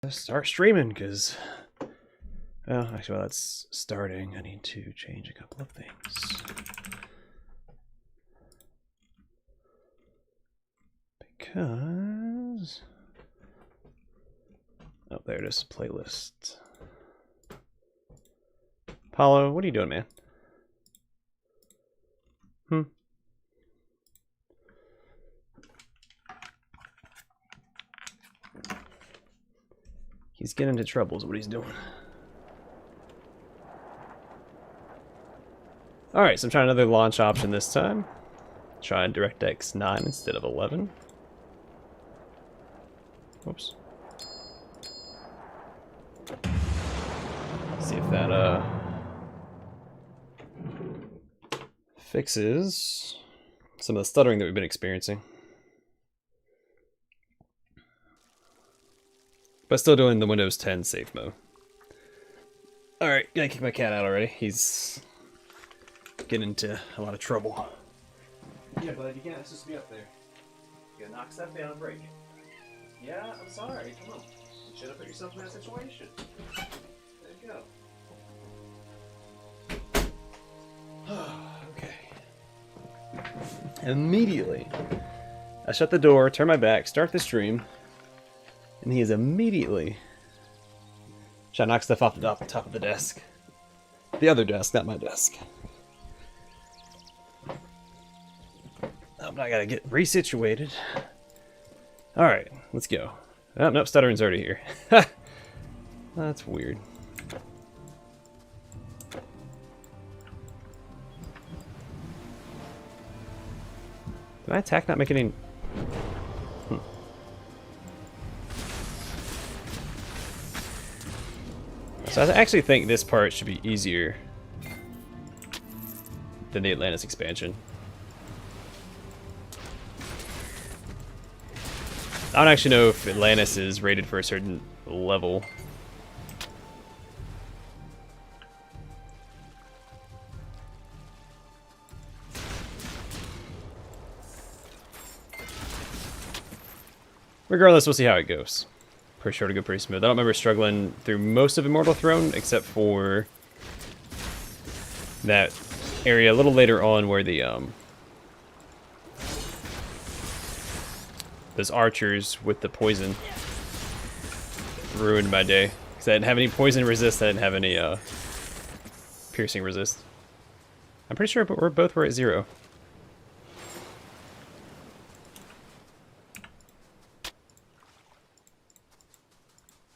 start streaming, because... Well, actually, while that's starting, I need to change a couple of things. Because... Oh, there it is, playlist. Apollo, what are you doing, man? He's getting into trouble is what he's doing. Alright, so I'm trying another launch option this time. Trying DirectX 9 instead of 11. Whoops. See if that fixes some of the stuttering that we've been experiencing. But still doing the Windows 10 safe mode. Alright, gotta kick my cat out already. He's getting into a lot of trouble. Yeah, bud, you can't just be up there. You gotta knock stuff down and break it. Yeah, I'm sorry. Come on. You should have put yourself in that situation. There you go. Okay. Immediately, I shut the door, turn my back, start the stream, and he is immediately trying to knock stuff off the top of the desk. The other desk, not my desk. I gotta get resituated. Alright, let's go. Oh, nope, stuttering's already here. That's weird. Did my attack not make any... So I actually think this part should be easier than the Atlantis expansion. I don't actually know if Atlantis is rated for a certain level. Regardless, we'll see how it goes. Pretty sure to go pretty smooth. I don't remember struggling through most of Immortal Throne, except for that area a little later on where the those archers with the poison ruined my day. Because I didn't have any poison resist, I didn't have any piercing resist. I'm pretty sure we're both at 0.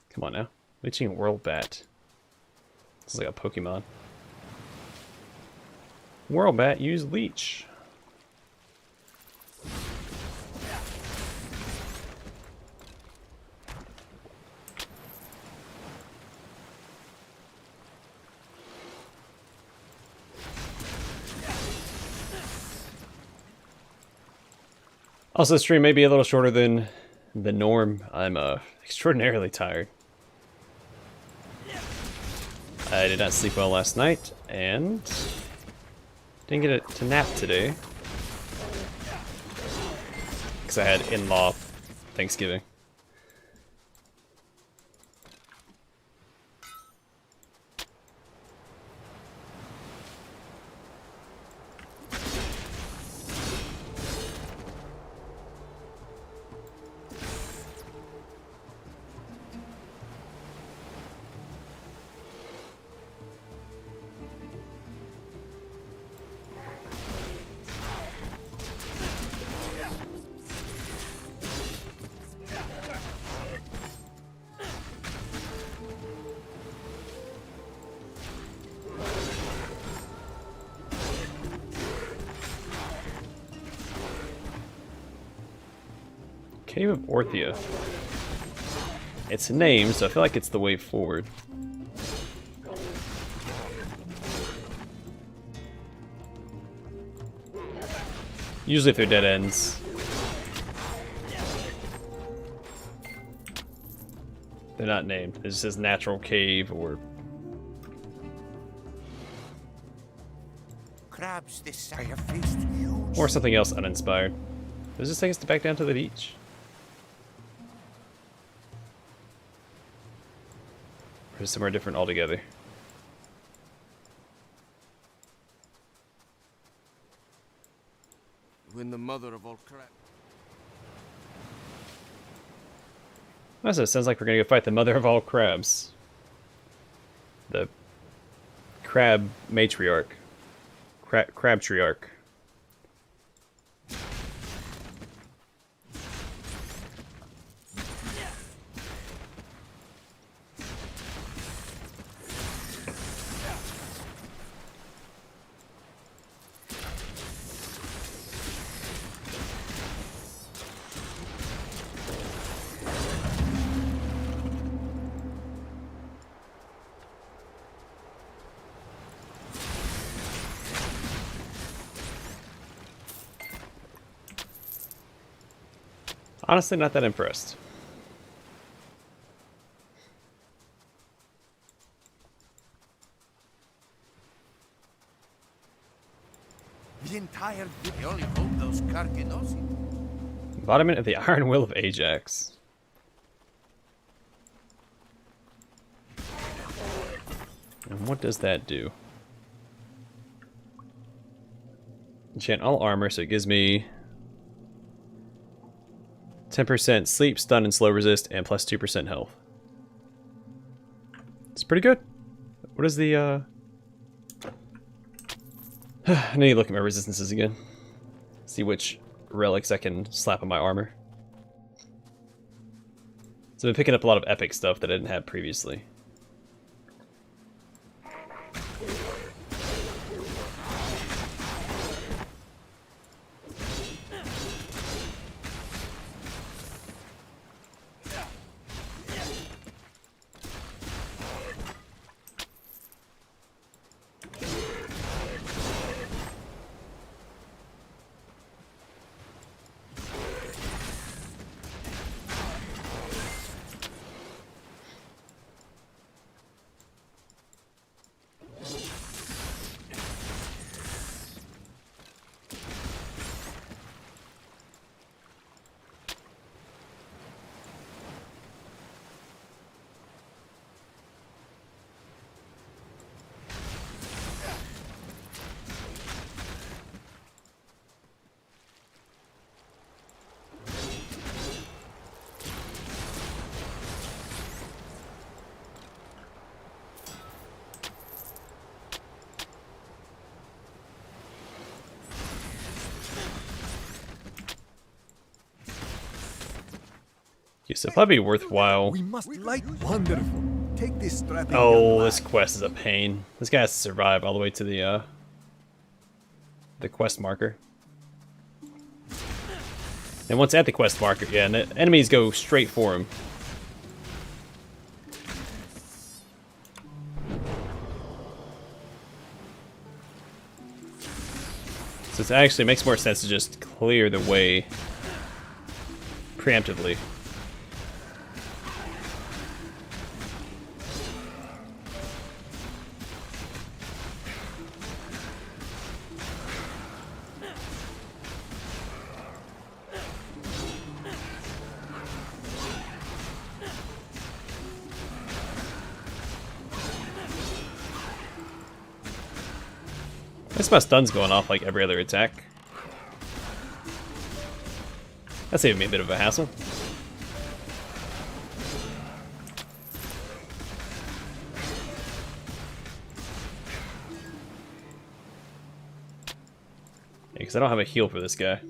Come on now. Leeching World Bat. This is like a Pokemon. World Bat, use Leech. Also, the stream may be a little shorter than the norm. I'm extraordinarily tired. I did not sleep well last night, and didn't get to nap today. Because I had in-law Thanksgiving. Cave of Orthia. It's a name, so I feel like it's the way forward. Usually if they're dead ends, they're not named. It just says natural cave or... Crabs this side are faced huge. Or something else uninspired. Does this take us back down to the beach? Or somewhere different altogether. When the mother of all crap. Also, it sounds like we're gonna go fight the mother of all crabs. The crab matriarch. Crabtriarch. Honestly, not that impressed. The entire they only hold those carcinosi. Embodiment of the Iron Will of Ajax. And what does that do? Enchant all armor, so it gives me 10% sleep, stun, and slow resist, and plus 2% health. It's pretty good. What is the, I need to look at my resistances again. See which relics I can slap on my armor. So I've been picking up a lot of epic stuff that I didn't have previously. Okay, so probably worthwhile. We must light wonderful. Take this strapping Oh, young this lad. quest is a pain. This guy has to survive all the way to the quest marker. And once at the quest marker, yeah, and the enemies go straight for him. So it actually makes more sense to just clear the way preemptively. This my stun's going off like every other attack. That's saving me a bit of a hassle. Yeah, because I don't have a heal for this guy.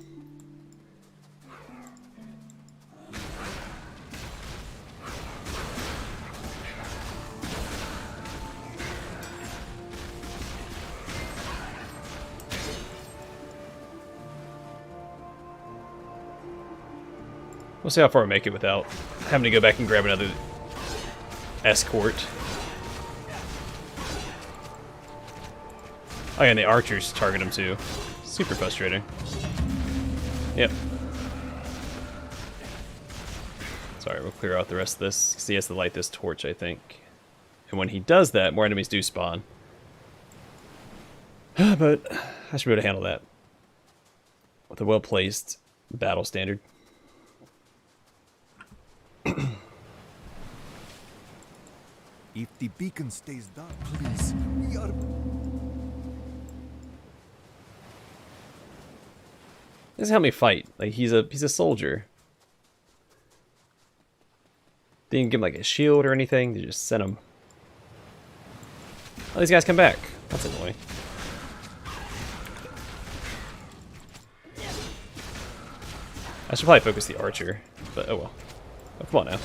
We'll see how far we make it without having to go back and grab another escort. Oh yeah, and the archers target him too. Super frustrating. Yep. Sorry, we'll clear out the rest of this, because he has to light this torch, I think. And when he does that, more enemies do spawn. But I should be able to handle that with a well-placed battle standard. If the beacon stays dark, please, we are... This is how me fight. Like he's a soldier. Didn't give him like a shield or anything. They just sent him. Oh, these guys come back. That's annoying. I should probably focus the archer, but oh well. Oh, come on now.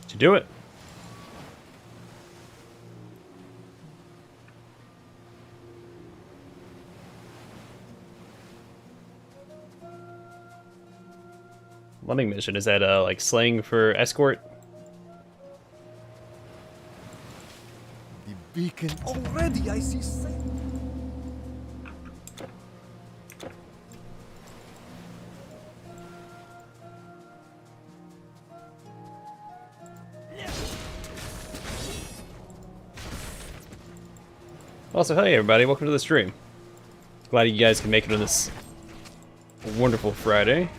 To do it. Lemming mission, is that like slaying for Escort? The beacon... Already I see sail. Also, hey everybody, welcome to the stream. Glad you guys can make it on this wonderful Friday.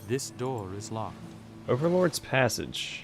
This door is locked. Overlord's Passage.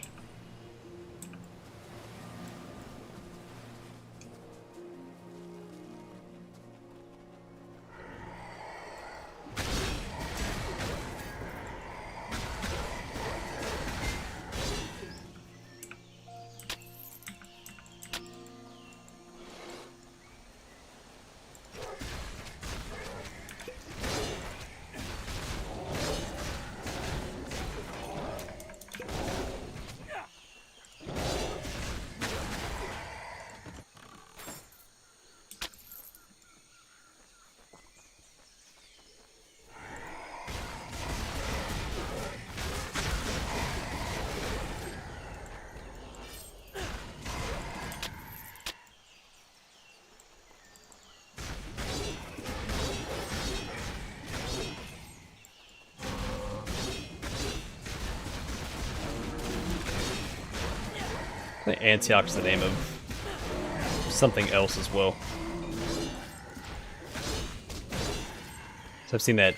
I think Antioch's the name of something else as well. So I've seen that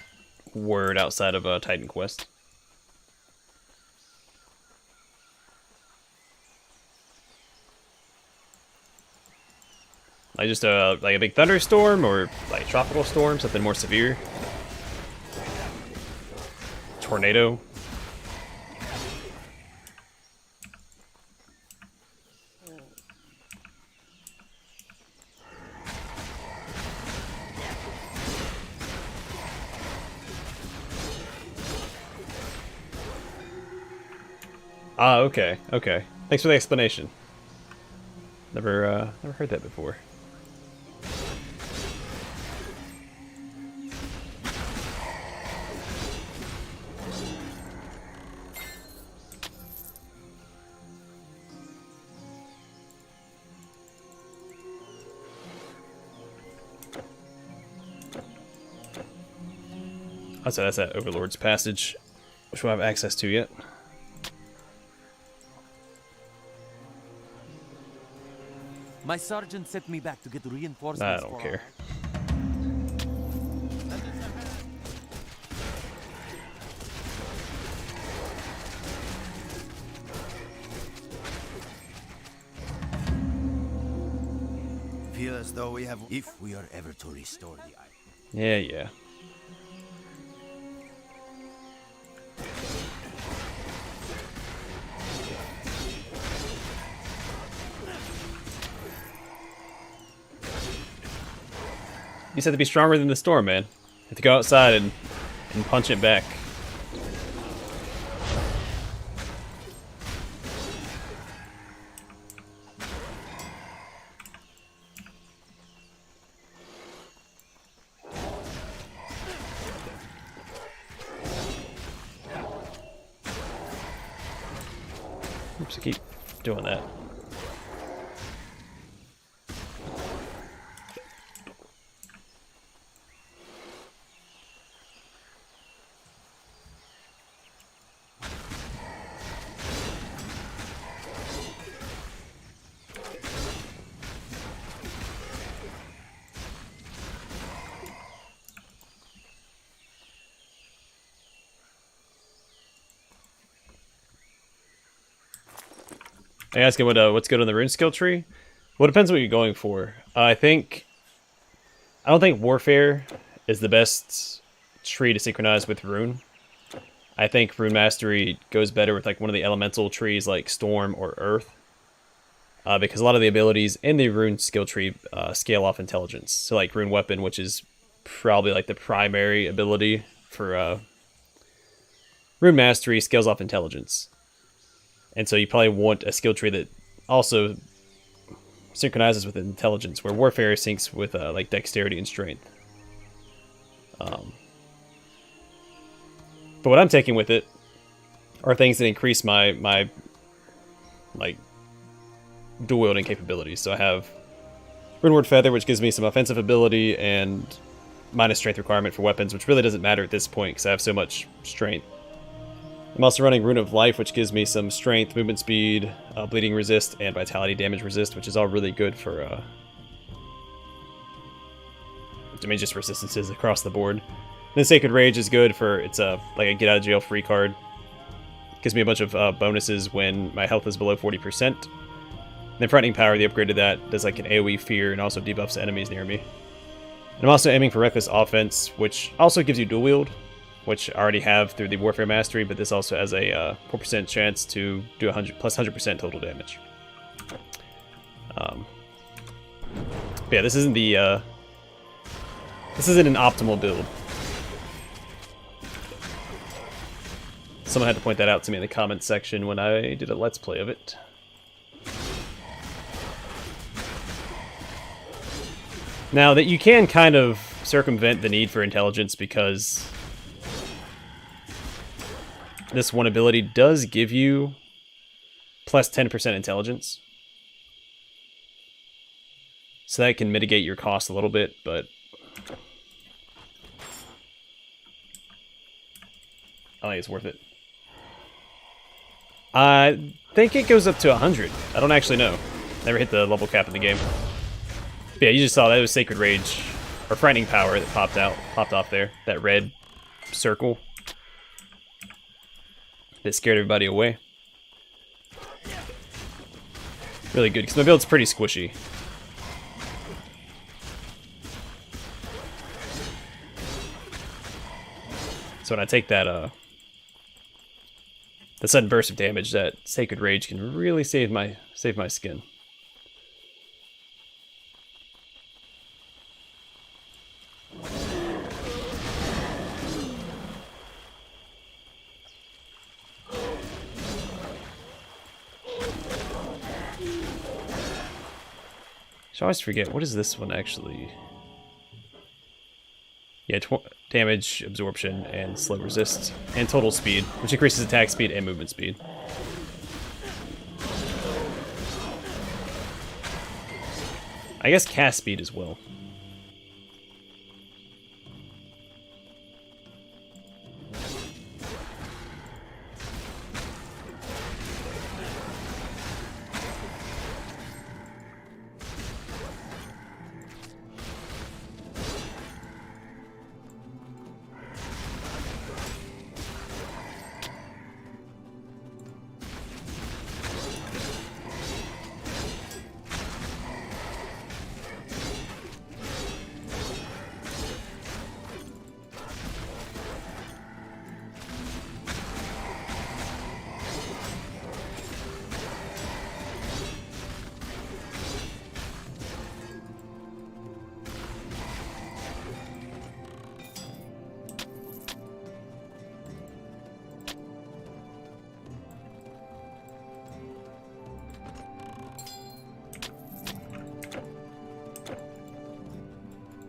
word outside of Titan Quest. Like just like a big thunderstorm or like tropical storm, something more severe. Tornado. Ah, okay, okay. Thanks for the explanation. Never heard that before. Oh, so that's that Overlord's Passage, which we'll have access to yet. My sergeant sent me back to get reinforcements. I don't care. Feel as though we have... If we are ever to restore the island. Yeah, yeah. just have to be stronger than the storm, man. You have to go outside and punch it back. Oops, I keep doing that. I ask him what's good on the rune skill tree. Well, it depends what you're going for. I don't think warfare is the best tree to synchronize with rune. I think rune mastery goes better with like one of the elemental trees like storm or earth, because a lot of the abilities in the rune skill tree scale off intelligence. So like rune weapon, which is probably like the primary ability for rune mastery, scales off intelligence. And so you probably want a skill tree that also synchronizes with intelligence, where warfare syncs with like dexterity and strength. But what I'm taking with it are things that increase my like dual wielding capabilities. So I have Runeward Feather, which gives me some offensive ability and minus strength requirement for weapons, which really doesn't matter at this point because I have so much strength. I'm also running Rune of Life, which gives me some strength, movement speed, bleeding resist, and vitality damage resist, which is all really good for damage just resistances across the board. And then Sacred Rage is good for, it's like a get out of jail free card. Gives me a bunch of bonuses when my health is below 40%. And then Frightening Power, the upgrade to that, does like an AoE fear and also debuffs enemies near me. And I'm also aiming for Reckless Offense, which also gives you dual wield, which I already have through the Warfare Mastery, but this also has a 4% chance to do 100 plus 100% total damage. But yeah, this isn't the this isn't an optimal build. Someone had to point that out to me in the comments section when I did a Let's Play of it. Now that you can kind of circumvent the need for intelligence because this one ability does give you plus 10% intelligence. So that can mitigate your cost a little bit, but I think it's worth it. I think it goes up to 100. I don't actually know. Never hit the level cap in the game. But yeah, you just saw that. It was Sacred Rage, or Frightening Power that popped off there. That red circle that scared everybody away. Really good, because my build's pretty squishy. So when I take that, the sudden burst of damage, that Sacred Rage can really save my skin. I always forget, what is this one actually? Yeah, damage, absorption, and slow resist, and total speed, which increases attack speed and movement speed. I guess cast speed as well.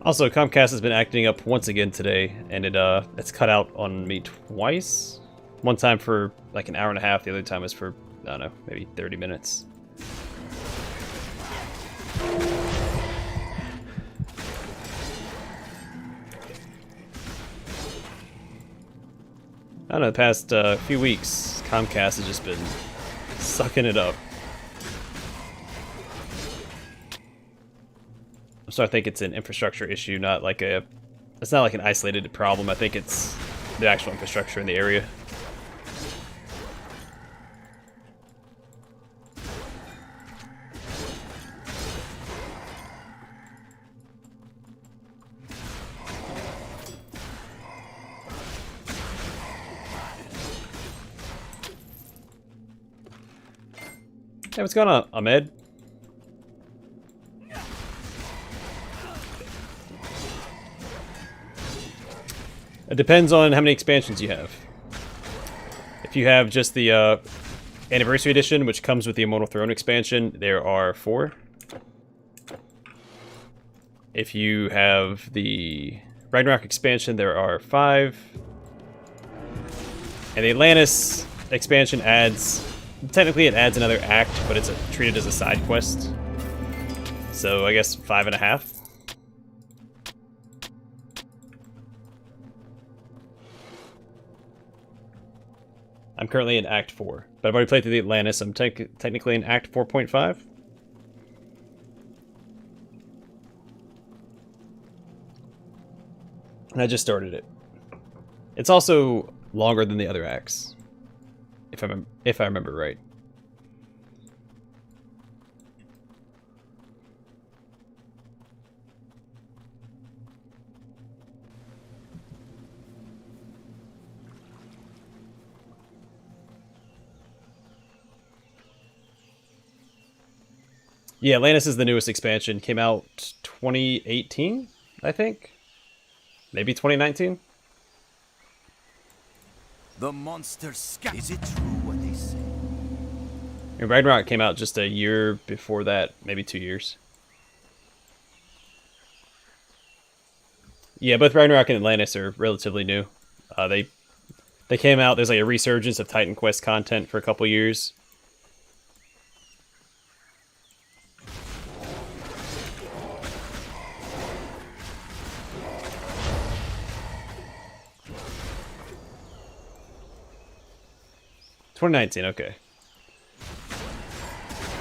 Also, Comcast has been acting up once again today, and it's cut out on me twice. One time for like an hour and a half, the other time was for, I don't know, maybe 30 minutes. I don't know, the past few weeks, Comcast has just been sucking it up. I'm starting to think it's an infrastructure issue, not like it's not like an isolated problem. I think it's the actual infrastructure in the area. Hey, what's going on, Ahmed? It depends on how many expansions you have. If you have just the Anniversary Edition, which comes with the Immortal Throne expansion, there are 4. If you have the Ragnarok expansion, there are 5. And the Atlantis expansion adds... Technically it adds another act, but it's treated as a side quest. So I guess 5.5. I'm currently in Act 4, but I've already played through the Atlantis. I'm technically in Act 4.5. And I just started it. It's also longer than the other acts. If I remember right. Yeah, Atlantis is the newest expansion. Came out 2018, I think. Maybe 2019. The monster scat. Is it true what they say? And Ragnarok came out just a year before that, maybe 2 years. Yeah, both Ragnarok and Atlantis are relatively new. They came out. There's like a resurgence of Titan Quest content for a couple years. '19, okay.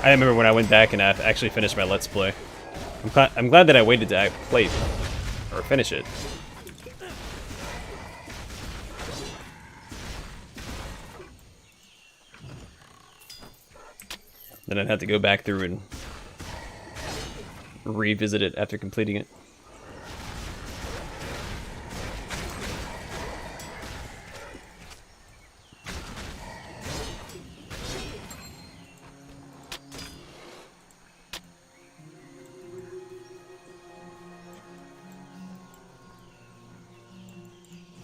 I remember when I went back and I actually finished my Let's Play. I'm glad that I waited to play or finish it. Then I'd have to go back through and revisit it after completing it.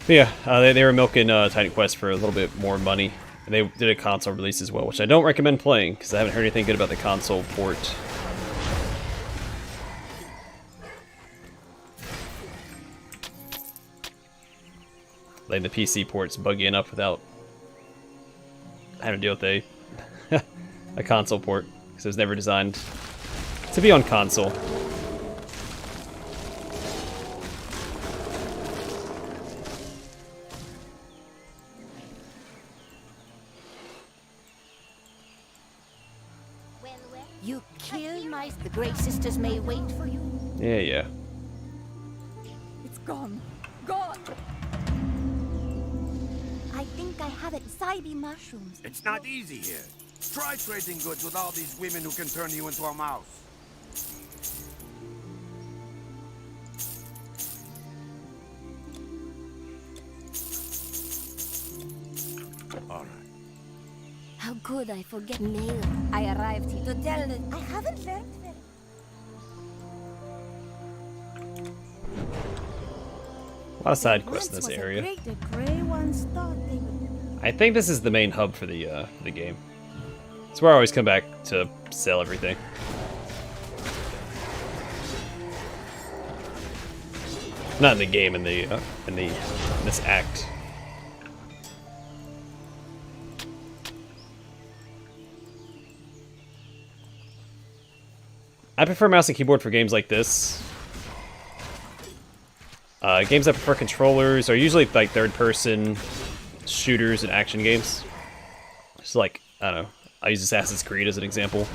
But yeah, they were milking Titan Quest for a little bit more money. And they did a console release as well, which I don't recommend playing, because I haven't heard anything good about the console port. Like the PC port's buggy enough without having to deal with a console port, because it was never designed to be on console. You kill my... The Grey Sisters may wait for you. Yeah. It's gone. Gone! I think I have it. Saibi mushrooms. It's not easy here. Try trading goods with all these women who can turn you into a mouse. All right. How could I forget mail? I arrived here to tell them I haven't learned very. A lot of side quests in this area. The Grey ones thought they would. I think this is the main hub for the game. It's where I always come back to sell everything. Not in the game, in this act. I prefer mouse and keyboard for games like this. Games I prefer controllers are usually like third-person shooters and action games. It's like, I don't know, I use Assassin's Creed as an example.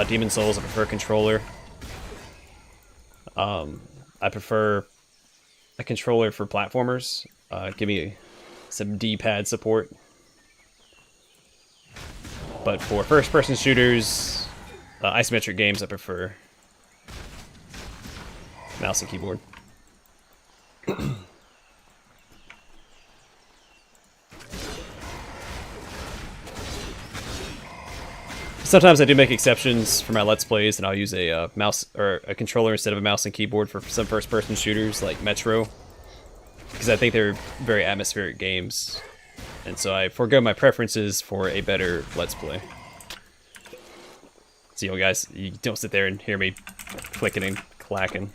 Demon Souls, I prefer controller. I prefer a controller for platformers. Give me some D-pad support. But for first-person shooters, isometric games, I prefer mouse and keyboard. Sometimes I do make exceptions for my Let's Plays, and I'll use a mouse or a controller instead of a mouse and keyboard for some first-person shooters like Metro, because I think they're very atmospheric games, and so I forego my preferences for a better Let's Play. So, you know, guys, you don't sit there and hear me clicking and clacking.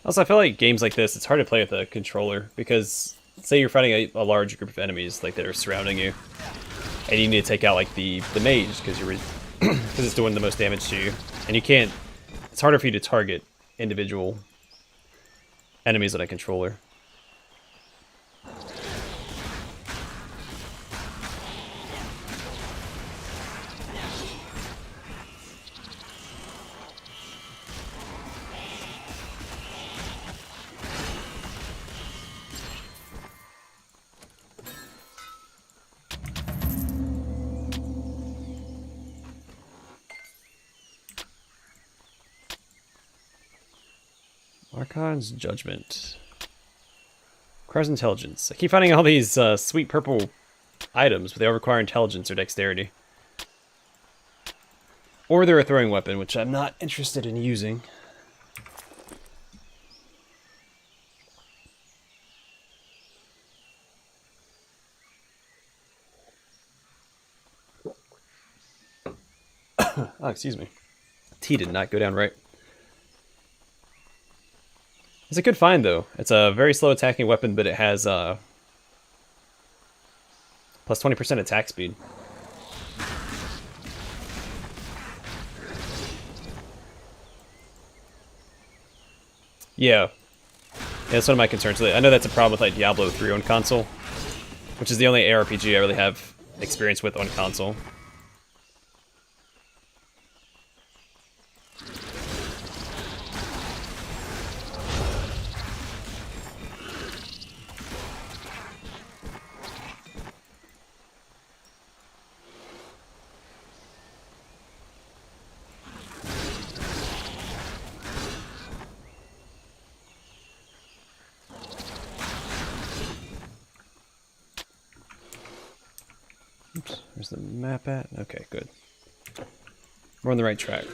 Also, I feel like games like this, it's hard to play with a controller, because say you're fighting a large group of enemies like that are surrounding you, and you need to take out like the mage because you're because it's doing the most damage to you, and you can't. It's harder for you to target individual enemies on a controller. Archon's Judgment. Requires intelligence. I keep finding all these sweet purple items, but they all require intelligence or dexterity. Or they're a throwing weapon, which I'm not interested in using. Oh, excuse me. Tea did not go down right. It's a good find, though. It's a very slow attacking weapon, but it has plus 20% attack speed. Yeah. That's one of my concerns. I know that's a problem with like Diablo 3 on console, which is the only ARPG I really have experience with on console. Oops, where's the map at? Okay, good. We're on the right track.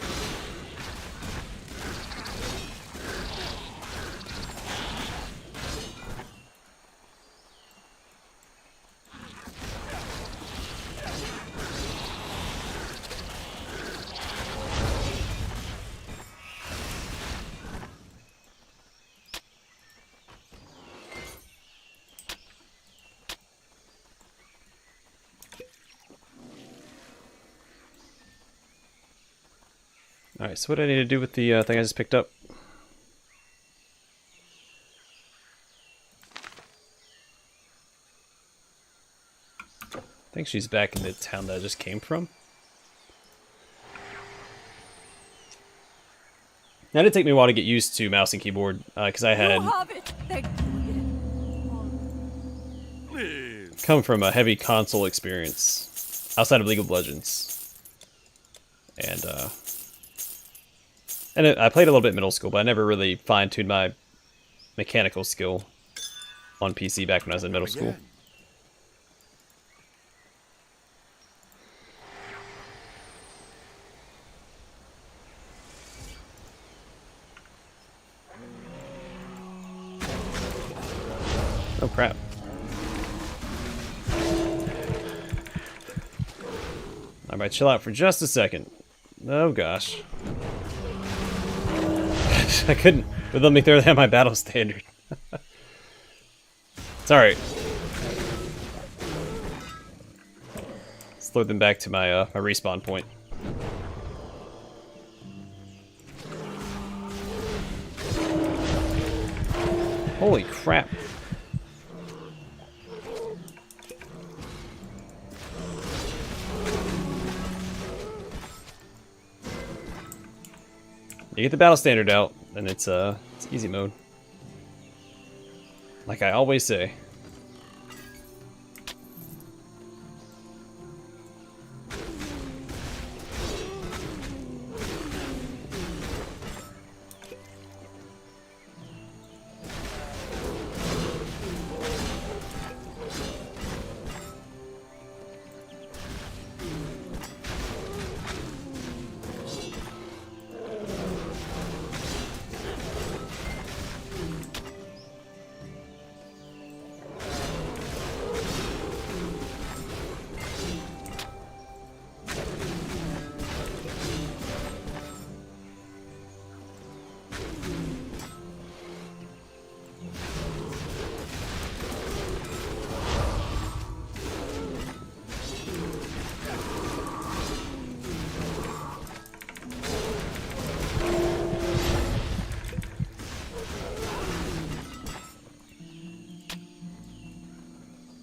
Alright, so what do I need to do with the thing I just picked up? I think she's back in the town that I just came from. Now, it did take me a while to get used to mouse and keyboard, because I had come from a heavy console experience outside of League of Legends. And I played a little bit in middle school, but I never really fine-tuned my mechanical skill on PC back when I was in middle school. Oh crap. I might chill out for just a second. Oh gosh. I couldn't. Would let me throw down my battle standard. It's alright. Let's load them back to my my respawn point. Holy crap. You get the battle standard out, and it's easy mode. Like I always say.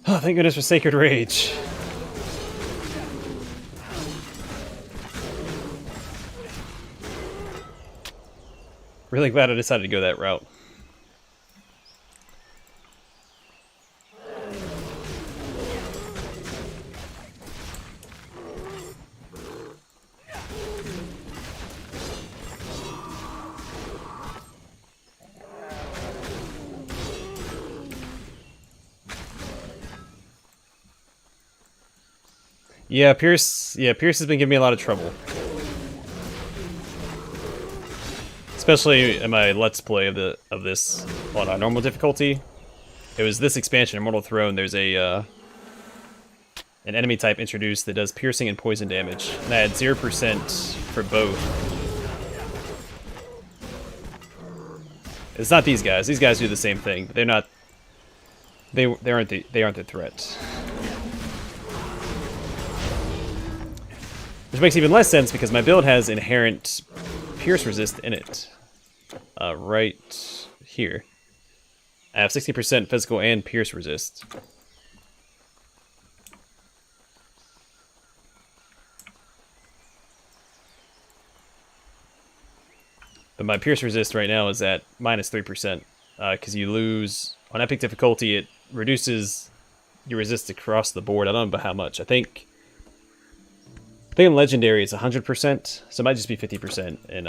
Oh, thank goodness for Sacred Rage. Really glad I decided to go that route. Yeah, Pierce has been giving me a lot of trouble. Especially in my Let's Play of this on a normal difficulty. It was this expansion, Immortal Throne, there's a an enemy type introduced that does piercing and poison damage. And I had 0% for both. It's not these guys. These guys do the same thing, but they're not they aren't the threat. Which makes even less sense because my build has inherent pierce resist in it. Right here. I have 60% physical and pierce resist. But my pierce resist right now is at minus 3%. Because you lose, on epic difficulty, it reduces your resist across the board. I don't know how much. I think in Legendary it's 100%, so it might just be 50% in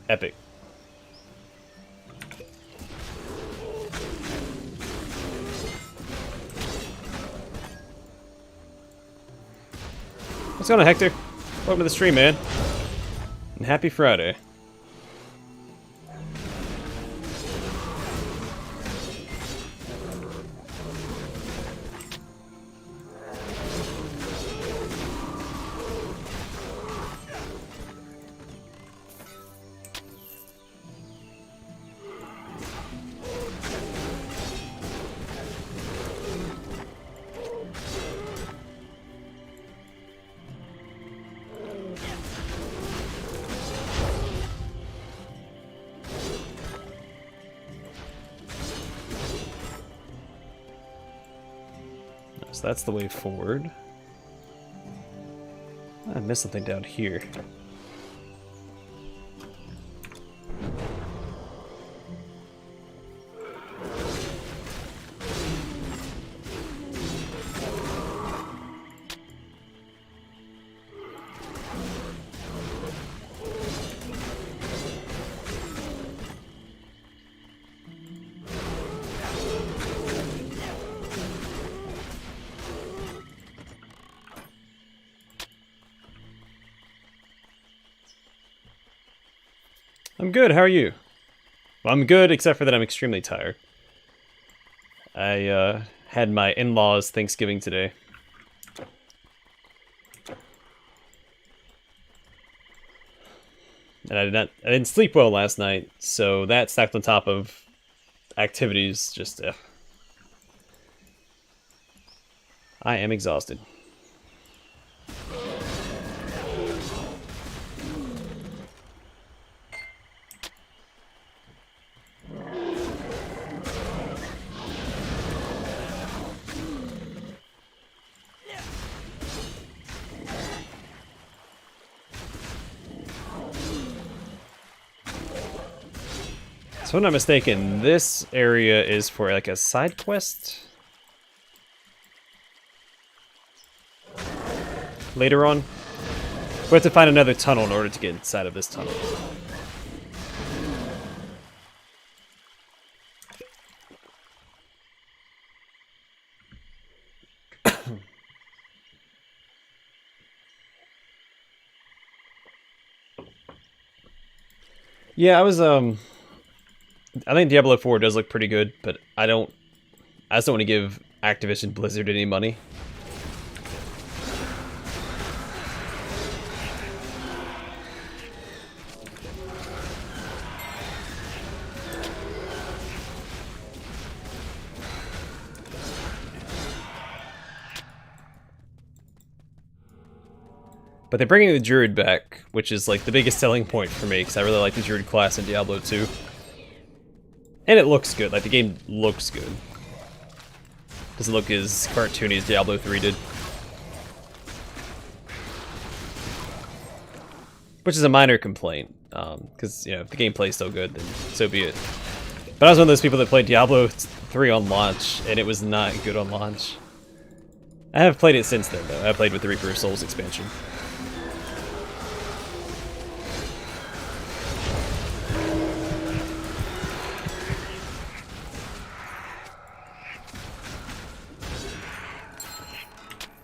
Epic. What's going on, Hector? Welcome to the stream, man. And happy Friday. So that's the way forward. I missed something down here. I'm good, how are you? Well, I'm good, except for that I'm extremely tired. I had my in-laws Thanksgiving today. And I didn't sleep well last night, so that stacked on top of activities, just I am exhausted. So if I'm not mistaken, this area is for like a side quest later on. We have to find another tunnel in order to get inside of this tunnel. Yeah, I think Diablo 4 does look pretty good, but I just don't want to give Activision Blizzard any money. But they're bringing the Druid back, which is like the biggest selling point for me, because I really like the Druid class in Diablo 2. And it looks good, like the game looks good. Doesn't look as cartoony as Diablo 3 did. Which is a minor complaint, because, you know, if the gameplay's so good, then so be it. But I was one of those people that played Diablo 3 on launch, and it was not good on launch. I have played it since then, though. I played with the Reaper of Souls expansion.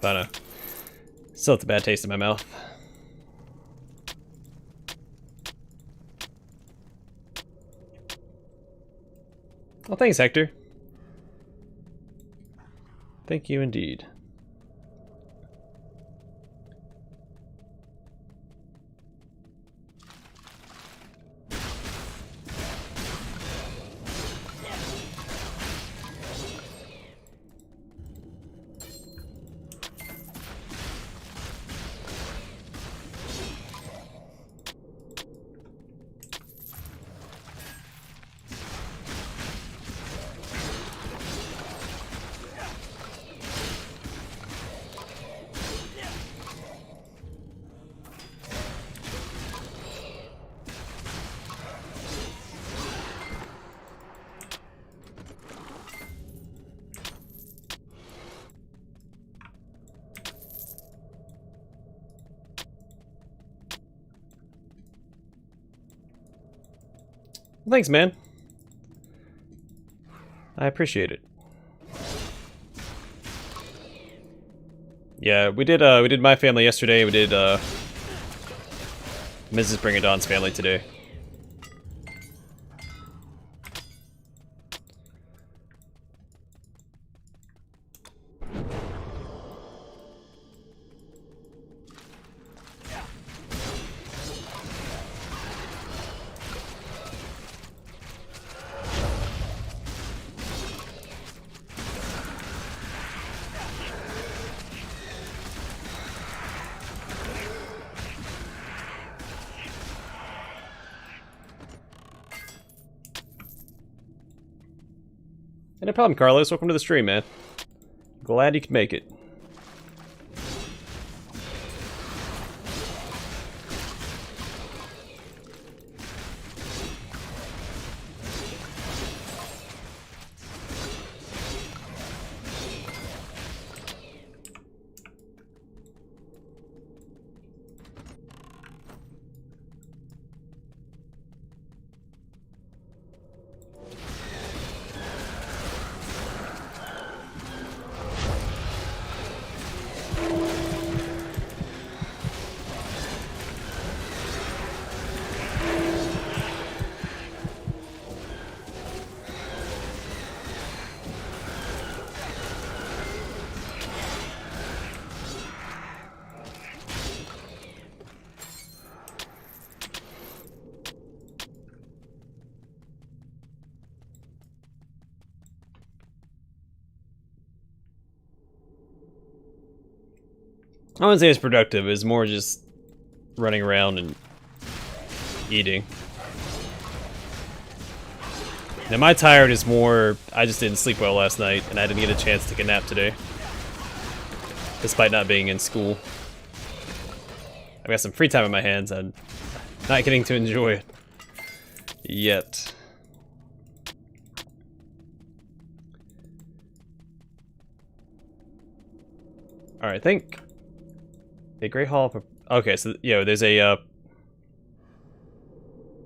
I don't know. Still has a bad taste in my mouth. Well, thanks, Hector. Thank you indeed. Well, thanks, man. I appreciate it. Yeah, we did my family yesterday. We did Mrs. Bring It On's family today. No problem, Carlos. Welcome to the stream, man. Glad you could make it. I wouldn't say it's productive. It's more just running around and eating. Now my tired is more, I just didn't sleep well last night and I didn't get a chance to take a nap today. Despite not being in school. I've got some free time on my hands. I'm not getting to enjoy it yet. Alright, I think a Great Hall. Okay, so there's a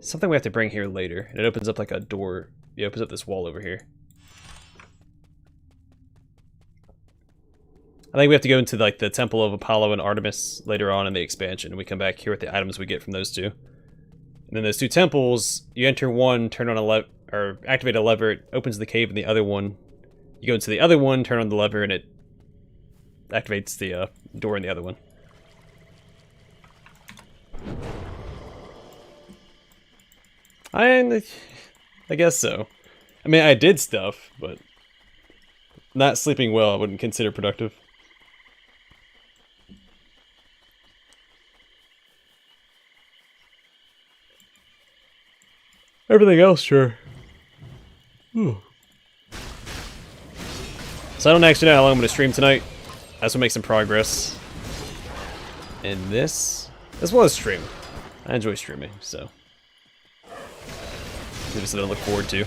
something we have to bring here later, and it opens up like a door. It opens up this wall over here. I think we have to go into like the Temple of Apollo and Artemis later on in the expansion, and we come back here with the items we get from those two. And then those two temples, you enter one, turn on a lever, or activate a lever, it opens the cave, and the other one, you go into the other one, turn on the lever, and it activates the door in the other one. I guess so. I mean, I did stuff, but not sleeping well I wouldn't consider productive. Everything else, sure. Whew. So I don't actually know how long I'm going to stream tonight. I just want to make some progress in this, as well as stream. I enjoy streaming, so it's something to look forward to.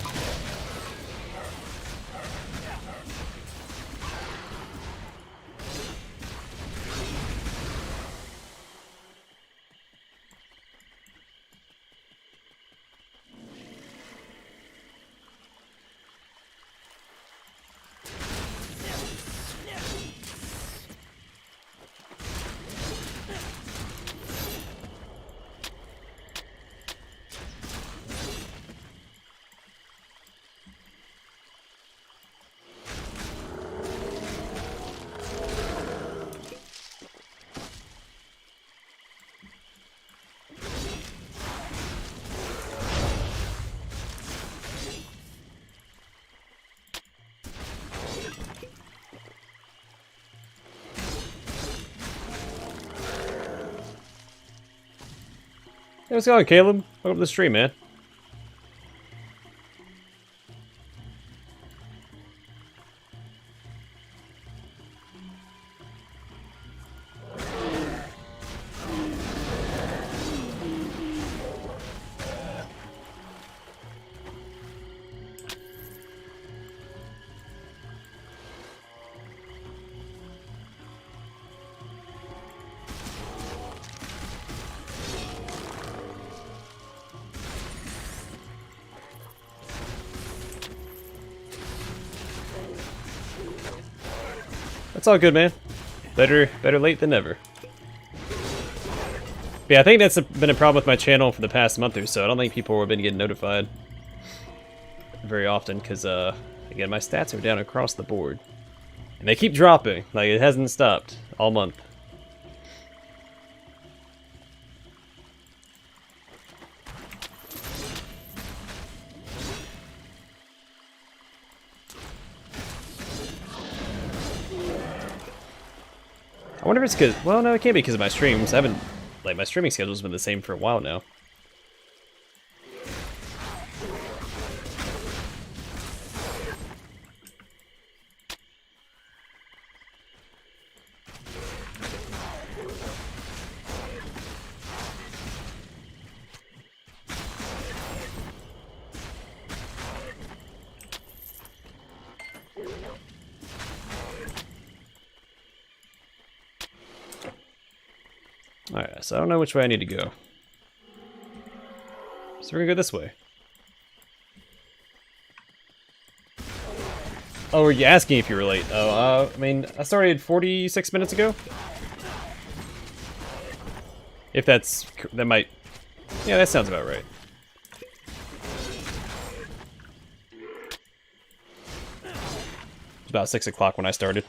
Hey, what's going on, Caleb? Welcome to the stream, man. That's all good, man. Better late than never. But yeah, I think that's been a problem with my channel for the past month or so. I don't think people have been getting notified very often because, again, my stats are down across the board. And they keep dropping. Like, it hasn't stopped all month. I wonder if it's because, well, no, it can't be because of my streams. I haven't, like, my streaming schedule's been the same for a while now. Alright, so I don't know which way I need to go. So we're gonna go this way. Oh, were you asking if you were late? Oh, I mean, I started 46 minutes ago. If that might, yeah, that sounds about right. It's about 6 o'clock when I started.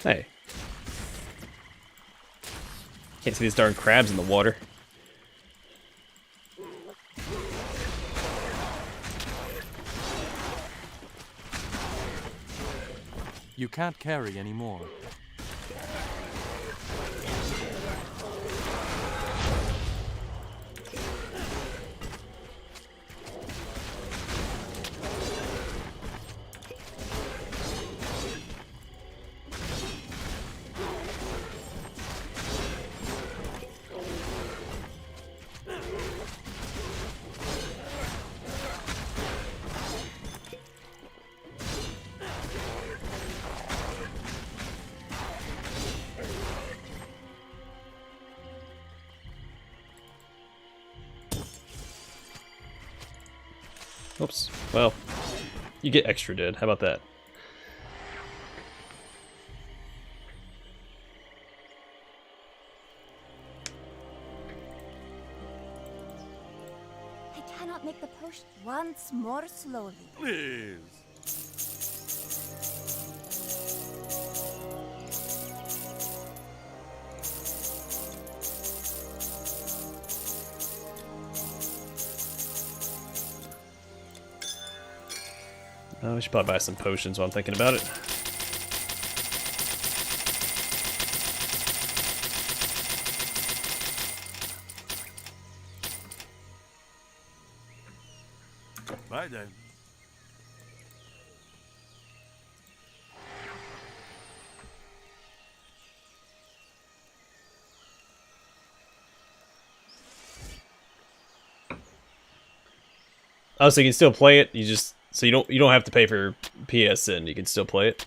Hey. Can't see these darn crabs in the water. You can't carry anymore. Oops. Well, you get extra dead. How about that? I cannot make the post once more slowly. Please. Oh, we should probably buy some potions while I'm thinking about it. Bye then. Oh, so you can still play it. You just so you don't have to pay for PSN. You can still play it.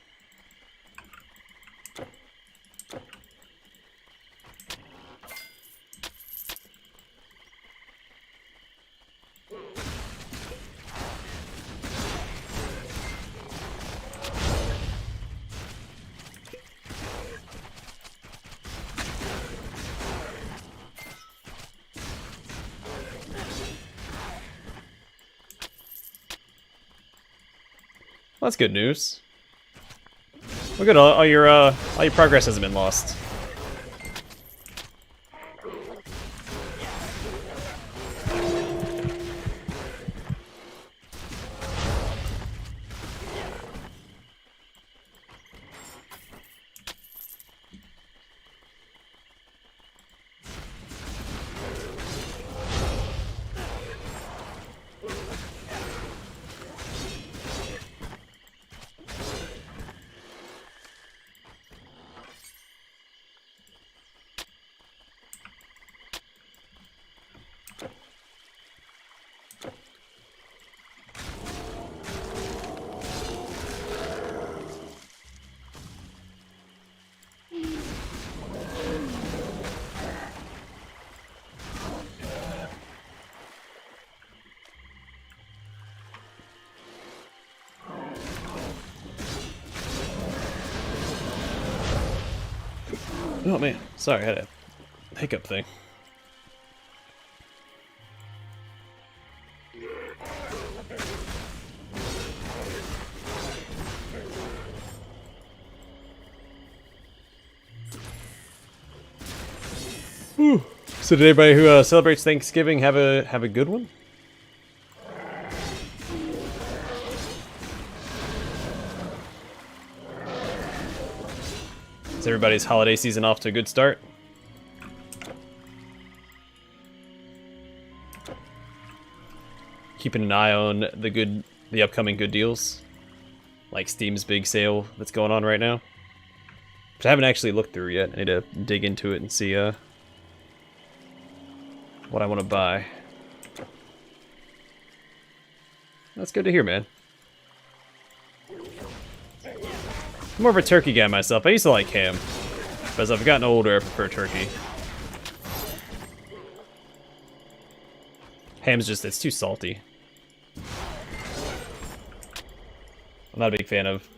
Well, that's good news. Well, good. All your progress hasn't been lost. Oh man, sorry, I had a hiccup thing. Whew. So did anybody who celebrates Thanksgiving have a good one? Is everybody's holiday season off to a good start? Keeping an eye on the upcoming good deals, like Steam's big sale that's going on right now, which I haven't actually looked through yet. I need to dig into it and see what I want to buy. That's good to hear, man. I'm more of a turkey guy myself. I used to like ham, but as I've gotten older, I prefer turkey. Ham's just, it's too salty. I'm not a big fan of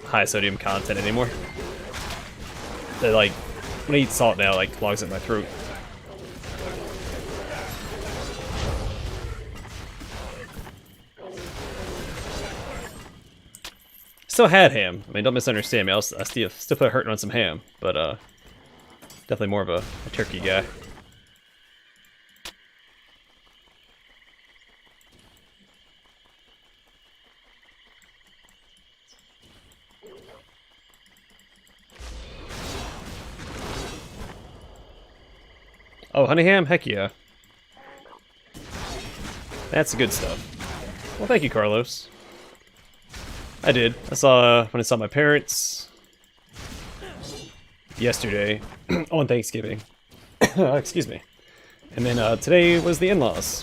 high sodium content anymore. They like, when I eat salt now, it like clogs up my throat. Still had ham. I mean, don't misunderstand me. I still put hurting on some ham, but definitely more of a turkey guy. Oh, honey ham? Heck yeah. That's the good stuff. Well, thank you, Carlos. I did. I saw when I saw my parents yesterday on Thanksgiving. Excuse me. And then today was the in-laws.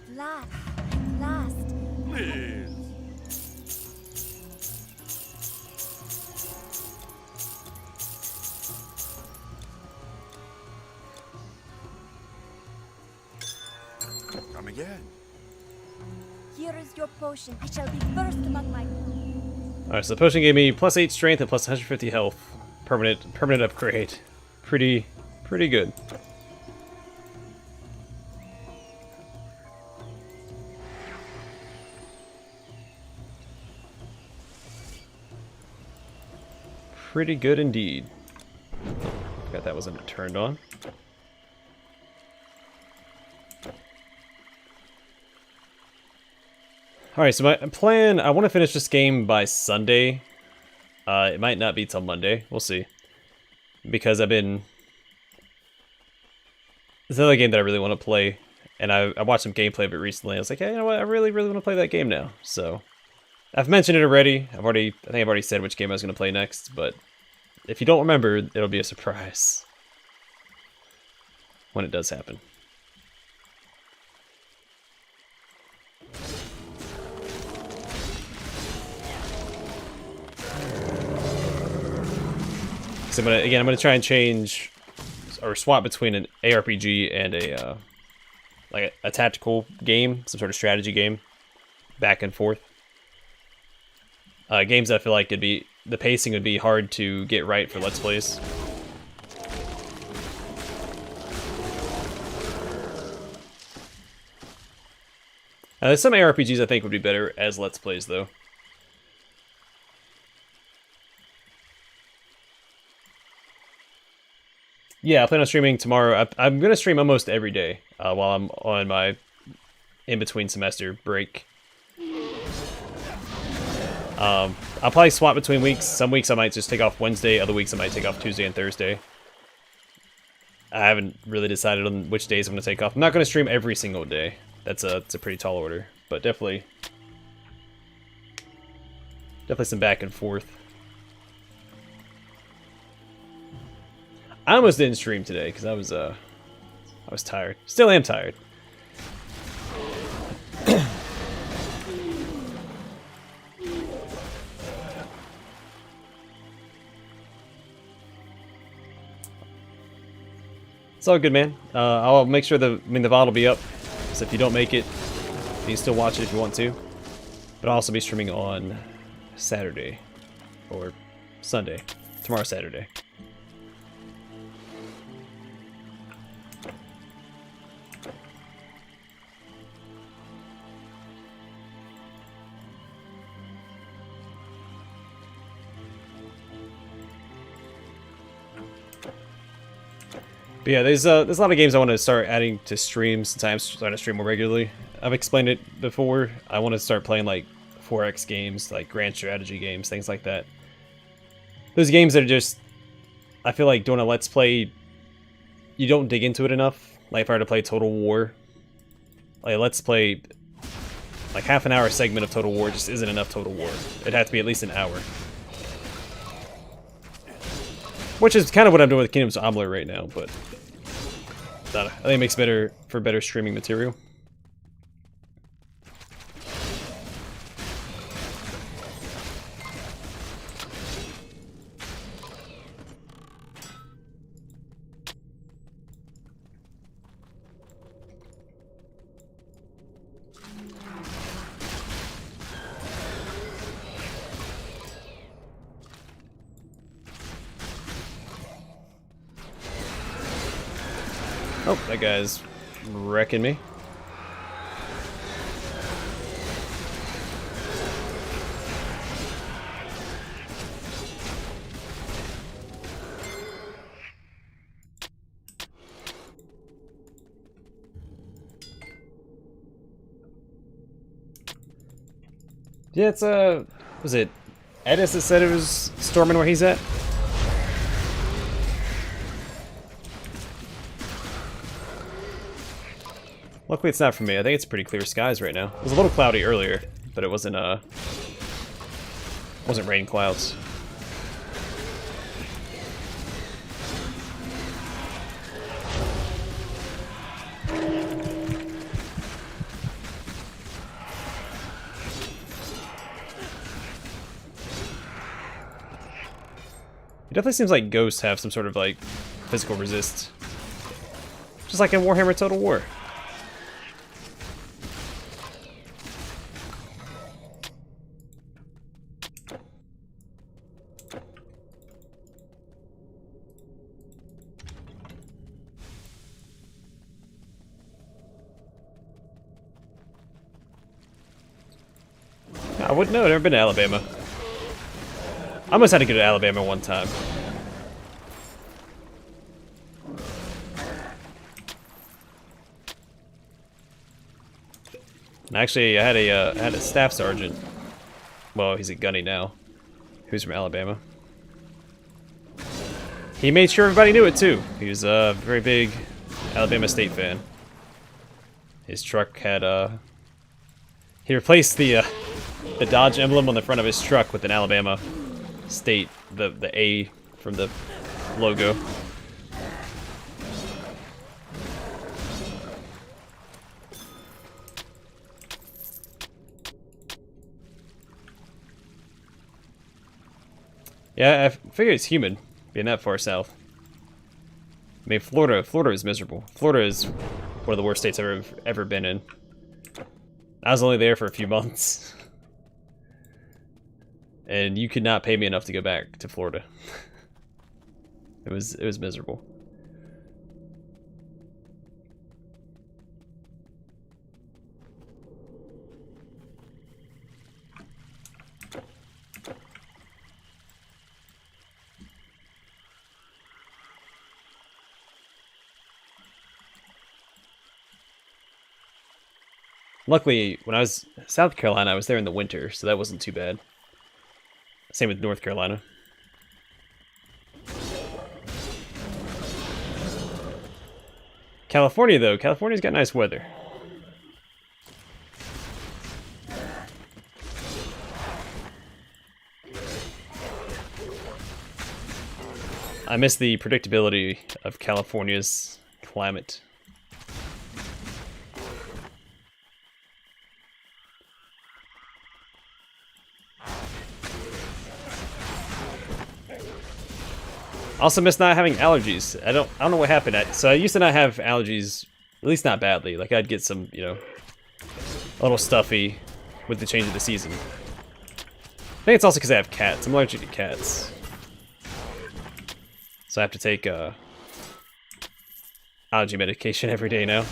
At last. Please. Come again. Here is your potion. I shall be first among my... Alright, so the potion gave me +8 strength and +150 health. Permanent upgrade. Pretty good. Pretty good indeed. Forgot that wasn't turned on. Alright, so my plan, I want to finish this game by Sunday. It might not be till Monday. We'll see. Because I've been... It's another game that I really want to play. And I watched some gameplay of it recently. I was like, hey, you know what? I really want to play that game now. So, I've mentioned it already. I think I've already said which game I was going to play next. But if you don't remember, it'll be a surprise when it does happen. So I'm gonna try and change or swap between an ARPG and a like a tactical game, some sort of strategy game, back and forth. Games that I feel like the pacing would be hard to get right for Let's Plays. There's some ARPGs I think would be better as Let's Plays though. Yeah, I plan on streaming tomorrow. I'm gonna stream almost every day while I'm on my in-between semester break. I'll probably swap between weeks. Some weeks I might just take off Wednesday, other weeks I might take off Tuesday and Thursday. I haven't really decided on which days I'm going to take off. I'm not going to stream every single day. It's a pretty tall order, but definitely some back and forth. I almost didn't stream today because I was tired. Still am tired. It's all good, man. I'll make sure the VOD will be up. So if you don't make it, you can still watch it if you want to. But I'll also be streaming on Saturday or Sunday. Tomorrow, Saturday. But yeah, there's a lot of games I want to start adding to streams since I'm starting to stream more regularly. I've explained it before. I want to start playing like 4X games, like grand strategy games, things like that. Those games that are just, I feel like doing a Let's Play, you don't dig into it enough. Like if I were to play Total War, like Let's Play, like half an hour segment of Total War just isn't enough Total War. It'd have to be at least an hour. Which is kind of what I'm doing with Kingdoms of Amalur right now, but I think it makes for better streaming material. Oh, that guy's wrecking me. Yeah, it's was it Edis that said it was storming where he's at? Luckily it's not for me. I think it's pretty clear skies right now. It was a little cloudy earlier, but it wasn't rain clouds. It definitely seems like ghosts have some sort of like physical resist. Just like in Warhammer Total War. I wouldn't know. I've never been to Alabama. I almost had to go to Alabama one time. And actually, I had a staff sergeant. Well, he's a gunny now. Who's from Alabama. He made sure everybody knew it too. He was a very big Alabama State fan. His truck had he replaced the Dodge emblem on the front of his truck with an Alabama State, the A from the logo. Yeah, I figure it's humid being that far south. I mean, Florida is miserable. Florida is one of the worst states I've ever been in. I was only there for a few months. And you could not pay me enough to go back to Florida. It was miserable. Luckily, when I was in South Carolina, I was there in the winter, so that wasn't too bad. Same with North Carolina. California, though. California's got nice weather. I miss the predictability of California's climate. Also miss not having allergies. I don't know what happened. So I used to not have allergies, at least not badly. Like I'd get some, you know, a little stuffy with the change of the season. I think it's also because I have cats. I'm allergic to cats. So I have to take allergy medication every day now.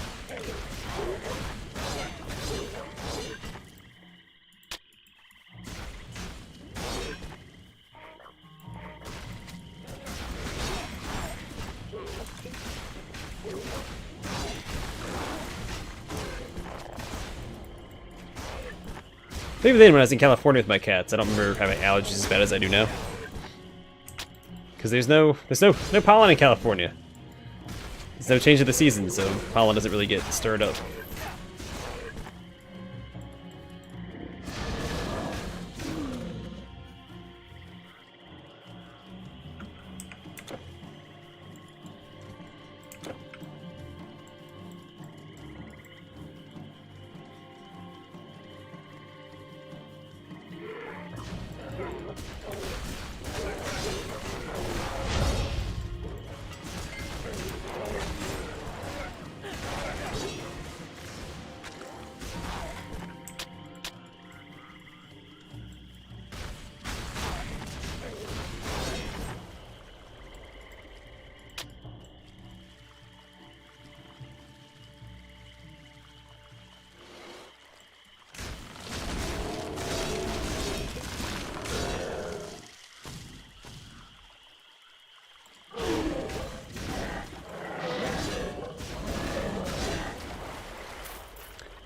Maybe then when I was in California with my cats, I don't remember having allergies as bad as I do now. Because there's no pollen in California. There's no change of the season, so pollen doesn't really get stirred up.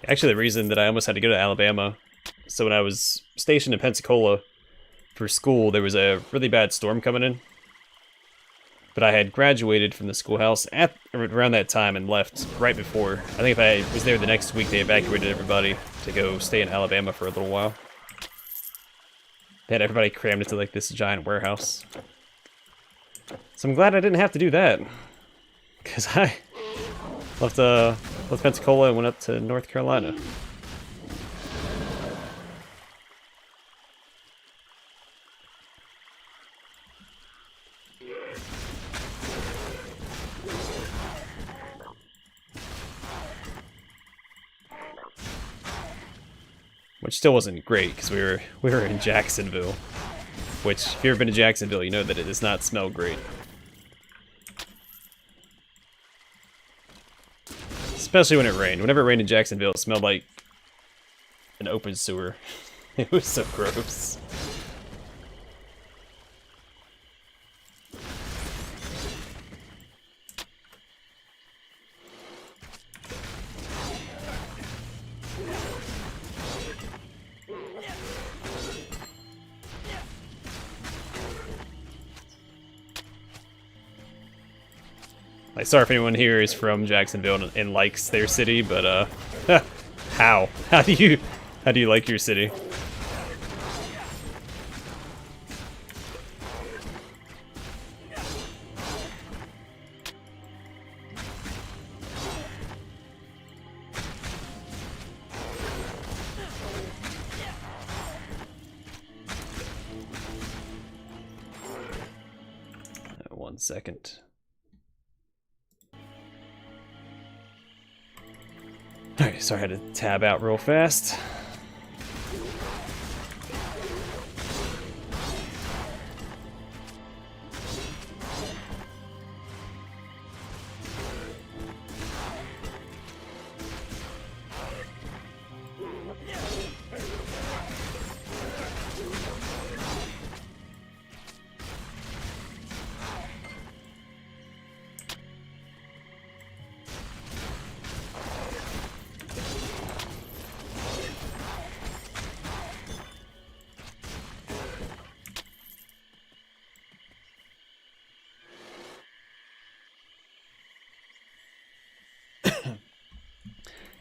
Actually, the reason that I almost had to go to Alabama, so when I was stationed in Pensacola for school, there was a really bad storm coming in. But I had graduated from the schoolhouse at around that time and left right before. I think if I was there the next week, they evacuated everybody to go stay in Alabama for a little while. They had everybody crammed into like this giant warehouse. So I'm glad I didn't have to do that, because I left Pensacola and went up to North Carolina. Which still wasn't great, because we were in Jacksonville. Which, if you've ever been to Jacksonville, you know that it does not smell great. Especially when it rained. Whenever it rained in Jacksonville, it smelled like an open sewer. It was so gross. Like, sorry if anyone here is from Jacksonville and likes their city, but how do you like your city? One second. Alright, sorry, I had to tab out real fast.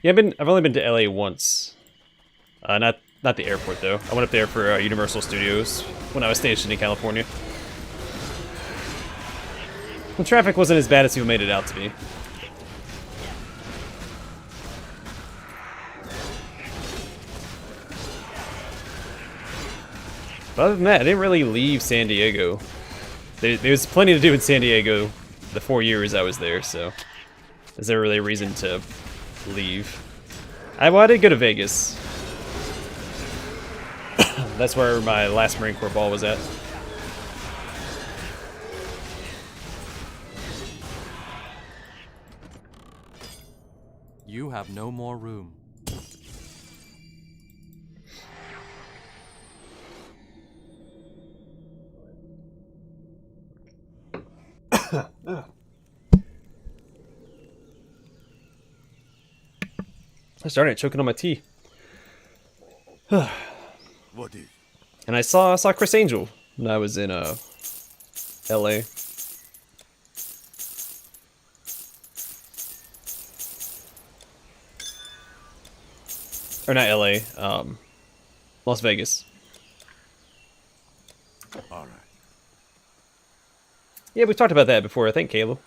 Yeah, I've only been to LA once. Not the airport though. I went up there for Universal Studios when I was stationed in California. The traffic wasn't as bad as people made it out to be. But other than that, I didn't really leave San Diego. There was plenty to do in San Diego the 4 years I was there, so is there really a reason to leave? Well, I did go to Vegas. That's where my last Marine Corps ball was at. You have no more room. I started choking on my tea. What is? And I saw Chris Angel when I was in LA. Or not LA, Las Vegas. All right. Yeah, we talked about that before, I think, Caleb.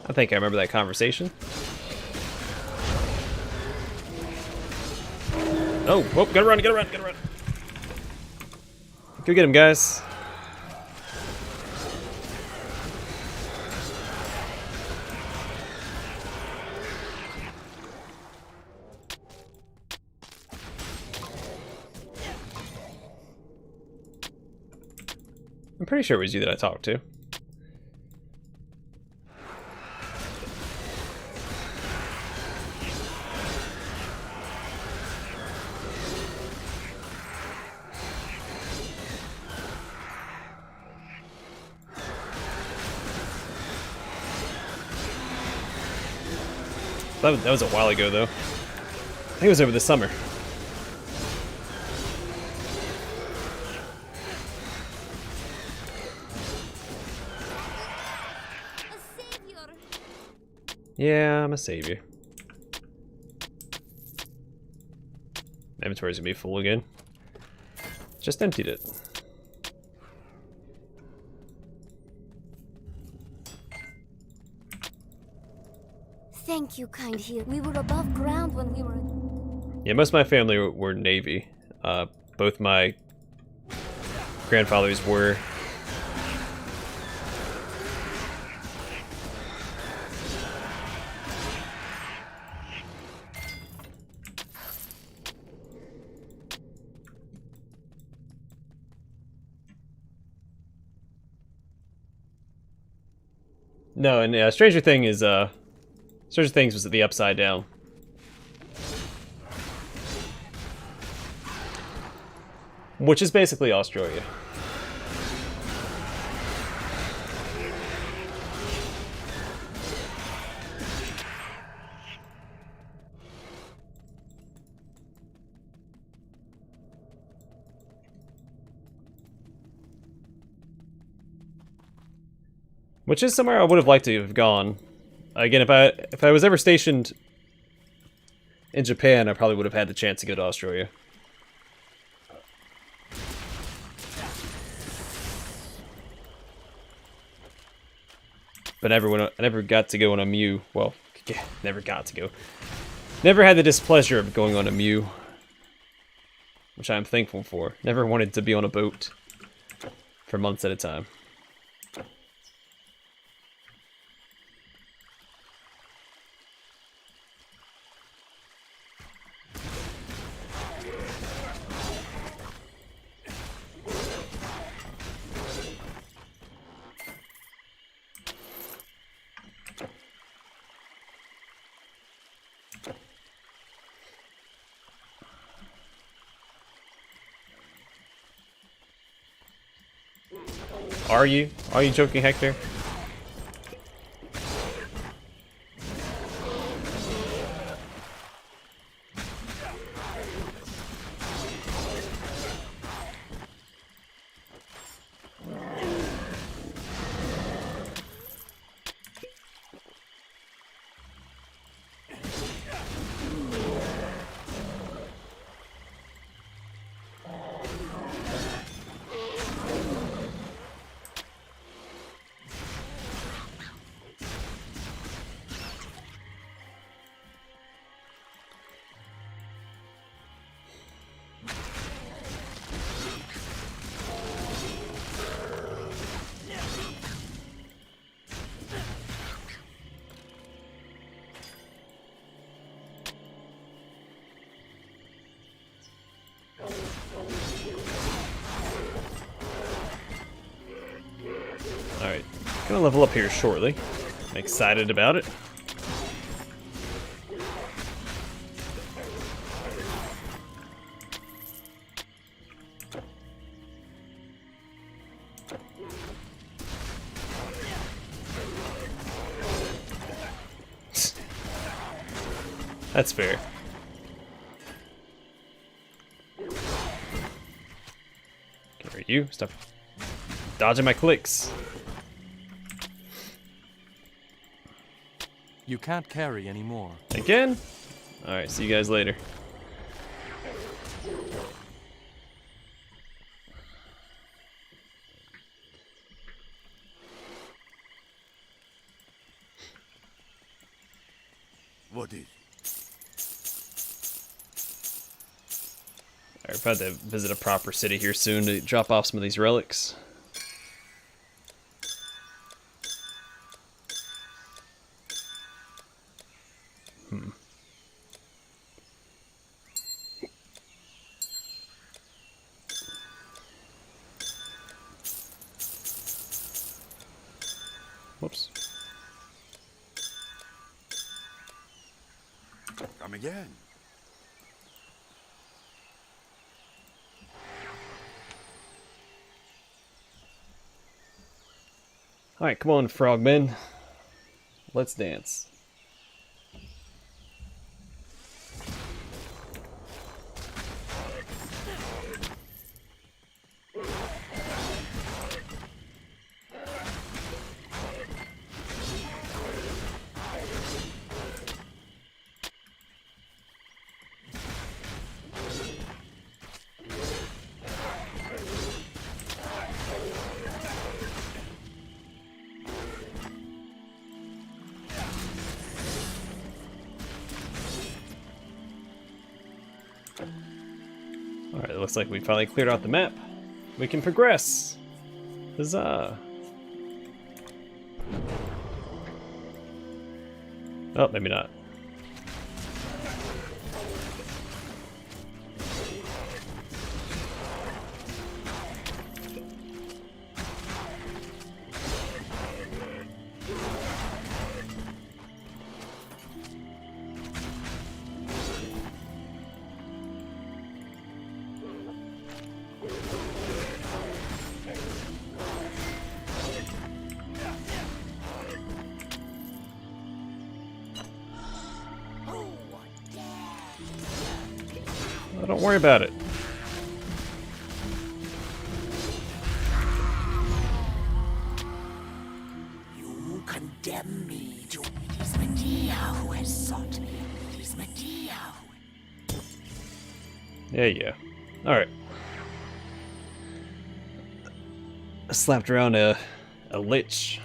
I think I remember that conversation. Oh, whoop, gotta run, gotta run, gotta run. Go get him, guys. I'm pretty sure it was you that I talked to. That was a while ago, though. I think it was over the summer. A savior. Yeah, I'm a savior. Inventory's gonna be full again. Just emptied it. Thank you, kind hero. We were above ground when we were... Yeah, most of my family were Navy. Both my grandfathers were. No, and Stranger Things was at the Upside Down. Which is basically Australia. Which is somewhere I would have liked to have gone. Again, if I was ever stationed in Japan, I probably would have had the chance to go to Australia. But I never got to go on a Mew. Well, never got to go. Never had the displeasure of going on a Mew, which I'm thankful for. Never wanted to be on a boat for months at a time. Are you? Are you joking, Hector? Alright, gonna level up here shortly. I'm excited about it. That's fair. Where are you? Stop dodging my clicks. You can't carry anymore. Again? Alright, see you guys later. What is? Alright, we're about to visit a proper city here soon to drop off some of these relics. Whoops. Come again. Alright, come on, frogmen. Let's dance. Alright, it looks like we finally cleared out the map. We can progress. Huzzah. Oh, maybe not. Oh, don't worry about it. You condemn me to... It is Medea who has sought me. It is Medea who... Yeah. Alright. I slapped around a lich.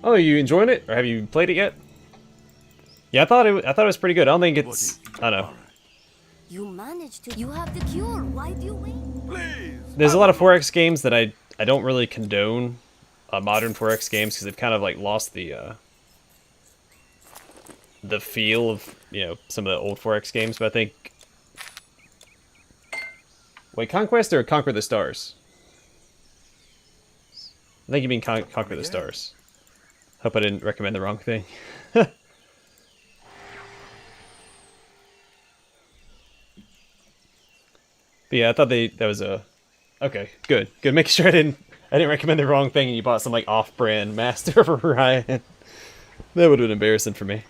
Oh, are you enjoying it? Or have you played it yet? Yeah, I thought it was pretty good. I don't think it's... I don't know. You managed to. You have the cure. Why do you wait? Please. There's a lot of 4X games that I don't really condone modern 4X games because they've kind of like lost the feel of, you know, some of the old 4X games. But I think... Wait, Conquest or Conquer the Stars? I think you mean Conquer the Stars. Hope I didn't recommend the wrong thing. But yeah, I thought that was a... Okay, good. Make sure I didn't recommend the wrong thing and you bought some like off-brand Master of Orion. That would have been embarrassing for me.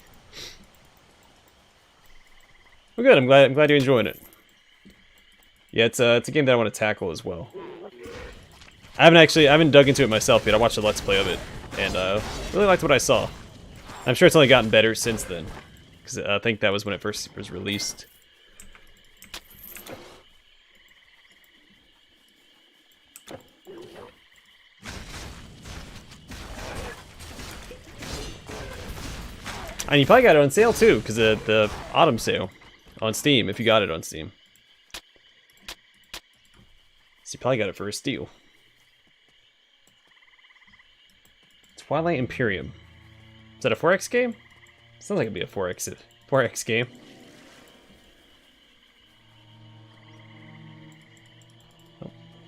Well, good. I'm glad you're enjoying it. Yeah, it's a game that I want to tackle as well. I haven't dug into it myself yet. I watched a Let's Play of it and really liked what I saw. I'm sure it's only gotten better since then, because I think that was when it first was released. And you probably got it on sale too, because of the autumn sale on Steam, if you got it on Steam. So you probably got it for a steal. Twilight Imperium. Is that a 4X game? Sounds like it'd be a 4X game.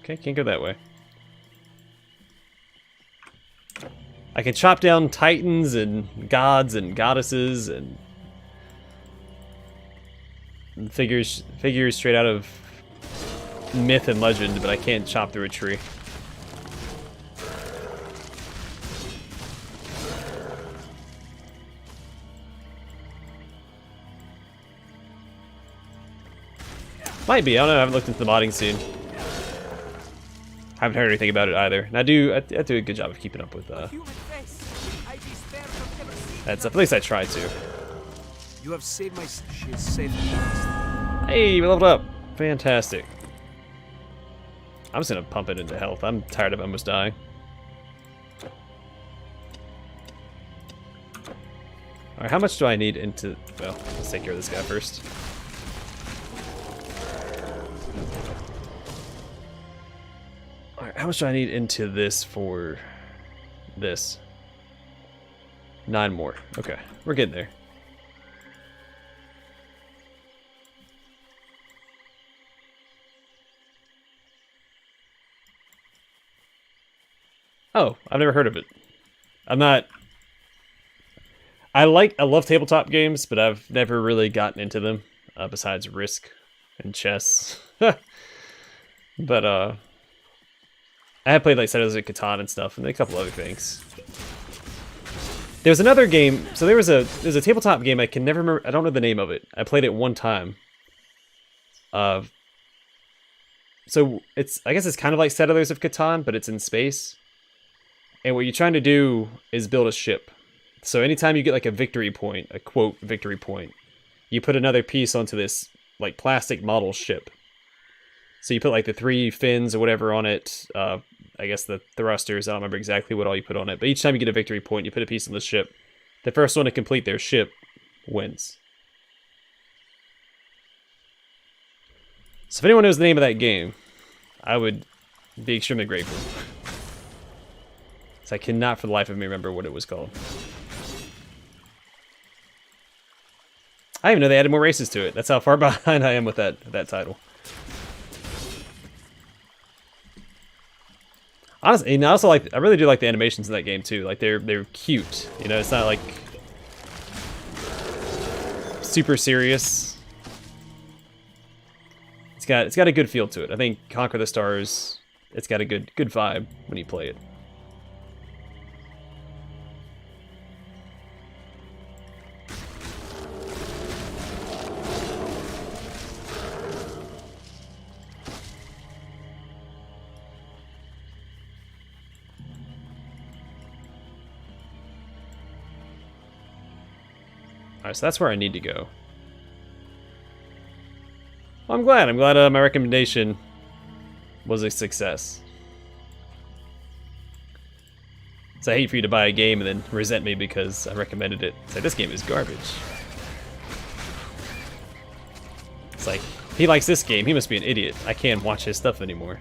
Okay, can't go that way. I can chop down titans and gods and goddesses and figures straight out of myth and legend, but I can't chop through a tree. Might be. I don't know. I haven't looked into the modding scene. I haven't heard anything about it either. And I do a good job of keeping up with that's at least I try to. You have saved my. She is safe. Hey, we leveled up. Fantastic. I'm just gonna pump it into health. I'm tired of almost dying. Alright, how much do I need into... Well, let's take care of this guy first. Alright, how much do I need into this for this? 9 more. Okay, we're getting there. Oh, I've never heard of it. I'm not... I love tabletop games, but I've never really gotten into them, besides Risk and chess. But, I have played, like, Settlers of Catan and stuff, and a couple other things. There's another game, so there's a tabletop game, I can never remember, I don't know the name of it. I played it one time. So, I guess it's kind of like Settlers of Catan, but it's in space. And what you're trying to do is build a ship. So anytime you get like a victory point, a quote victory point, you put another piece onto this like plastic model ship. So you put like the 3 fins or whatever on it. I guess the thrusters, I don't remember exactly what all you put on it. But each time you get a victory point, you put a piece on the ship. The first one to complete their ship wins. So if anyone knows the name of that game, I would be extremely grateful. So I cannot for the life of me remember what it was called. I didn't even know they added more races to it. That's how far behind I am with that title. Honestly, and I really do like the animations in that game too. Like they're cute. You know, it's not like super serious. It's got a good feel to it. I think Conquer the Stars, it's got a good vibe when you play it. Alright, so that's where I need to go. Well, I'm glad my recommendation was a success. So I hate for you to buy a game and then resent me because I recommended it. It's like, this game is garbage. It's like, if he likes this game, he must be an idiot. I can't watch his stuff anymore.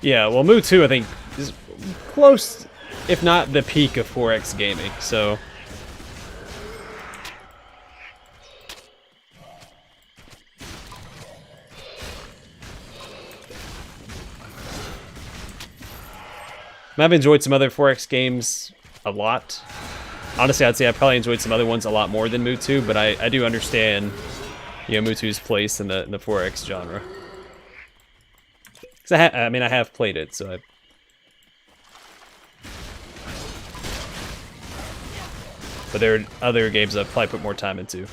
Yeah, well, Mu 2, I think, is close, if not the peak of 4X gaming, so... I've enjoyed some other 4X games a lot. Honestly, I'd say I probably enjoyed some other ones a lot more than Mu 2, but I do understand, you know, Mu 2's place in the 4X genre. I mean, I have played it, so but there are other games I've probably put more time into.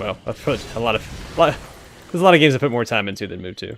Well, I've put there's a lot of games I put more time into than Move 2.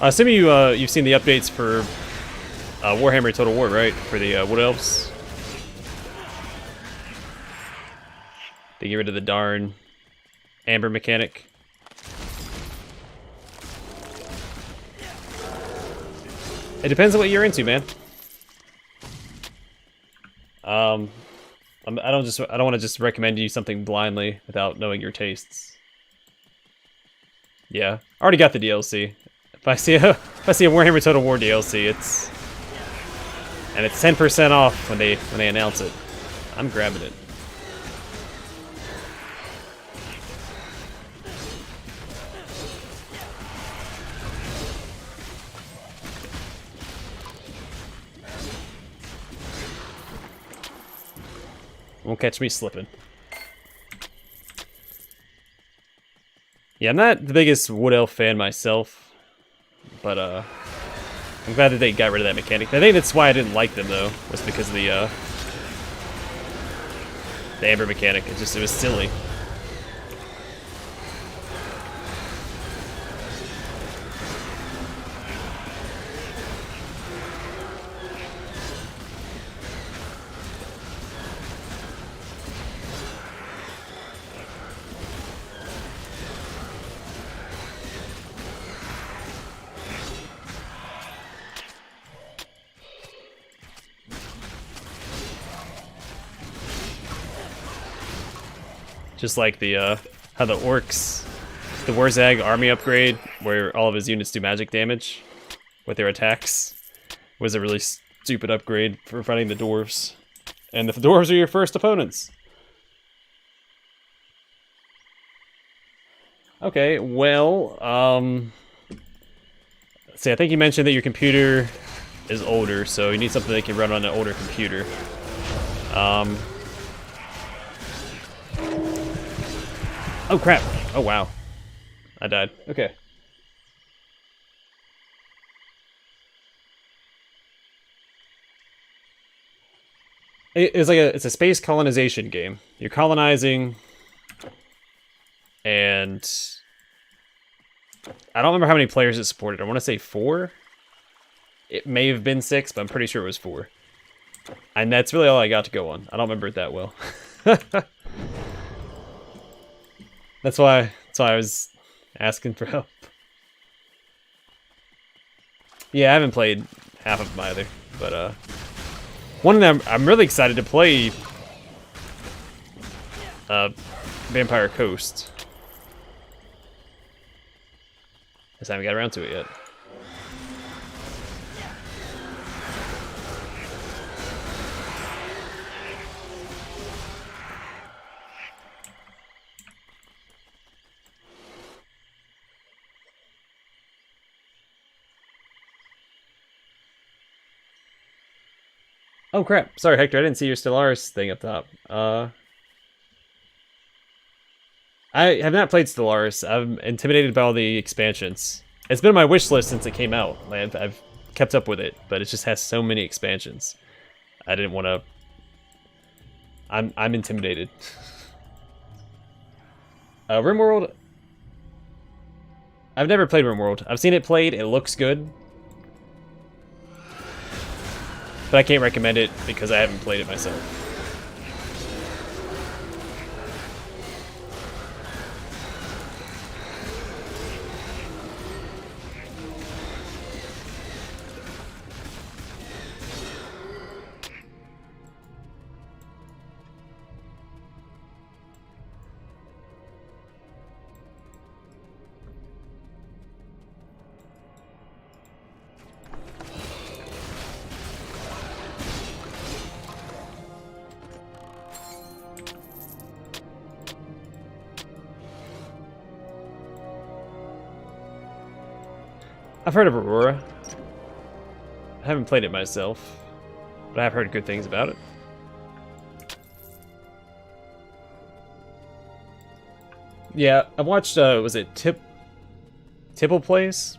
Assuming you've seen the updates for Warhammer Total War, right? For the Wood Elves. They get rid of the darn amber mechanic. It depends on what you're into, man. I don't want to just recommend you something blindly without knowing your tastes. Yeah, I already got the DLC. If I see a Warhammer Total War DLC, it's 10% off when they announce it. I'm grabbing it. Won't catch me slipping. Yeah, I'm not the biggest Wood Elf fan myself, but I'm glad that they got rid of that mechanic. I think that's why I didn't like them though, was because of the amber mechanic. It was silly. Just like the how the orcs, the Warzag army upgrade, where all of his units do magic damage with their attacks, was a really stupid upgrade for fighting the dwarves. And the dwarves are your first opponents. Okay, well, see, I think you mentioned that your computer is older, so you need something that can run on an older computer. Oh crap! Oh wow, I died. Okay. It's a space colonization game. You're colonizing, and I don't remember how many players it supported. I want to say 4. It may have been 6, but I'm pretty sure it was 4. And that's really all I got to go on. I don't remember it that well. That's why I was asking for help. Yeah, I haven't played half of them either, but one of them I'm really excited to play. Vampire Coast. Just haven't got around to it yet. Oh crap, sorry Hector, I didn't see your Stellaris thing up top. I have not played Stellaris. I'm intimidated by all the expansions. It's been on my wish list since it came out. I've kept up with it, but it just has so many expansions. I didn't want to... I'm intimidated. RimWorld... I've never played RimWorld. I've seen it played, it looks good. But I can't recommend it because I haven't played it myself. I've heard of Aurora. I haven't played it myself, but I've heard good things about it. Yeah, I watched, was it Tipple Plays?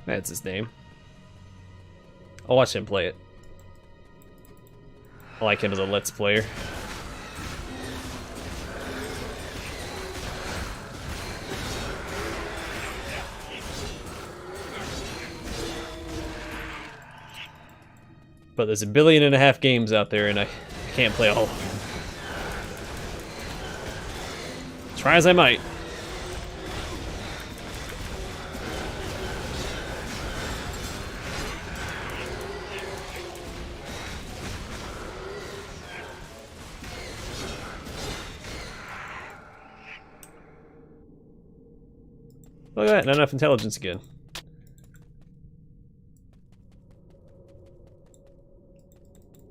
That's his name. I'll watch him play it. I like him as a Let's Player. But there's 1.5 billion games out there, and I can't play all of them. Try as I might. Look at that, not enough intelligence again.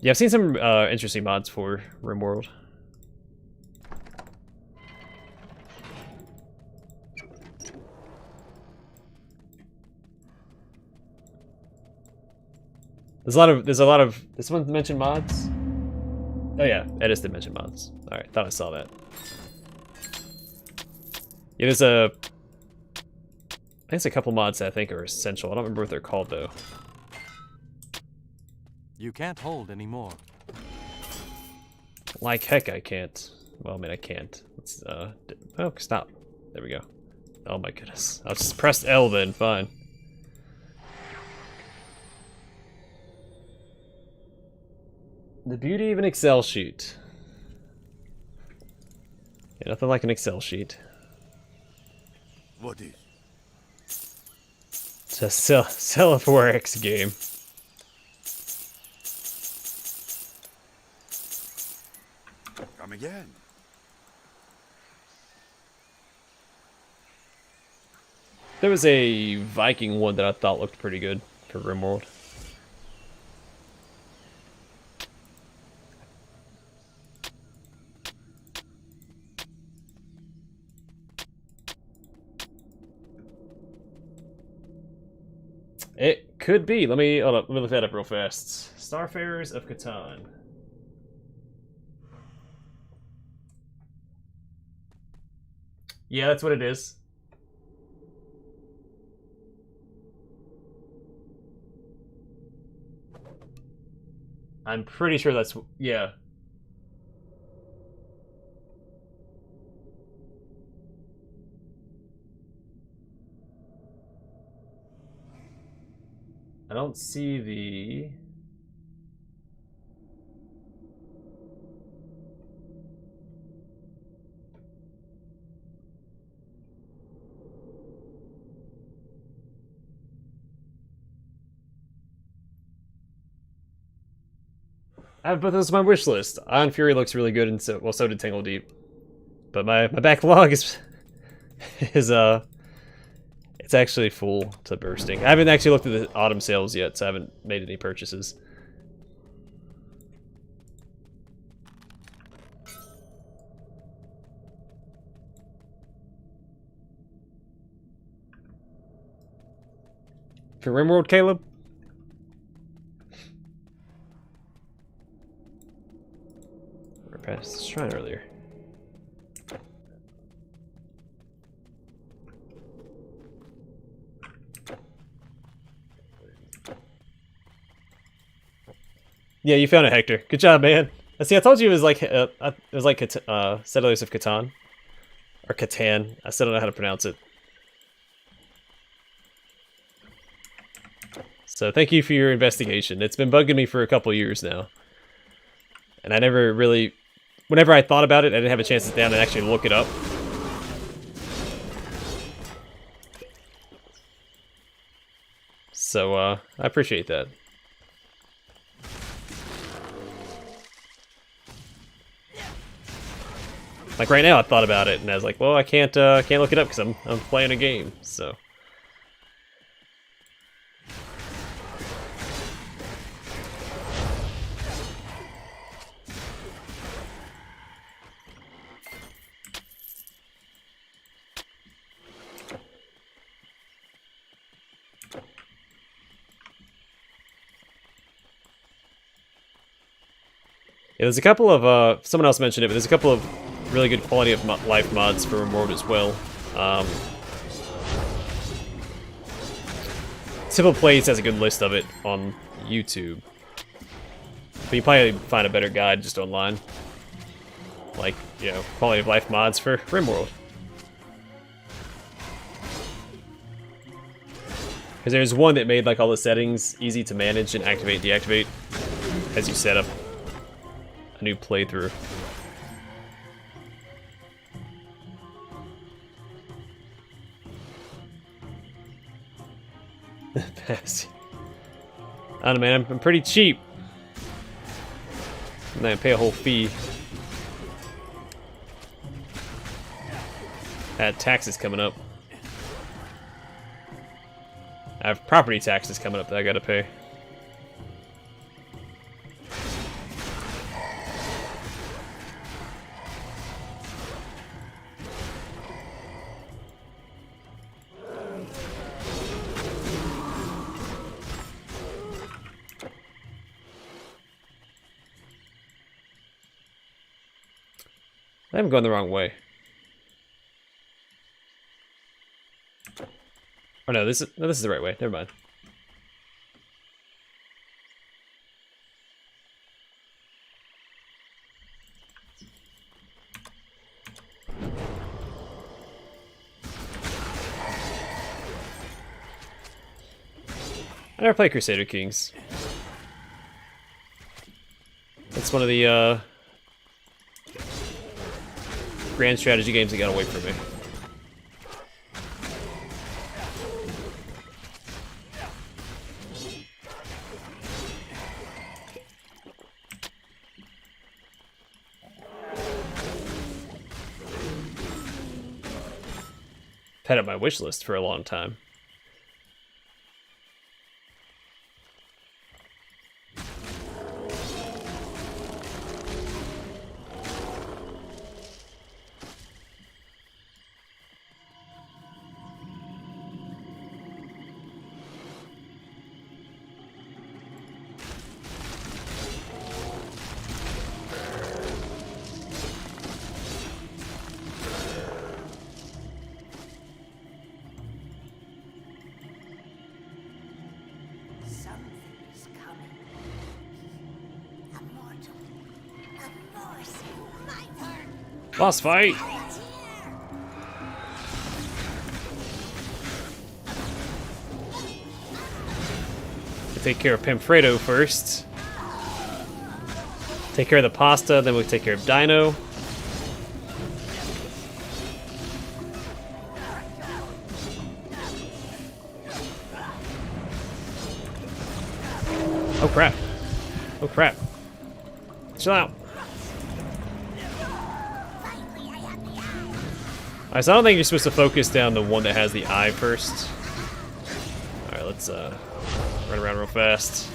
Yeah, I've seen some interesting mods for RimWorld. There's a lot of this one mentioned mods? Oh yeah, Edis did mention mods. Alright, thought I saw that. Yeah, there's a I think it's a couple mods that I think are essential. I don't remember what they're called though. You can't hold anymore. Like heck I can't. Well, I mean I can't. Let's oh, stop. There we go. Oh my goodness. I'll just press L then, fine. The beauty of an Excel sheet. Yeah, nothing like an Excel sheet. What is? It's a sell a 4X game. Come again. There was a Viking one that I thought looked pretty good for RimWorld. It could be. Hold up, let me look that up real fast. Starfarers of Catan. Yeah, that's what it is. I'm pretty sure that's, yeah. I don't see the... I have both those on my wish list. Ion Fury looks really good, and so did Tangle Deep. But my backlog is it's actually full to bursting. I haven't actually looked at the autumn sales yet, so I haven't made any purchases. For RimWorld, Caleb? We're past the shrine earlier. Yeah, you found it, Hector. Good job, man. See, I told you it was like Settlers of Catan or Catan. I still don't know how to pronounce it. So thank you for your investigation. It's been bugging me for a couple years now, and I never really, whenever I thought about it, I didn't have a chance to sit down and actually look it up. So I appreciate that. Like right now, I thought about it, and I was like, "Well, I can't look it up because I'm playing a game." So. Yeah, there's a couple of someone else mentioned it, but there's a couple of really good quality of life mods for RimWorld as well. Simple Plays has a good list of it on YouTube, but you probably find a better guide just online, like, you know, quality of life mods for RimWorld. Because there's one that made like all the settings easy to manage and activate, deactivate. as you set up a new playthrough. Pass. I don't know, man. I'm pretty cheap. And I pay a whole fee. I had taxes coming up. I have property taxes coming up that I gotta pay. I'm going the wrong way. Oh no, this is the right way. Never mind. I never played Crusader Kings. It's one of the grand strategy games that got away from me. Had it on my wish list for a long time. Something's coming. A mortal. A force. My work. Boss fight! It's here. Take care of Pamfredo first. Take care of the pasta, then we'll take care of Dino. Oh crap. Oh crap. Chill out. Alright, so I don't think you're supposed to focus down the one that has the eye first. Alright, let's run around real fast.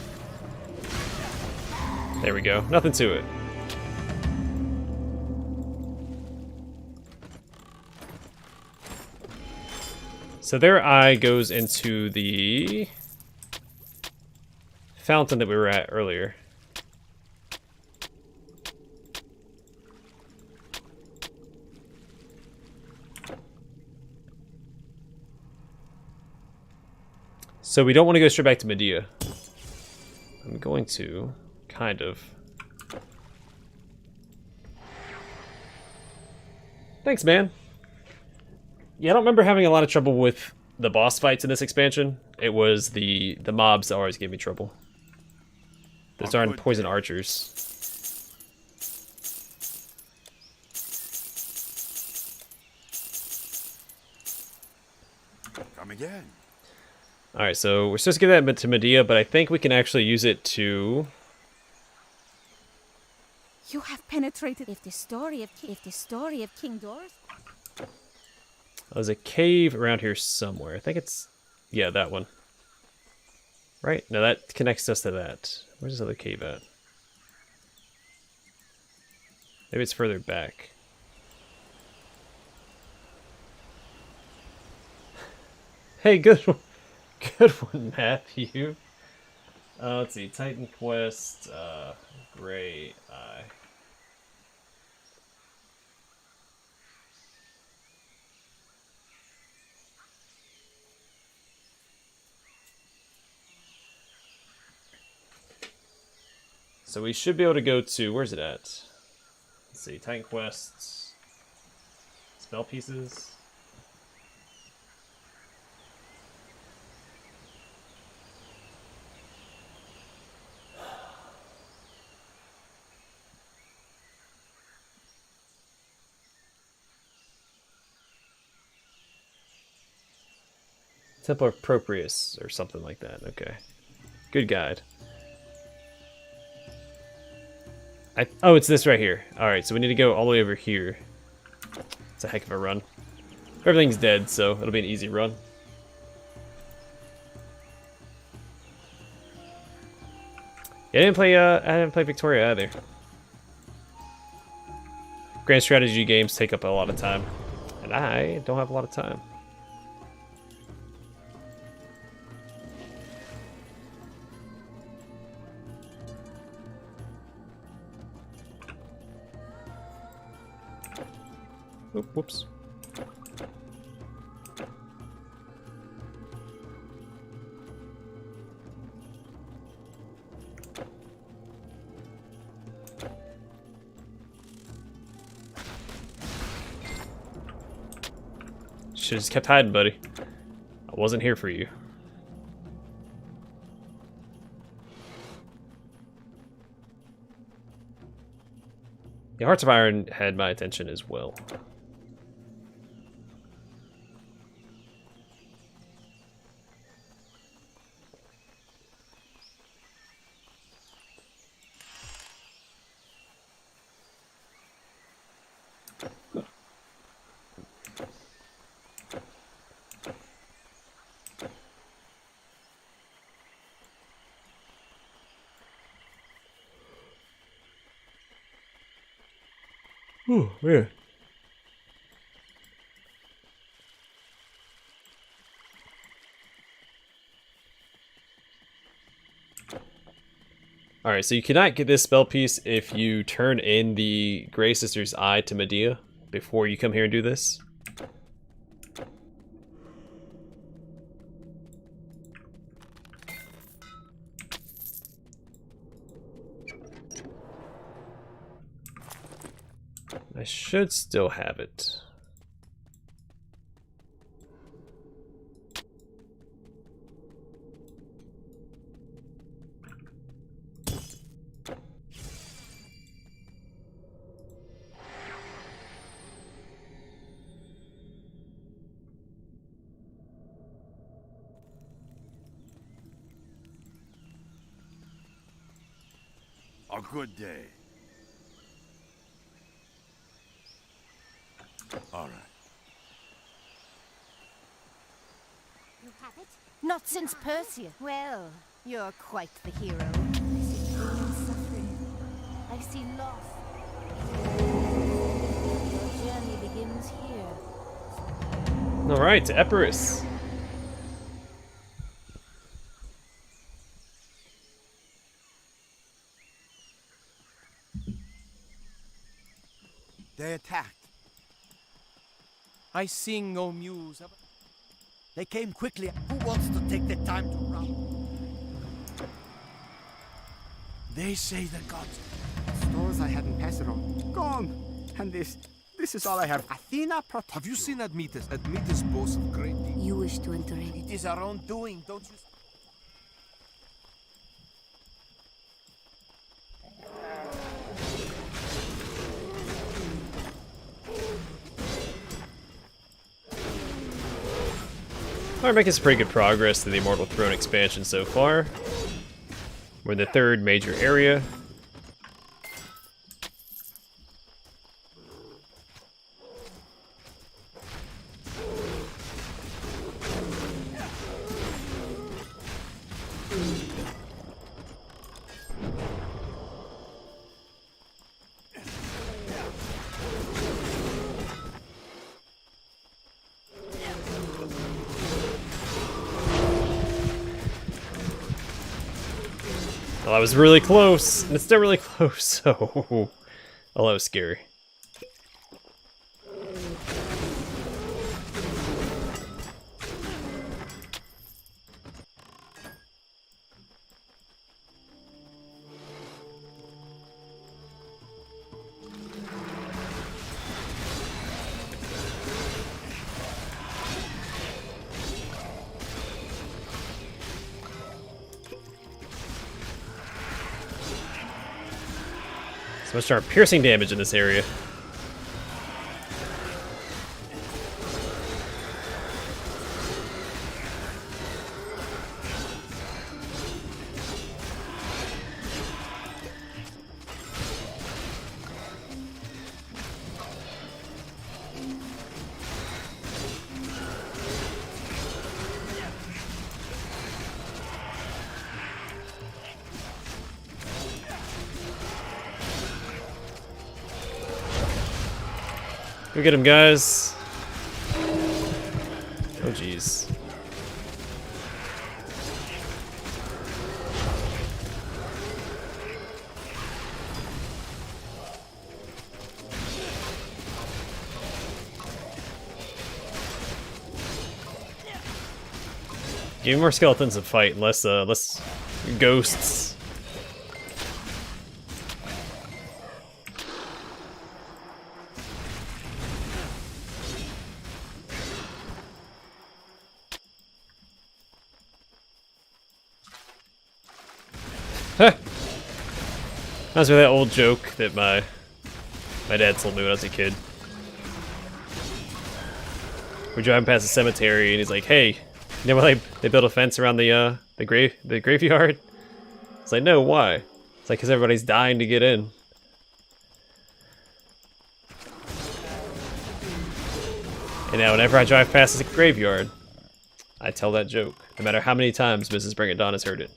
There we go. Nothing to it. So their eye goes into the fountain that we were at earlier. So we don't want to go straight back to Medea. I'm going to, kind of. Thanks, man. Yeah, I don't remember having a lot of trouble with the boss fights in this expansion. It was the mobs that always gave me trouble. Those darn poison archers. Come again. Alright, so we're supposed to give that to Medea, but I think we can actually use it to... You have penetrated. If the story of King Doris. There's a cave around here somewhere. I think it's... yeah, that one. Right? No, that connects us to that. Where's this other cave at? Maybe it's further back. Hey, good one. Good one, Matthew. Let's see. Titan Quest, Gray Eye. So we should be able to go to, where's it at? Let's see, Titan Quests, spell pieces. Temple of Proprius or something like that. Okay. Good guide. Oh, it's this right here. Alright, so we need to go all the way over here. It's a heck of a run. Everything's dead, so it'll be an easy run. Yeah, I didn't play Victoria either. Grand strategy games take up a lot of time. And I don't have a lot of time. Oop, whoops. Should've just kept hiding, buddy. I wasn't here for you. The Hearts of Iron had my attention as well. Oh, man. Alright, so you cannot get this spell piece if you turn in the Grey Sister's Eye to Medea before you come here and do this. I should still have it. A good day. All right. You have it? Not since Persia. Well, you're quite the hero. I see pain and suffering. I see loss. Your journey begins here. Alright, to Epirus. They attacked. I sing no muse. They came quickly. Who wants to take the time to run? They say the gods. Stores I hadn't passed on. Gone. And this is all I have. Athena protect. Have you seen Admetus? Admetus boasts of great deeds. You wish to enter in. It is our own doing, don't you? We're making some pretty good progress to the Immortal Throne expansion so far. We're in the third major area. Well, I was really close, and it's still really close, so... Oh, that was scary. So let's start piercing damage in this area. Go get him, guys. Oh, jeez. Give me more skeletons to fight, less ghosts. That's that old joke that my dad told me when I was a kid. We're driving past the cemetery, and he's like, "Hey, you know why they built a fence around the graveyard?" It's like, "No, why?" It's like, "'Cause everybody's dying to get in." And now, whenever I drive past the graveyard, I tell that joke, no matter how many times Mrs. Bring It Dawn has heard it.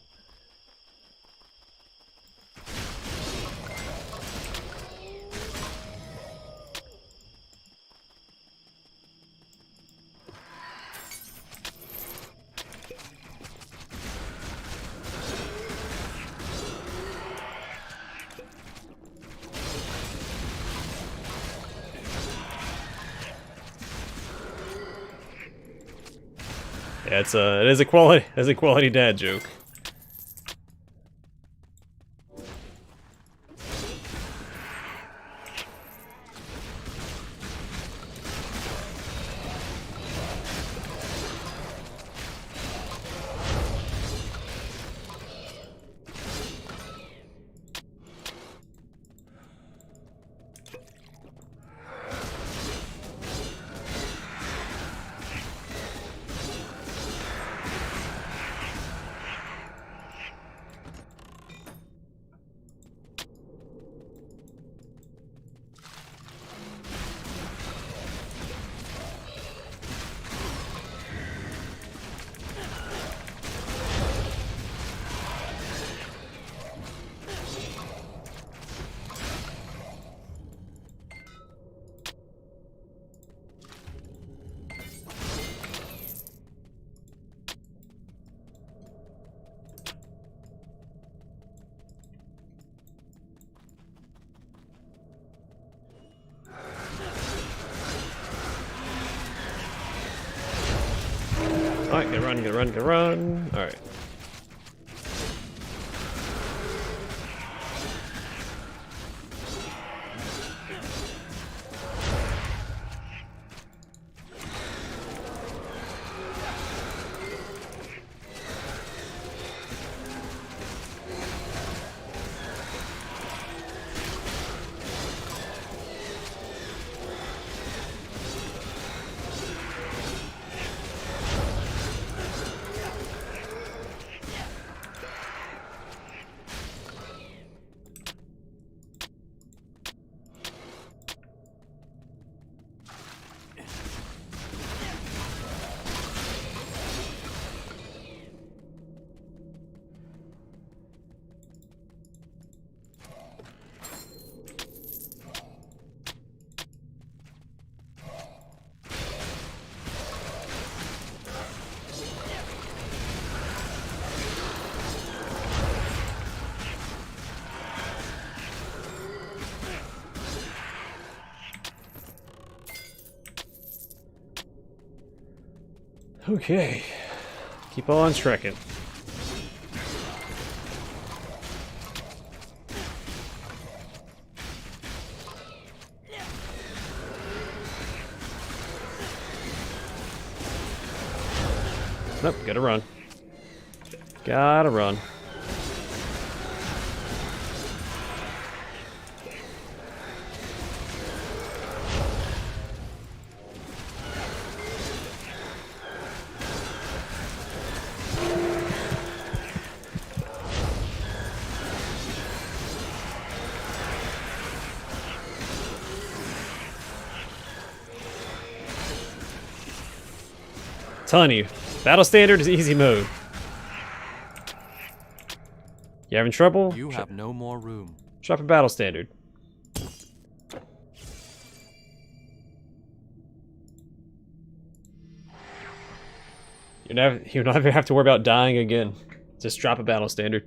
Yeah, it is a quality dad joke. Alright, gotta run. Alright. Okay. Keep on trekking. Nope, gotta run. Gotta run. Telling you, battle standard is easy mode. You having trouble? You have no more room. Drop a battle standard. You never have to worry about dying again. Just drop a battle standard.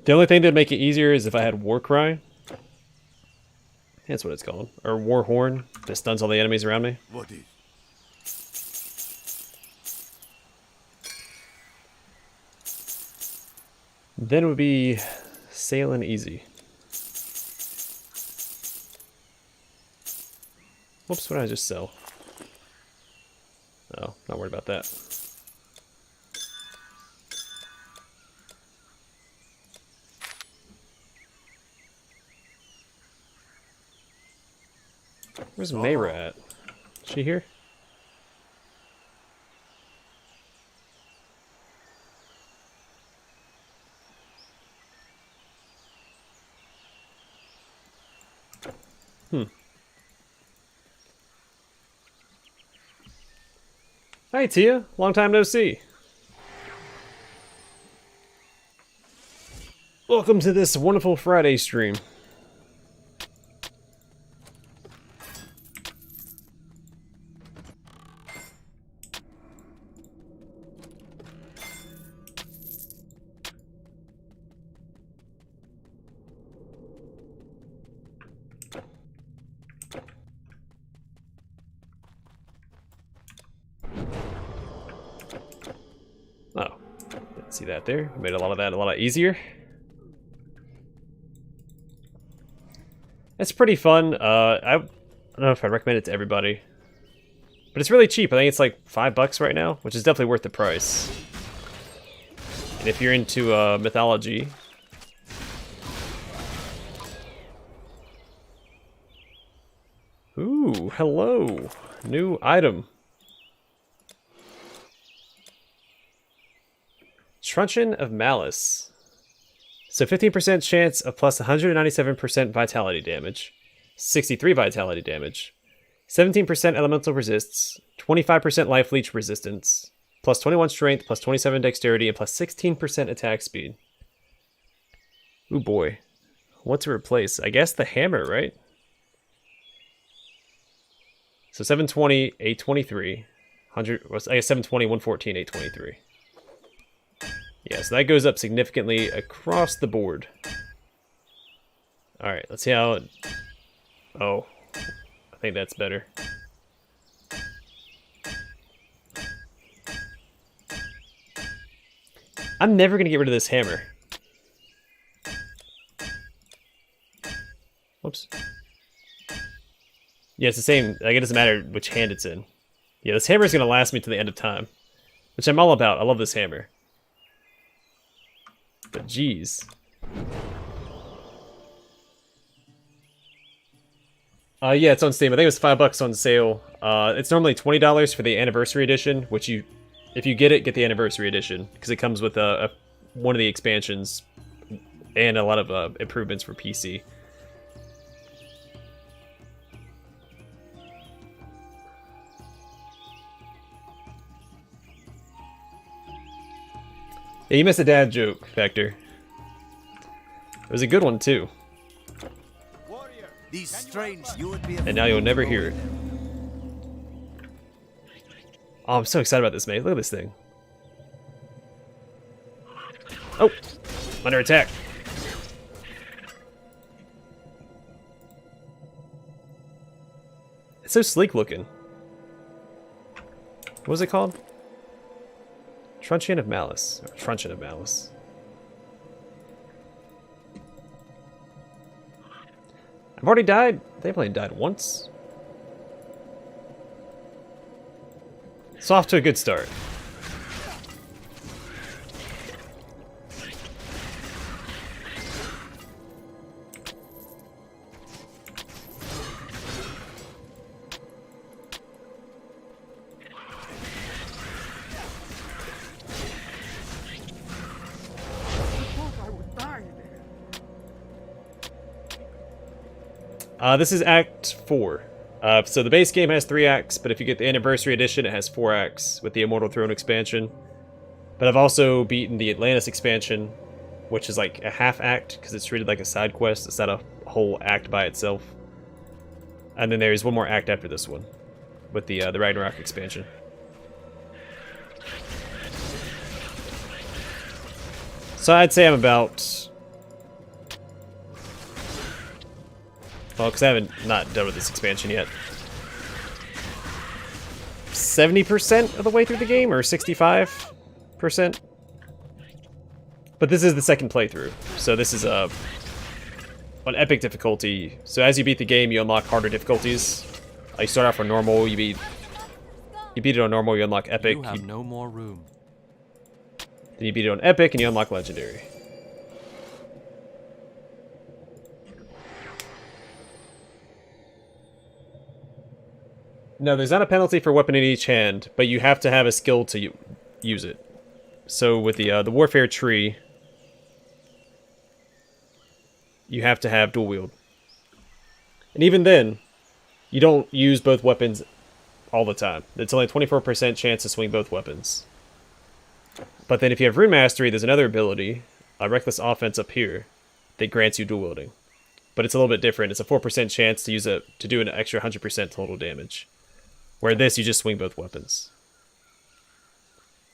The only thing that'd make it easier is if I had War Cry. That's what it's called. Or War Horn. That stuns all the enemies around me. What is? Then it would be sailing easy. Whoops, what did I just sell? Oh, not worried about that. Where's Mayra at? Is she here? Hi Tia, long time no see. Welcome to this wonderful Friday stream. Oh, didn't see that there. Made a lot of that a lot easier. It's pretty fun. I don't know if I'd recommend it to everybody, but it's really cheap. I think it's like $5 right now, which is definitely worth the price. And if you're into mythology, ooh, hello, new item. Truncheon of Malice. So 15% chance of plus 197% vitality damage, 63 vitality damage, 17% elemental resists, 25% life leech resistance, plus 21 strength, plus 27 dexterity, and plus 16% attack speed. Ooh boy. What to replace? I guess the hammer, right? So 720, 823, 100, I guess 720, 114, 823. Yeah, so that goes up significantly across the board. Alright, let's see how... Oh, I think that's better. I'm never going to get rid of this hammer. Whoops. Yeah, it's the same. Like, it doesn't matter which hand it's in. Yeah, this hammer is going to last me to the end of time. Which I'm all about. I love this hammer. But geez. Yeah, it's on Steam. I think it was $5 on sale. It's normally $20 for the anniversary edition, which if you get it, get the anniversary edition because it comes with one of the expansions and a lot of improvements for PC. Yeah, you missed a dad joke, Vector. It was a good one, too. These strange, you would be And now you'll never hear it. Oh, I'm so excited about this, mate. Look at this thing. Oh! Under attack. It's so sleek looking. What was it called? Truncheon of Malice. Or Truncheon of Malice. I've already died. They've only died once. It's off to a good start. This is Act 4. So the base game has 3 acts, but if you get the Anniversary Edition, it has 4 acts with the Immortal Throne expansion. But I've also beaten the Atlantis expansion, which is like a half act, because it's treated like a side quest. It's not a whole act by itself. And then there's one more act after this one. with the Ragnarok expansion. So I'd say I'm about, well, because I haven't not done with this expansion yet, 70% of the way through the game, or 65%. But this is the second playthrough, so this is on epic difficulty. So as you beat the game, you unlock harder difficulties. You start off on normal, you beat it on normal, you unlock epic. You have no more room. Then you beat it on epic, and you unlock legendary. No, there's not a penalty for weapon in each hand, but you have to have a skill to use it. So with the warfare tree, you have to have dual wield. And even then, you don't use both weapons all the time. It's only a 24% chance to swing both weapons. But then if you have Rune Mastery, there's another ability, Reckless Offense up here, that grants you dual wielding. But it's a little bit different. It's a 4% chance to use to do an extra 100% total damage. Where this, you just swing both weapons.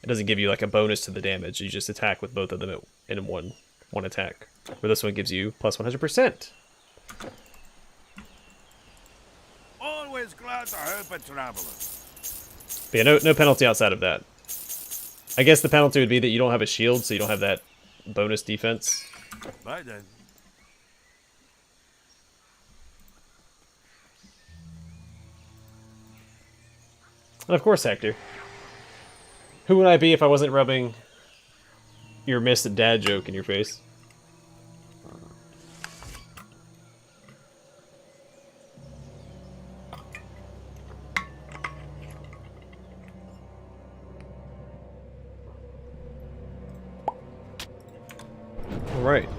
It doesn't give you like a bonus to the damage. You just attack with both of them in one attack. Where this one gives you plus 100%. Always glad to help a traveler. But yeah, no penalty outside of that. I guess the penalty would be that you don't have a shield, so you don't have that bonus defense. Bye then. And of course, Hector. Who would I be if I wasn't rubbing your missed dad joke in your face? Alright.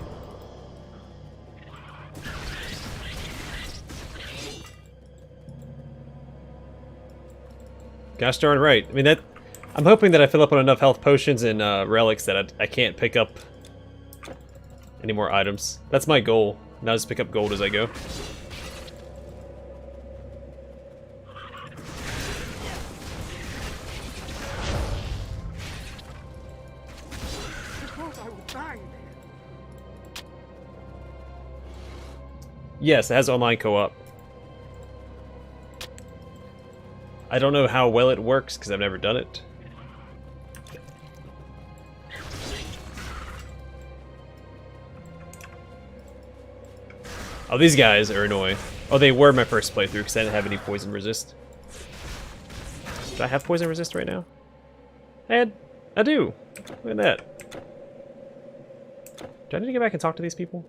Gosh darn right. I mean, I'm hoping that I fill up on enough health potions and relics that I can't pick up any more items. That's my goal. Not just pick up gold as I go. Yes, it has online co-op. I don't know how well it works because I've never done it. Oh, these guys are annoying. Oh, they were my first playthrough because I didn't have any poison resist. Do I have poison resist right now? I do. Look at that. Do I need to get back and talk to these people?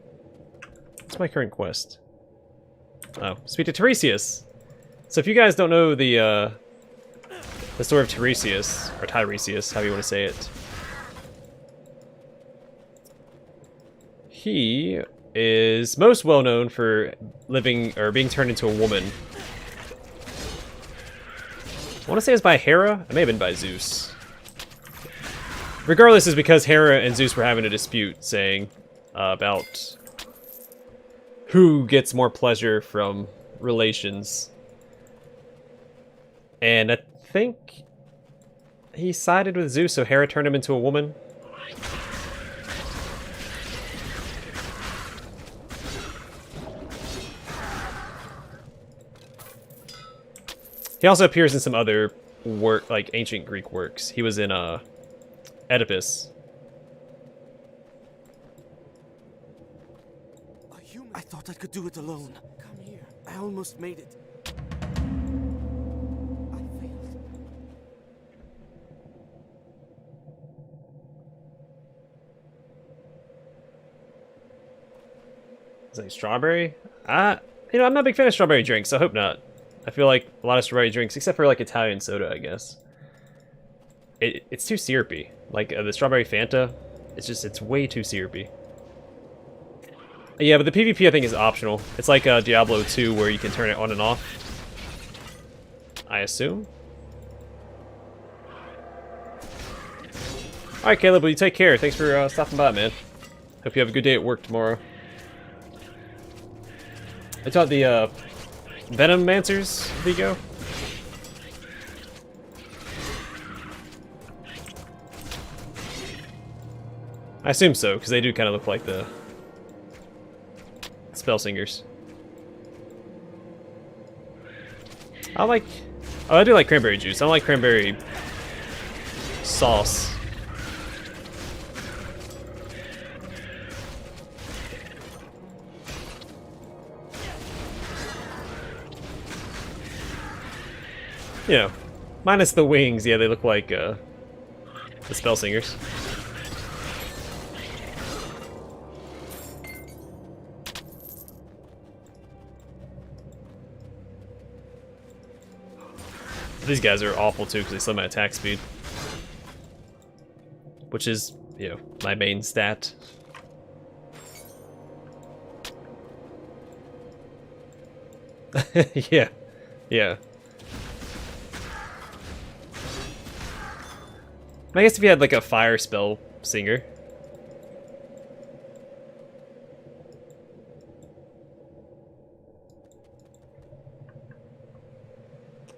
What's my current quest? Oh, speak to Tiresias. So if you guys don't know the story of Tiresias, or Tiresias, however you want to say it, he is most well known for living or being turned into a woman. I want to say it's by Hera. It may have been by Zeus. Regardless, it's because Hera and Zeus were having a dispute, saying about who gets more pleasure from relations. And I think he sided with Zeus, so Hera turned him into a woman. He also appears in some other work, like ancient Greek works. He was in Oedipus. I thought I could do it alone. Come here. I almost made it. I failed. Is it strawberry? I'm not a big fan of strawberry drinks, so I hope not. I feel like a lot of strawberry drinks, except for like Italian soda, I guess. It's too syrupy. Like the strawberry Fanta, it's way too syrupy. Yeah, but the PvP I think is optional. It's like Diablo 2 where you can turn it on and off. I assume. Alright, Caleb, well, you take care. Thanks for stopping by, man. Hope you have a good day at work tomorrow. I taught the Venomancers, Vigo. I assume so, because they do kind of look like the spell singers. I like... Oh, I do like cranberry juice. I don't like cranberry sauce. You know, minus the wings, yeah, they look like the spell singers. These guys are awful too because they slow my attack speed, which is, you know, my main stat. Yeah, yeah. I guess if you had like a fire spell singer.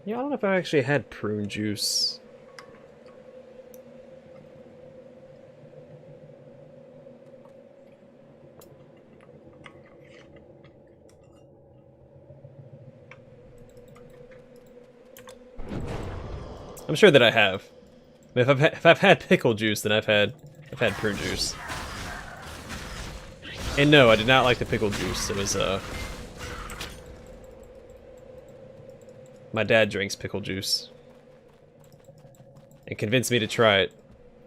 Yeah, I don't know if I actually had prune juice. I'm sure that I have. I mean, if I've had pickle juice, then I've had prune juice. And no, I did not like the pickle juice. It was my dad drinks pickle juice and convinced me to try it.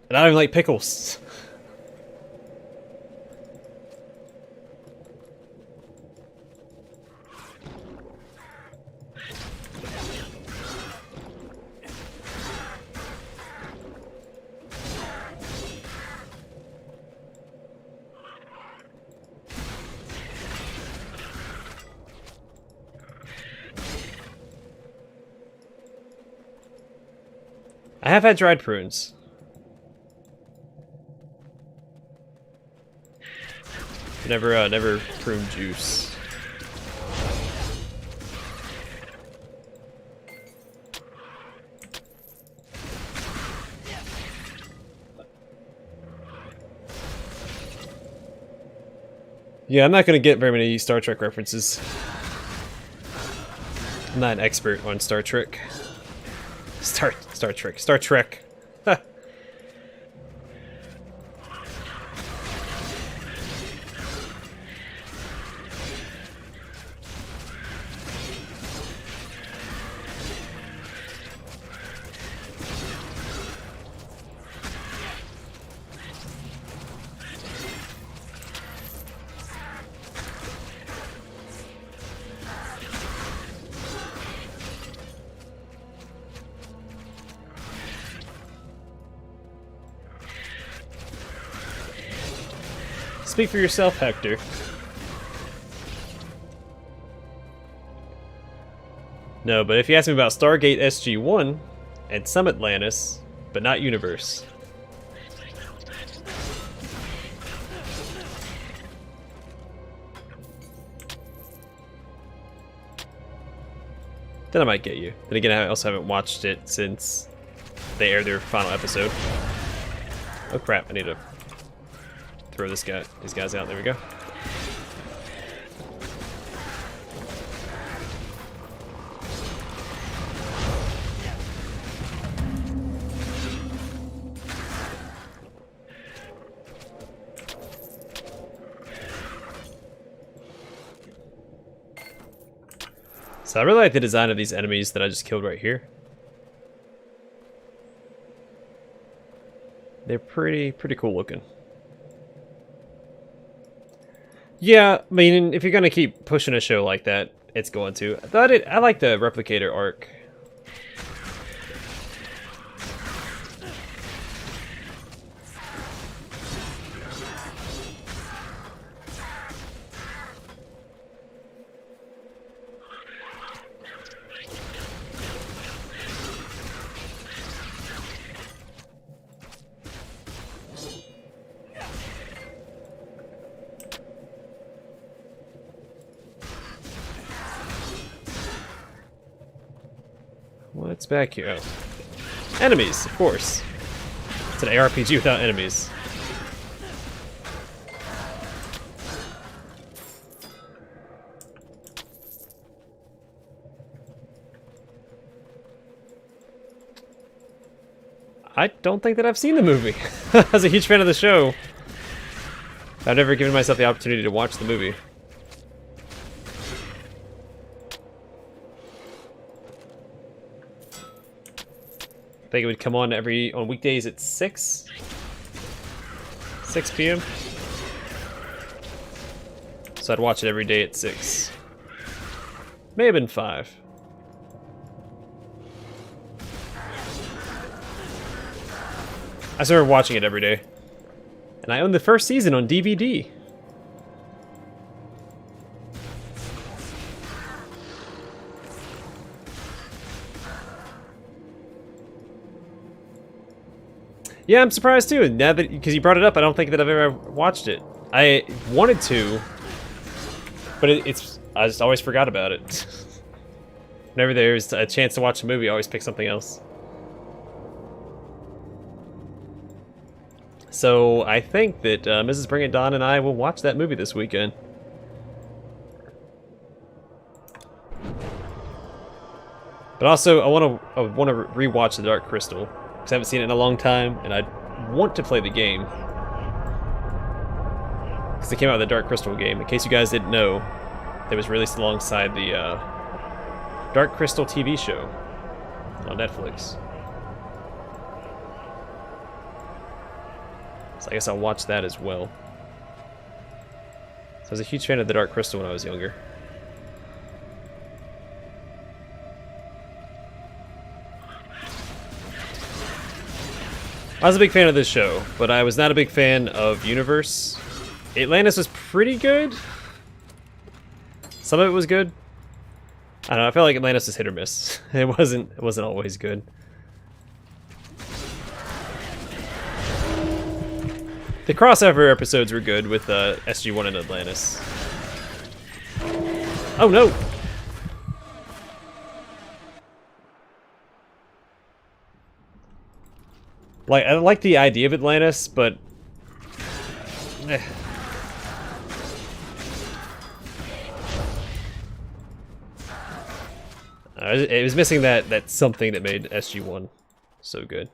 And I don't even like pickles. I have had dried prunes. Never prune juice. Yeah, I'm not gonna get very many Star Trek references. I'm not an expert on Star Trek. Star Trek. Huh. Speak for yourself, Hector. No, but if you ask me about Stargate SG-1 and some Atlantis, but not Universe. Then I might get you. Then again, I also haven't watched it since they aired their final episode. Oh crap, I need to throw these guys out. There we go. So I really like the design of these enemies that I just killed right here. They're pretty cool looking. Yeah, I mean, if you're gonna keep pushing a show like that, it's going to. I like the replicator arc. What's back here? Oh. Enemies, of course. It's an ARPG without enemies. I don't think that I've seen the movie. I was a huge fan of the show. I've never given myself the opportunity to watch the movie. I think it would come on on weekdays at 6 p.m. So I'd watch it every day at 6. May have been 5. I started watching it every day. And I own the first season on DVD. Yeah, I'm surprised too. Now that, because you brought it up, I don't think that I've ever watched it. I wanted to, but I just always forgot about it. Whenever there's a chance to watch a movie, I always pick something else. So I think that Mrs. Bring It Dawn and I will watch that movie this weekend. But also, I want to rewatch The Dark Crystal because I haven't seen it in a long time, and I want to play the game because it came out with the Dark Crystal game. In case you guys didn't know, it was released alongside the Dark Crystal TV show on Netflix. So I guess I'll watch that as well. So I was a huge fan of The Dark Crystal when I was younger. I was a big fan of this show, but I was not a big fan of Universe. Atlantis was pretty good. Some of it was good. I don't know, I felt like Atlantis was hit or miss. It wasn't always good. The crossover episodes were good with SG-1 and Atlantis. Oh no! Like, I like the idea of Atlantis, but... it was missing that something that made SG-1 so good.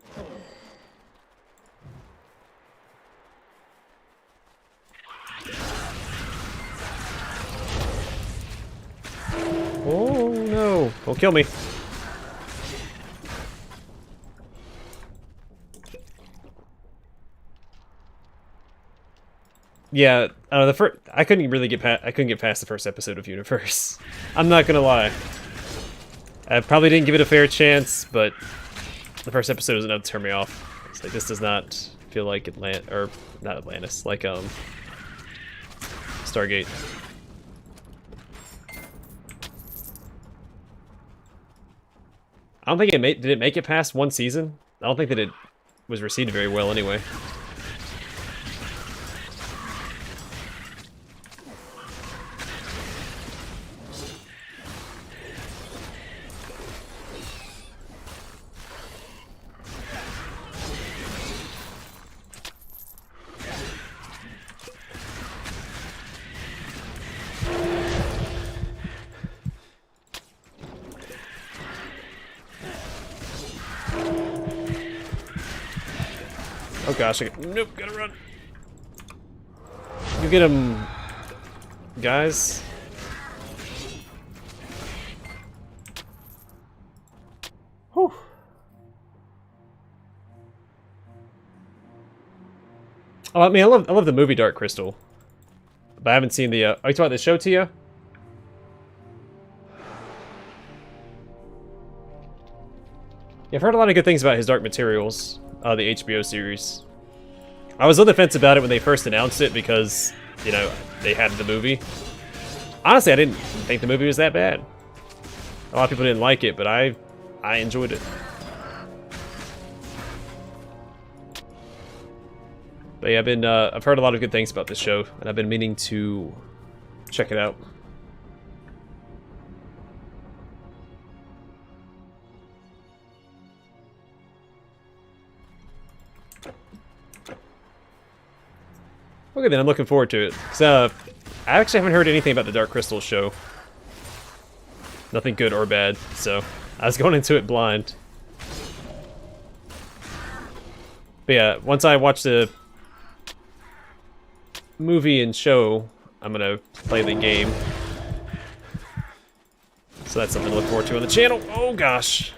Oh no! Don't kill me. Yeah, I don't know, I couldn't really get past the first episode of Universe. I'm not gonna lie. I probably didn't give it a fair chance, but the first episode was enough to turn me off. It's like, this does not feel like not Atlantis, like Stargate. I don't think did it make it past one season? I don't think that it was received very well anyway. Oh gosh, nope, gotta run. You get him, guys. Whew. Oh, I mean, I love the movie Dark Crystal, but I haven't seen the. Are you talking about the show, Tia? Yeah, I've heard a lot of good things about his Dark Materials. The HBO series. I was on the fence about it when they first announced it because, you know, they had the movie. Honestly, I didn't think the movie was that bad. A lot of people didn't like it, but I enjoyed it. But yeah, I've heard a lot of good things about this show, and I've been meaning to check it out. Okay, then I'm looking forward to it. So, I actually haven't heard anything about the Dark Crystal show. Nothing good or bad, so I was going into it blind. But yeah, once I watch the movie and show, I'm gonna play the game. So that's something to look forward to on the channel. Oh gosh.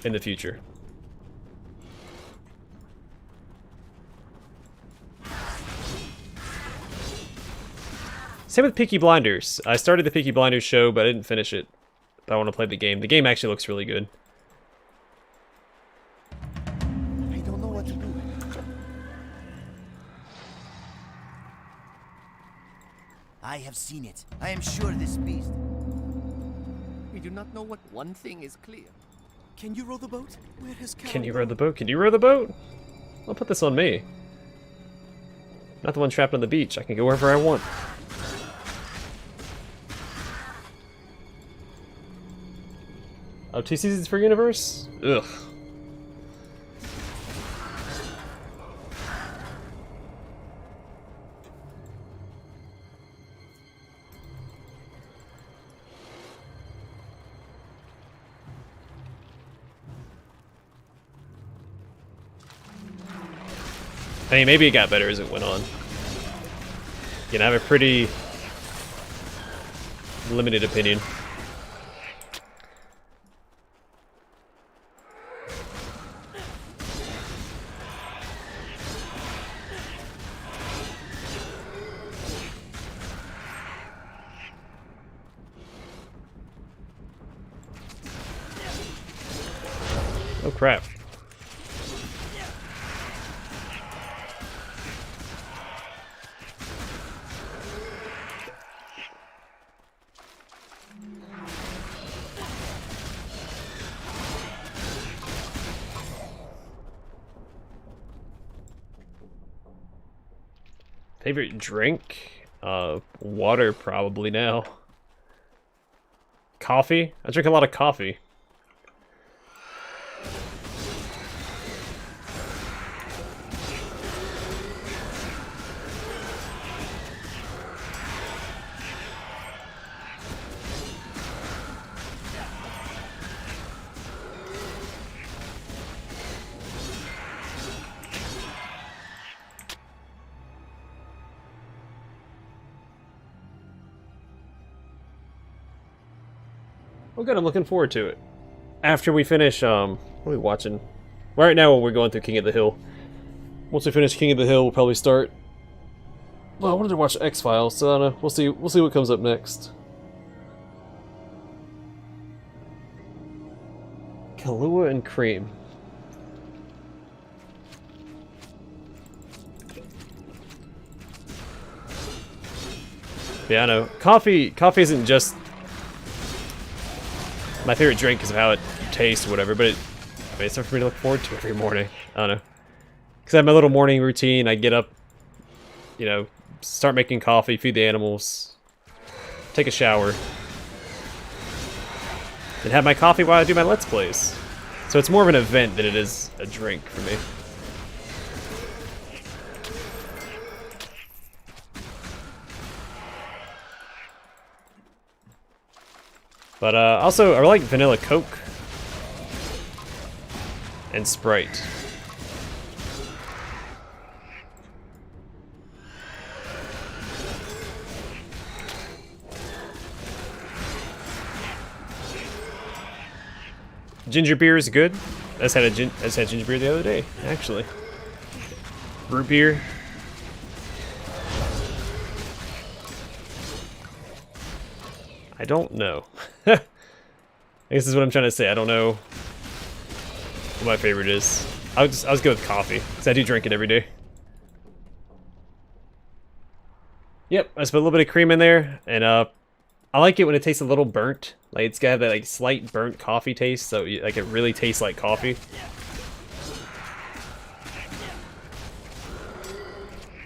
In the future. Same with Peaky Blinders. I started the Peaky Blinders show, but I didn't finish it. But I want to play the game. The game actually looks really good. I don't know what to do. I have seen it. I am sure this beast. We do not know what. One thing is clear. Can you row the boat? Where has Carol Can you row the boat? Can you row the boat? I'll put this on me. Not the one trapped on the beach. I can go wherever I want. Oh, 2 seasons per universe? Ugh. I mean, maybe it got better as it went on. You know, I have a pretty limited opinion. Oh crap. Favorite drink? Water probably now. Coffee? I drink a lot of coffee. Well, good. I'm looking forward to it. After we finish, what are we watching? Right now, we're going through King of the Hill. Once we finish King of the Hill, we'll probably start. Well, I wanted to watch X-Files, so I don't know. We'll see. We'll see what comes up next. Kahlua and cream. Yeah, I know. Coffee isn't just my favorite drink because of how it tastes or whatever, but I mean, it's something for me to look forward to every morning. I don't know. Because I have my little morning routine. I get up, you know, start making coffee, feed the animals, take a shower, and have my coffee while I do my Let's Plays. So it's more of an event than it is a drink for me. But also, I like vanilla Coke and Sprite. Ginger beer is good. I just had ginger beer the other day, actually. Root beer. I don't know. I guess this is what I'm trying to say. I don't know what my favorite is. I was go with coffee because I do drink it every day. Yep, I just put a little bit of cream in there, and I like it when it tastes a little burnt. Like it's got that like slight burnt coffee taste, so like it really tastes like coffee.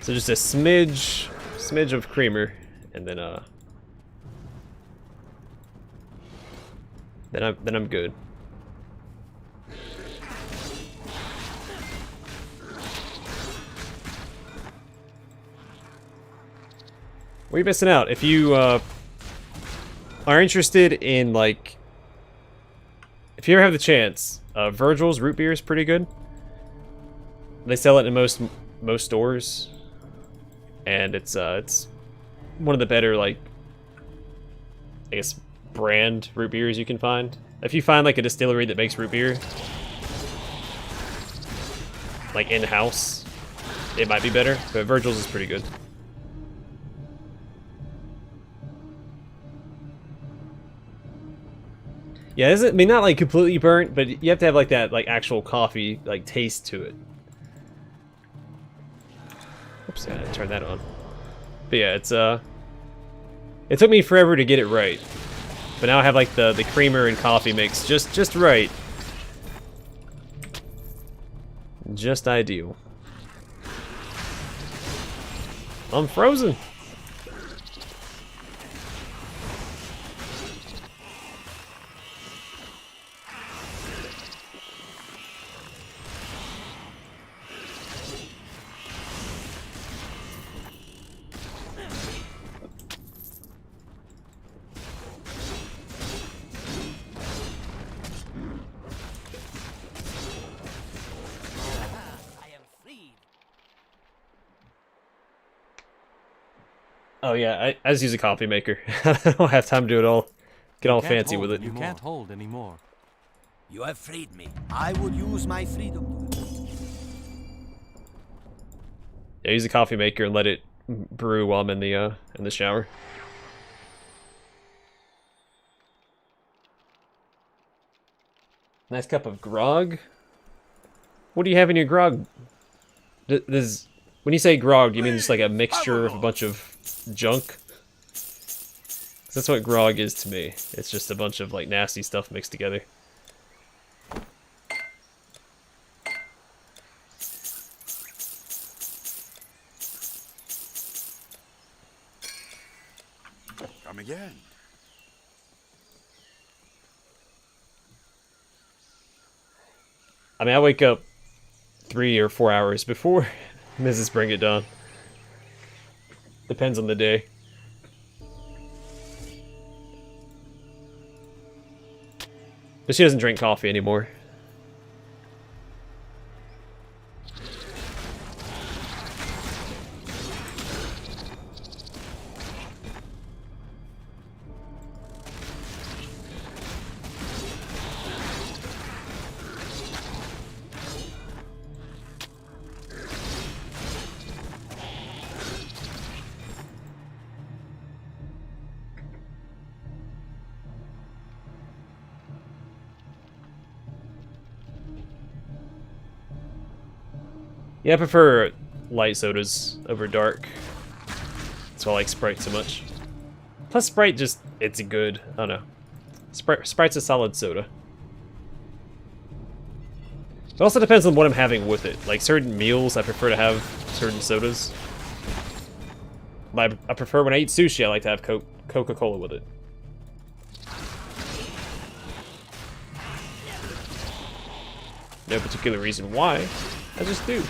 So just a smidge of creamer, and then Then I'm good. What are you missing out? If you are interested in like if you ever have the chance, Virgil's root beer is pretty good. They sell it in most stores, and it's one of the better, like, I guess, brand root beers you can find. If you find like a distillery that makes root beer, like in-house, it might be better, but Virgil's is pretty good. Yeah, I mean, not like completely burnt, but you have to have like that like actual coffee like taste to it. Oops, I gotta turn that on. But yeah, it took me forever to get it right. But now I have like the creamer and coffee mix just right. Just ideal. I'm frozen. Oh yeah, I just use a coffee maker. I don't have time to do it all. Get all fancy with it. You can't hold anymore. You have freed me. I would use my freedom. Yeah, use a coffee maker and let it brew while I'm in the shower. Nice cup of grog. What do you have in your grog? When you say grog, do you mean just like a mixture of a bunch of junk? 'Cause that's what grog is to me. It's just a bunch of like nasty stuff mixed together. Come again. I mean, I wake up 3 or 4 hours before Mrs. Bring It Down. Depends on the day. But she doesn't drink coffee anymore. Yeah, I prefer light sodas over dark. That's why I like Sprite so much. Plus Sprite just, it's good. I don't know. Sprite's a solid soda. It also depends on what I'm having with it. Like certain meals, I prefer to have certain sodas. I prefer when I eat sushi, I like to have Coca-Cola with it. No particular reason why, I just do.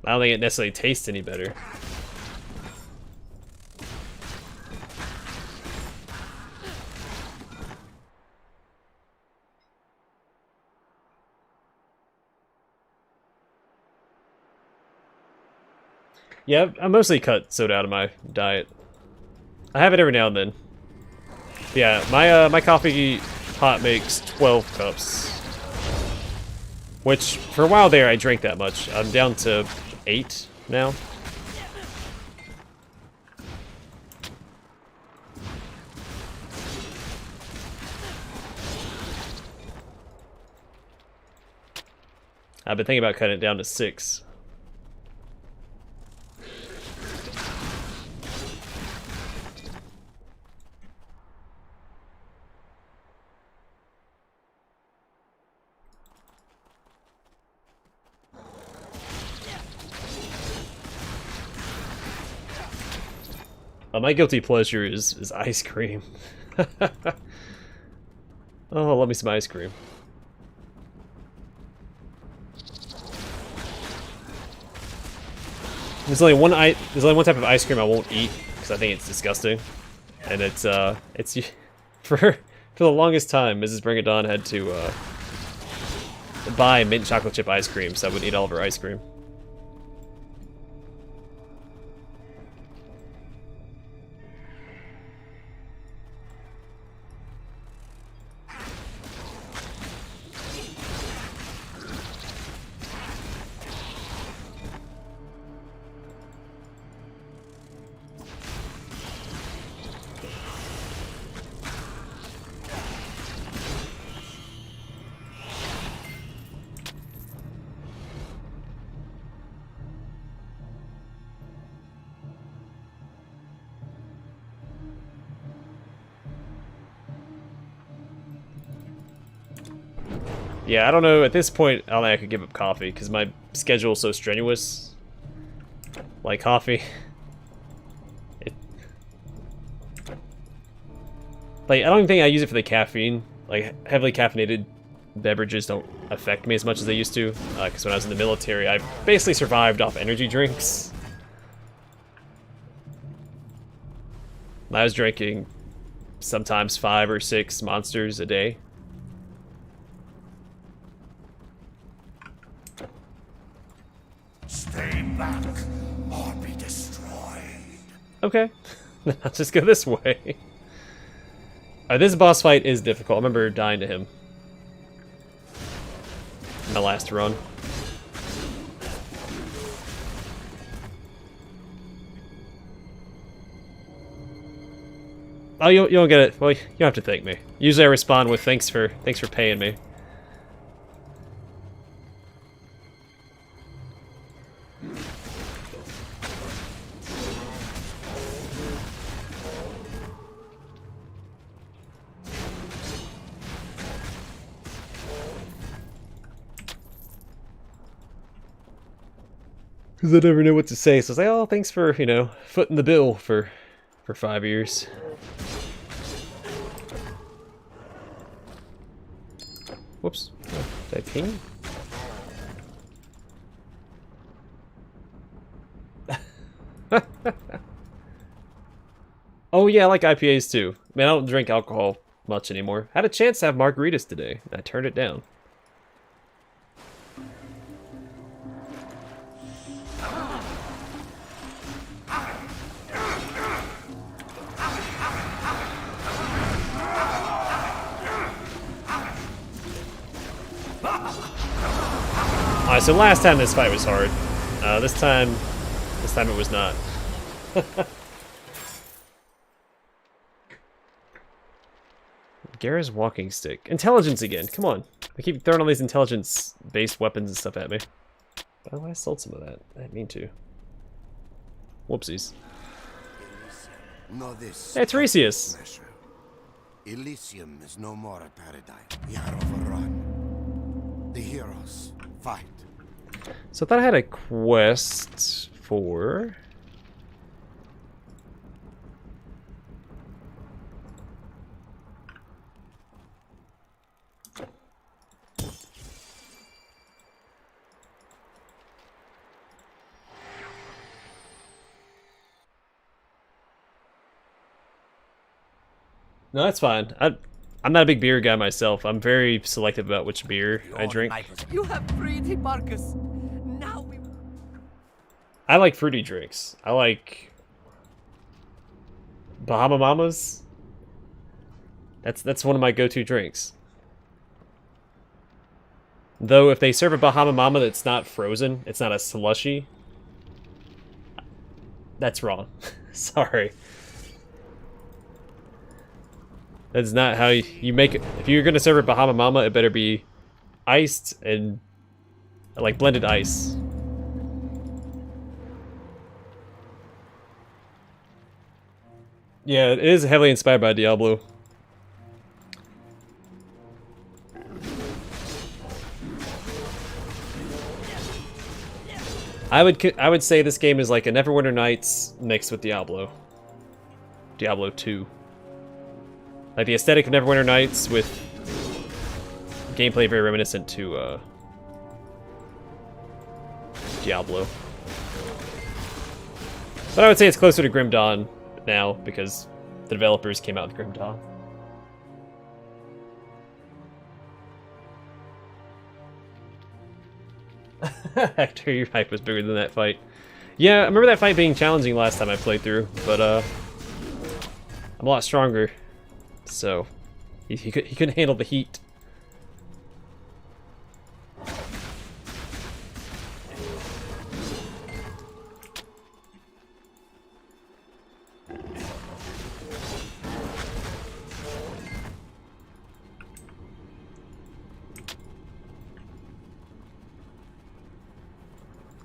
I don't think it necessarily tastes any better. Yeah, I mostly cut soda out of my diet. I have it every now and then. Yeah, my coffee pot makes 12 cups. Which, for a while there, I drank that much. I'm down to 8 now. I've been thinking about cutting it down to 6. My guilty pleasure is ice cream. Oh, love me some ice cream. There's only one type of ice cream I won't eat because I think it's disgusting. and it's for the longest time, Mrs. Bring It On had to buy mint chocolate chip ice cream, so I would eat all of her ice cream. Yeah, I don't know. At this point, I don't think I could give up coffee because my schedule is so strenuous. Like coffee. Like, I don't even think I use it for the caffeine. Like, heavily caffeinated beverages don't affect me as much as they used to. Because when I was in the military, I basically survived off energy drinks. I was drinking sometimes 5 or 6 Monsters a day. Stay back or be destroyed. Okay, I'll just go this way. This boss fight is difficult. I remember dying to him in my last run. Oh, you don't get it. Well, you don't have to thank me. Usually I respond with thanks for paying me. Because I never know what to say, so I was like, oh, thanks for, you know, footing the bill for 5 years. Whoops. Oh, did I ping? Oh yeah, I like IPAs too. I mean, I don't drink alcohol much anymore. Had a chance to have margaritas today, and I turned it down. Alright, so last time this fight was hard. This time it was not. Gara's walking stick. Intelligence again, come on. I keep throwing all these intelligence-based weapons and stuff at me. By the way, I sold some of that. I didn't mean to. Whoopsies. Know this. Hey, Tiresias. Elysium is no more a paradise. We are overrun. The heroes fight. So I thought I had a quest for... No, that's fine. I'm not a big beer guy myself. I'm very selective about which beer I drink. You have pretty Marcus. Now we... I like fruity drinks. I like Bahama Mamas. That's one of my go-to drinks. Though if they serve a Bahama Mama that's not frozen, it's not a slushy, that's wrong. Sorry. That's not how you make it. If you're gonna serve a Bahama Mama, it better be iced and like blended ice. Yeah, it is heavily inspired by Diablo. I would say this game is like a Neverwinter Nights mixed with Diablo. Diablo 2. Like the aesthetic of Neverwinter Nights with gameplay very reminiscent to Diablo. But I would say it's closer to Grim Dawn now because the developers came out with Grim Dawn. Hector, your hype was bigger than that fight. Yeah, I remember that fight being challenging last time I played through, but I'm a lot stronger, so he couldn't handle the heat.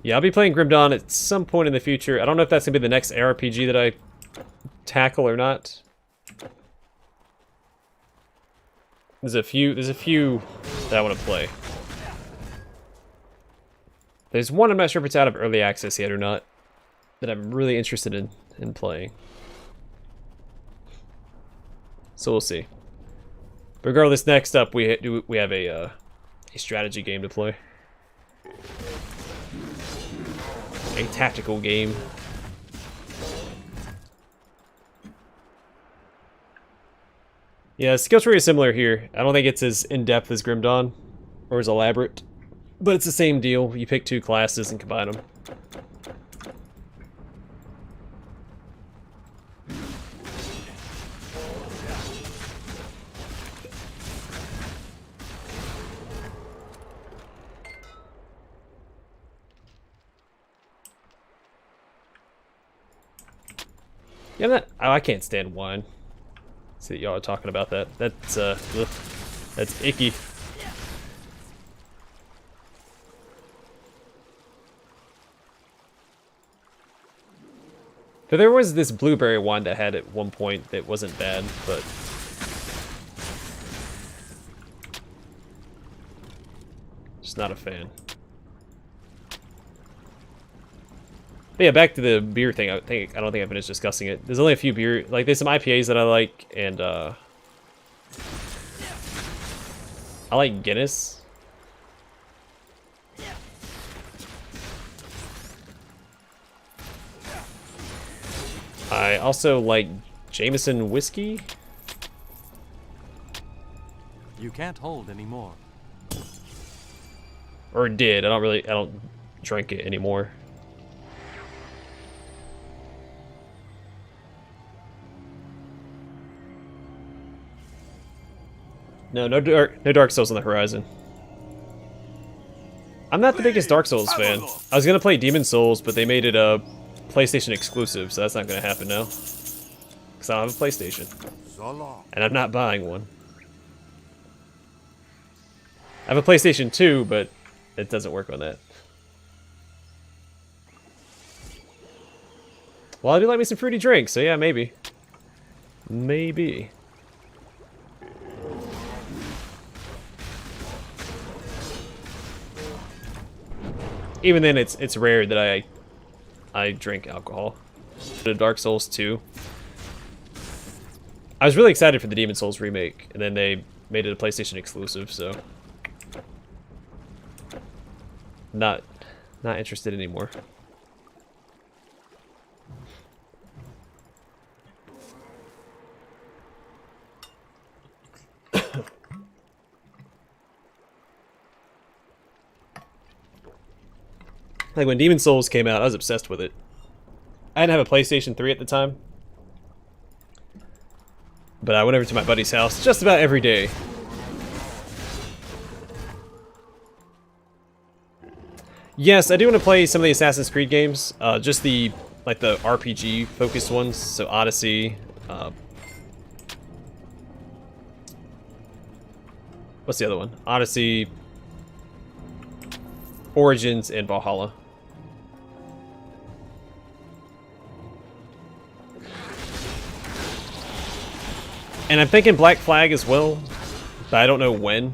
Yeah, I'll be playing Grim Dawn at some point in the future. I don't know if that's gonna be the next ARPG that I tackle or not. There's a few that I want to play. There's one I'm not sure if it's out of early access yet or not that I'm really interested in playing. So we'll see. But regardless, next up we have a strategy game to play. A tactical game. Yeah, skill tree is similar here. I don't think it's as in-depth as Grim Dawn, or as elaborate, but it's the same deal. You pick 2 classes and combine them. Yeah, I can't stand wine. See that y'all are talking about that. That's ugh, that's icky. But there was this blueberry wine that I had at one point that wasn't bad, but just not a fan. But yeah, back to the beer thing. I don't think I finished discussing it. There's only a few beer, like there's some IPAs that I like, and I like Guinness. I also like Jameson whiskey. You can't hold anymore. Or did. I don't drink it anymore. No Dark Souls on the horizon. I'm not the biggest Dark Souls fan. I was gonna play Demon Souls, but they made it a PlayStation exclusive, so that's not gonna happen now. Because I don't have a PlayStation. And I'm not buying one. I have a PlayStation 2, but it doesn't work on that. Well, I do like me some fruity drinks, so yeah, maybe. Maybe. Even then, it's rare that I drink alcohol. The Dark Souls 2. I was really excited for the Demon Souls remake, and then they made it a PlayStation exclusive, so not interested anymore. Like when Demon Souls came out, I was obsessed with it. I didn't have a PlayStation 3 at the time, but I went over to my buddy's house just about every day. Yes, I do want to play some of the Assassin's Creed games, just the RPG focused ones, so Odyssey. What's the other one? Odyssey, Origins, and Valhalla. And I'm thinking Black Flag as well, but I don't know when.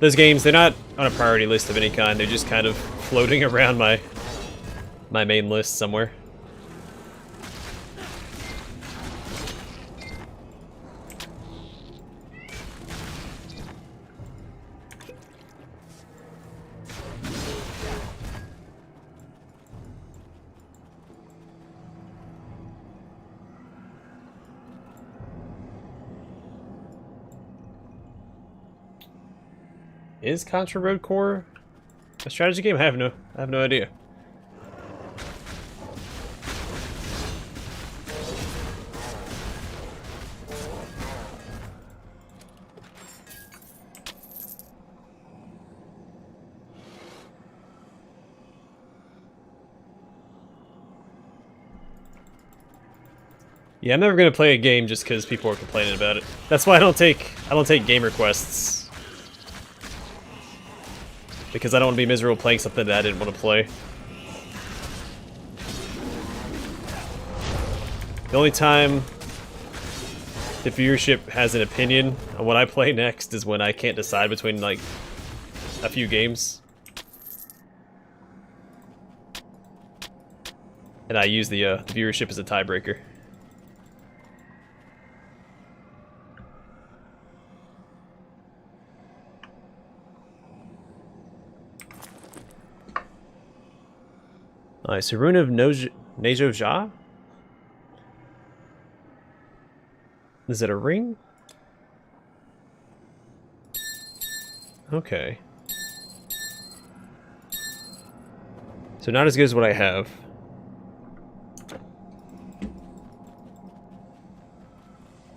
Those games, they're not on a priority list of any kind. They're just kind of floating around my main list somewhere. Is Contra Road Core a strategy game? I have no idea. Yeah, I'm never gonna play a game just because people are complaining about it. That's why I don't take game requests. Because I don't want to be miserable playing something that I didn't want to play. The only time the viewership has an opinion on what I play next is when I can't decide between, like, a few games. And I use the viewership as a tiebreaker. Alright, so Rune of Nezhozha? Is it a ring? Okay. So not as good as what I have.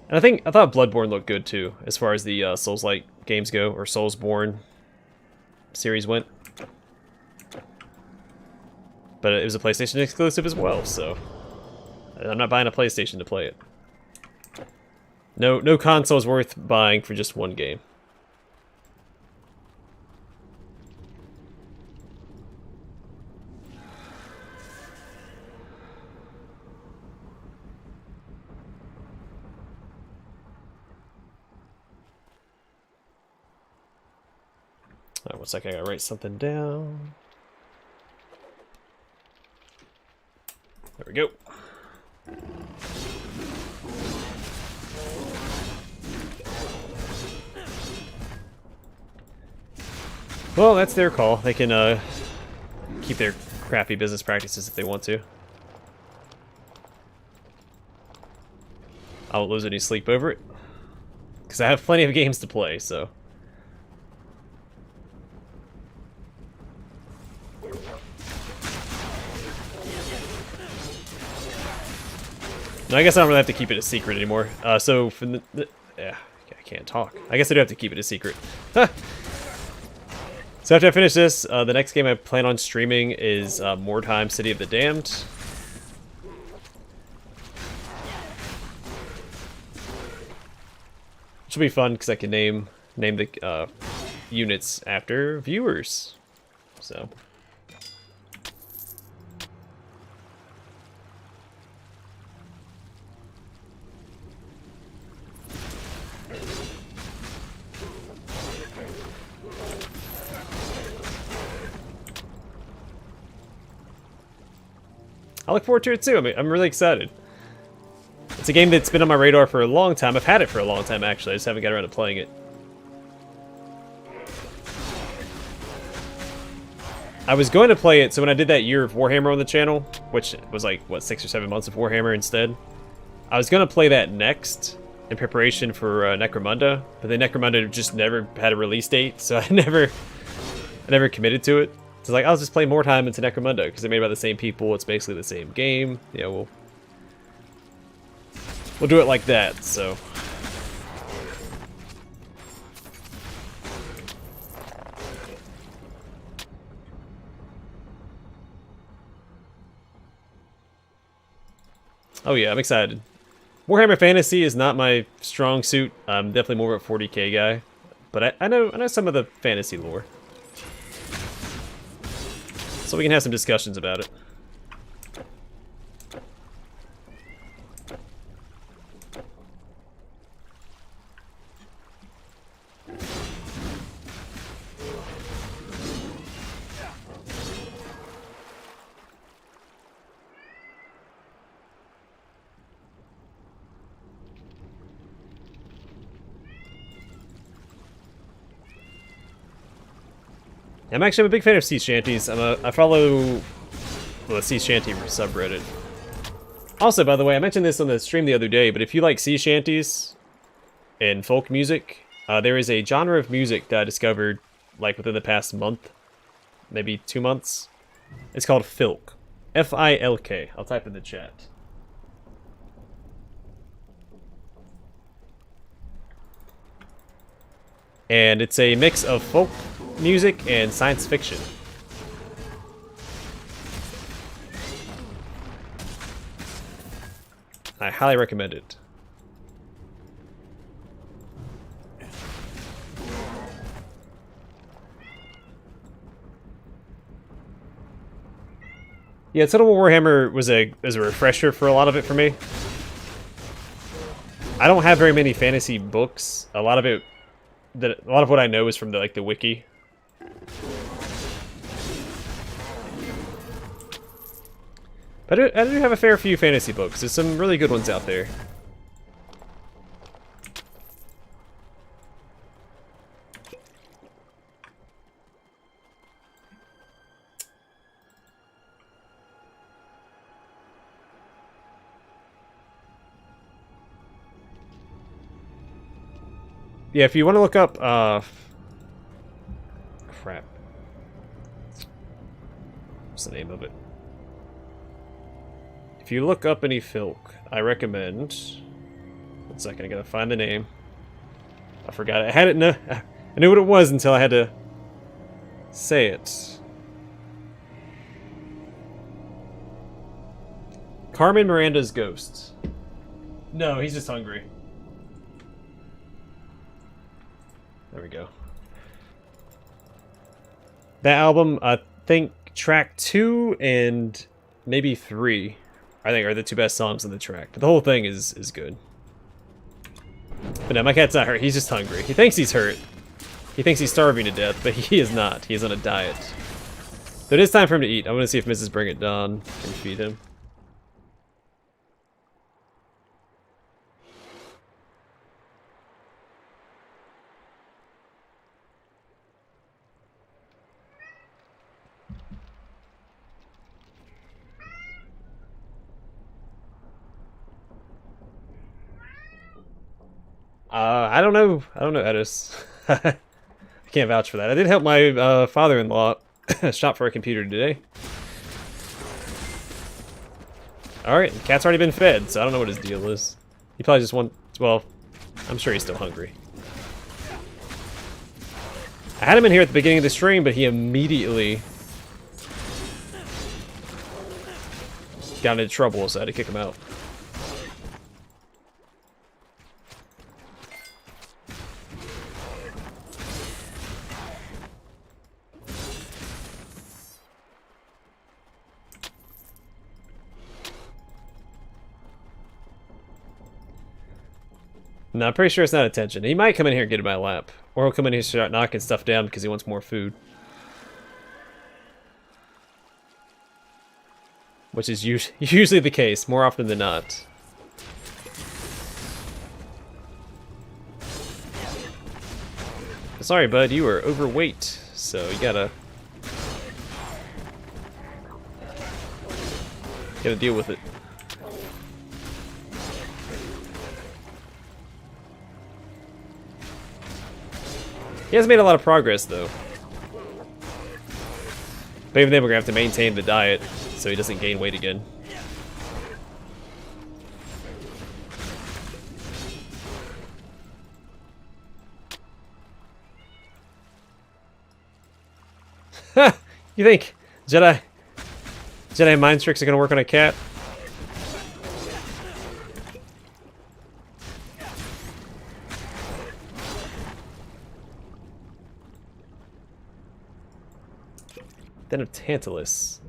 And I thought Bloodborne looked good too, as far as the Souls-like games go, or Soulsborne series went. But it was a PlayStation exclusive as well, so I'm not buying a PlayStation to play it. No console is worth buying for just one game. Alright, 1 second, I gotta write something down. There we go. Well, that's their call. They can keep their crappy business practices if they want to. I won't lose any sleep over it. Because I have plenty of games to play, so... No, I guess I don't really have to keep it a secret anymore. So, from yeah, I can't talk. I guess I do have to keep it a secret. So after I finish this, the next game I plan on streaming is More Time City of the Damned. Which will be fun because I can name the units after viewers. So... I look forward to it too. I mean, I'm really excited. It's a game that's been on my radar for a long time. I've had it for a long time, actually. I just haven't got around to playing it. I was going to play it, so when I did that year of Warhammer on the channel, which was like, what, 6 or 7 months of Warhammer instead, I was going to play that next in preparation for Necromunda, but then Necromunda just never had a release date, so I never committed to it. So like, I'll just play more time into Necromunda because they're made by the same people. It's basically the same game. Yeah, we'll do it like that. So. Oh yeah, I'm excited. Warhammer Fantasy is not my strong suit. I'm definitely more of a 40k guy, but I know some of the fantasy lore. So we can have some discussions about it. I'm a big fan of sea shanties. I follow the sea shanty subreddit. Also, by the way, I mentioned this on the stream the other day, but if you like sea shanties and folk music, there is a genre of music that I discovered like within the past month, maybe 2 months. It's called Filk. F-I-L-K. I'll type in the chat. And it's a mix of folk music and science fiction. I highly recommend it. Yeah, Total Warhammer was a refresher for a lot of it for me. I don't have very many fantasy books. A lot of what I know is from the wiki. But I do have a fair few fantasy books. There's some really good ones out there. Yeah, if you want to look up, crap. What's the name of it? If you look up any Filk, I recommend... 1 second, I gotta find the name. I forgot it. I had it, I knew what it was until I had to say it. Carmen Miranda's Ghost. No, he's just hungry. There we go. That album, I think track 2 and maybe 3, I think, are the 2 best songs on the track. But the whole thing is good. But no, my cat's not hurt. He's just hungry. He thinks he's hurt. He thinks he's starving to death, but he is not. He is on a diet. So it is time for him to eat. I want to see if Mrs. Bring It Dawn can feed him. I don't know. I don't know, Edis. I can't vouch for that. I did help my father-in-law shop for a computer today. Alright, the cat's already been fed, so I don't know what his deal is. He probably just wants... Well, I'm sure he's still hungry. I had him in here at the beginning of the stream, but he immediately got into trouble, so I had to kick him out. No, I'm pretty sure it's not attention. He might come in here and get in my lap. Or he'll come in here and start knocking stuff down because he wants more food. Which is usually the case, more often than not. Sorry, bud, you are overweight, so you gotta deal with it. He has made a lot of progress, though. But even then, we're gonna have to maintain the diet so he doesn't gain weight again. You think Jedi mind tricks are gonna work on a cat? Den of Tantalus.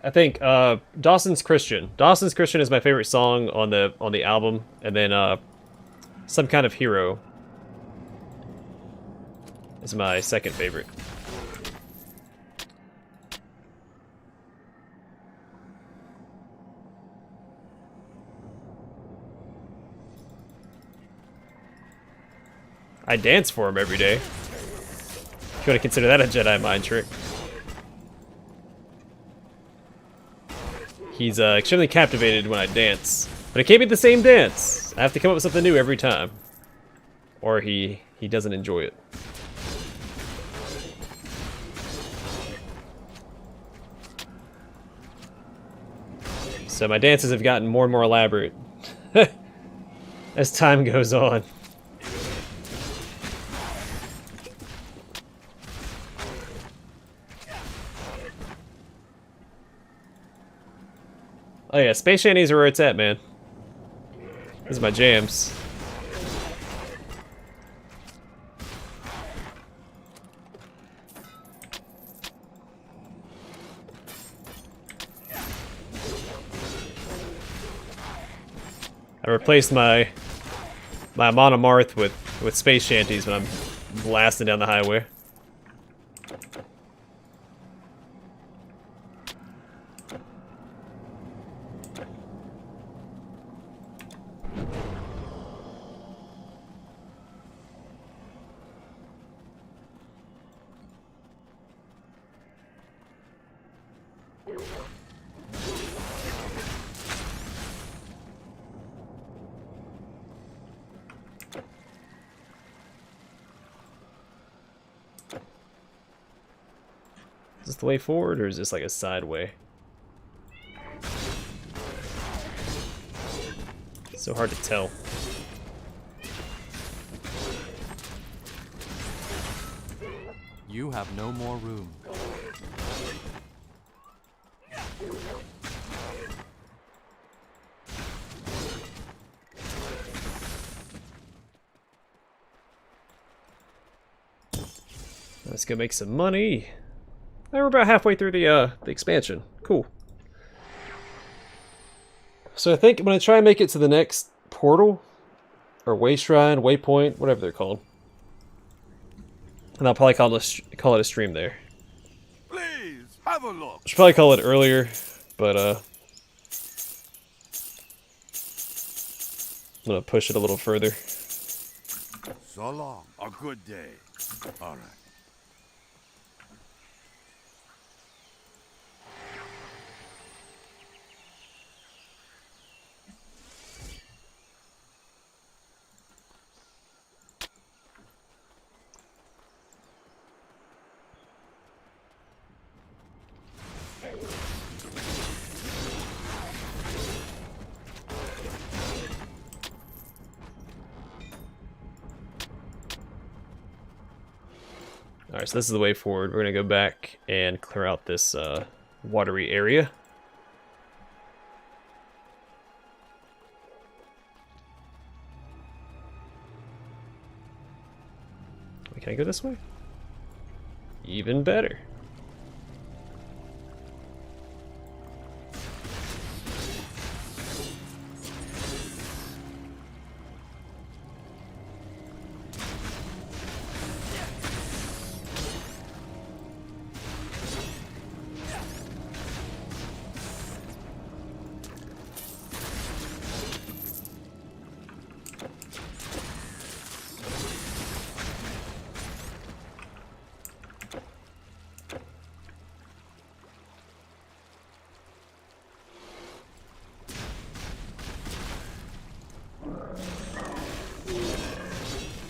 I think Dawson's Christian. Dawson's Christian is my favorite song on the album, and then Some Kind of Hero is my second favorite. I dance for him every day. If you want to consider that a Jedi mind trick. He's extremely captivated when I dance. But it can't be the same dance. I have to come up with something new every time. Or he doesn't enjoy it. So my dances have gotten more and more elaborate as time goes on. Oh yeah, space shanties are where it's at, man. These are my jams. I replaced my monomarth with space shanties when I'm blasting down the highway. Is this the way forward, or is this like a side way? It's so hard to tell. You have no more room. Let's go make some money. We're about halfway through the expansion. Cool. So I think I'm gonna try and make it to the next portal, or way shrine, waypoint, whatever they're called, and I'll probably call it a stream there. Please, have a look. Should probably call it earlier, but I'm gonna push it a little further. So long. A good day. All right. Alright, so this is the way forward. We're gonna go back and clear out this watery area. Can I go this way? Even better.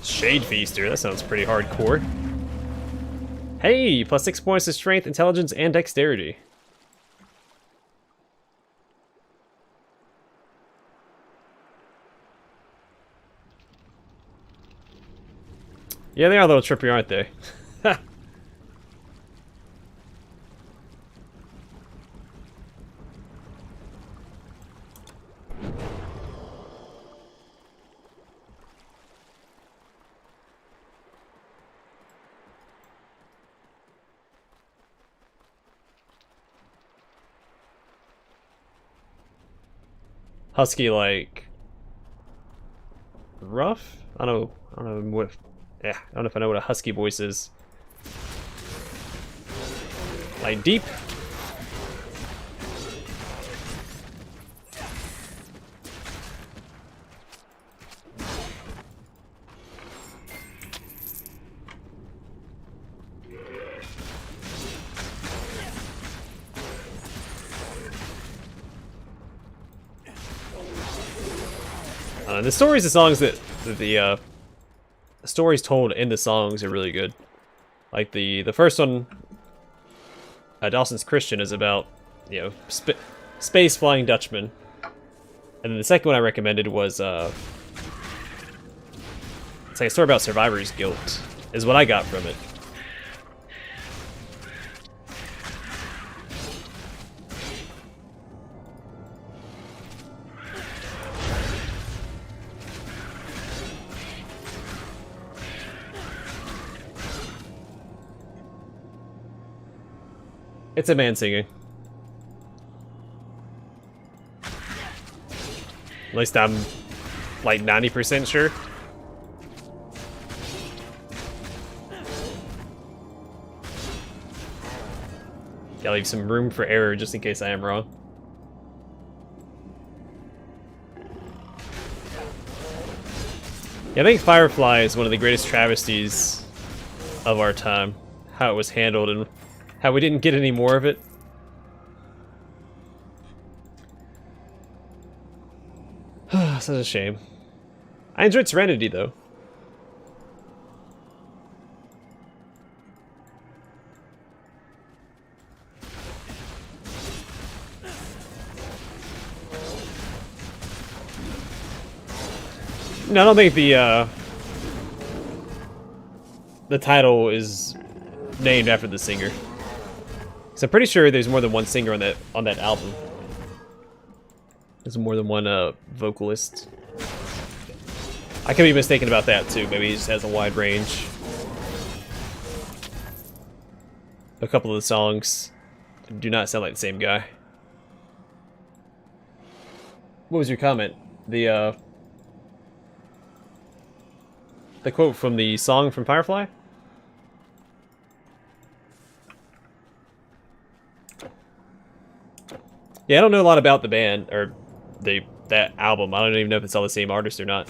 Shade Feaster, that sounds pretty hardcore. Hey, plus 6 points to strength, intelligence, and dexterity. Yeah, they are a little trippy, aren't they? Husky, like rough? I don't know what. Yeah, I don't know if I know what a husky voice is. Like deep. The stories, the songs the stories told in the songs are really good. Like the first one, Dawson's Christian, is about, you know, space flying Dutchmen, and then the second one I recommended was it's like a story about survivor's guilt, is what I got from it. It's a man singing. At least I'm like 90% sure. Gotta leave some room for error just in case I am wrong. Yeah, I think Firefly is one of the greatest travesties of our time. How it was handled and how we didn't get any more of it. Such a shame. I enjoyed Serenity, though. No, I don't think the title is named after the singer. So I'm pretty sure there's more than one singer on that album. There's more than one vocalist. I could be mistaken about that too. Maybe he just has a wide range. A couple of the songs do not sound like the same guy. What was your comment? The quote from the song from Firefly? Yeah, I don't know a lot about the band, or that album. I don't even know if it's all the same artist or not.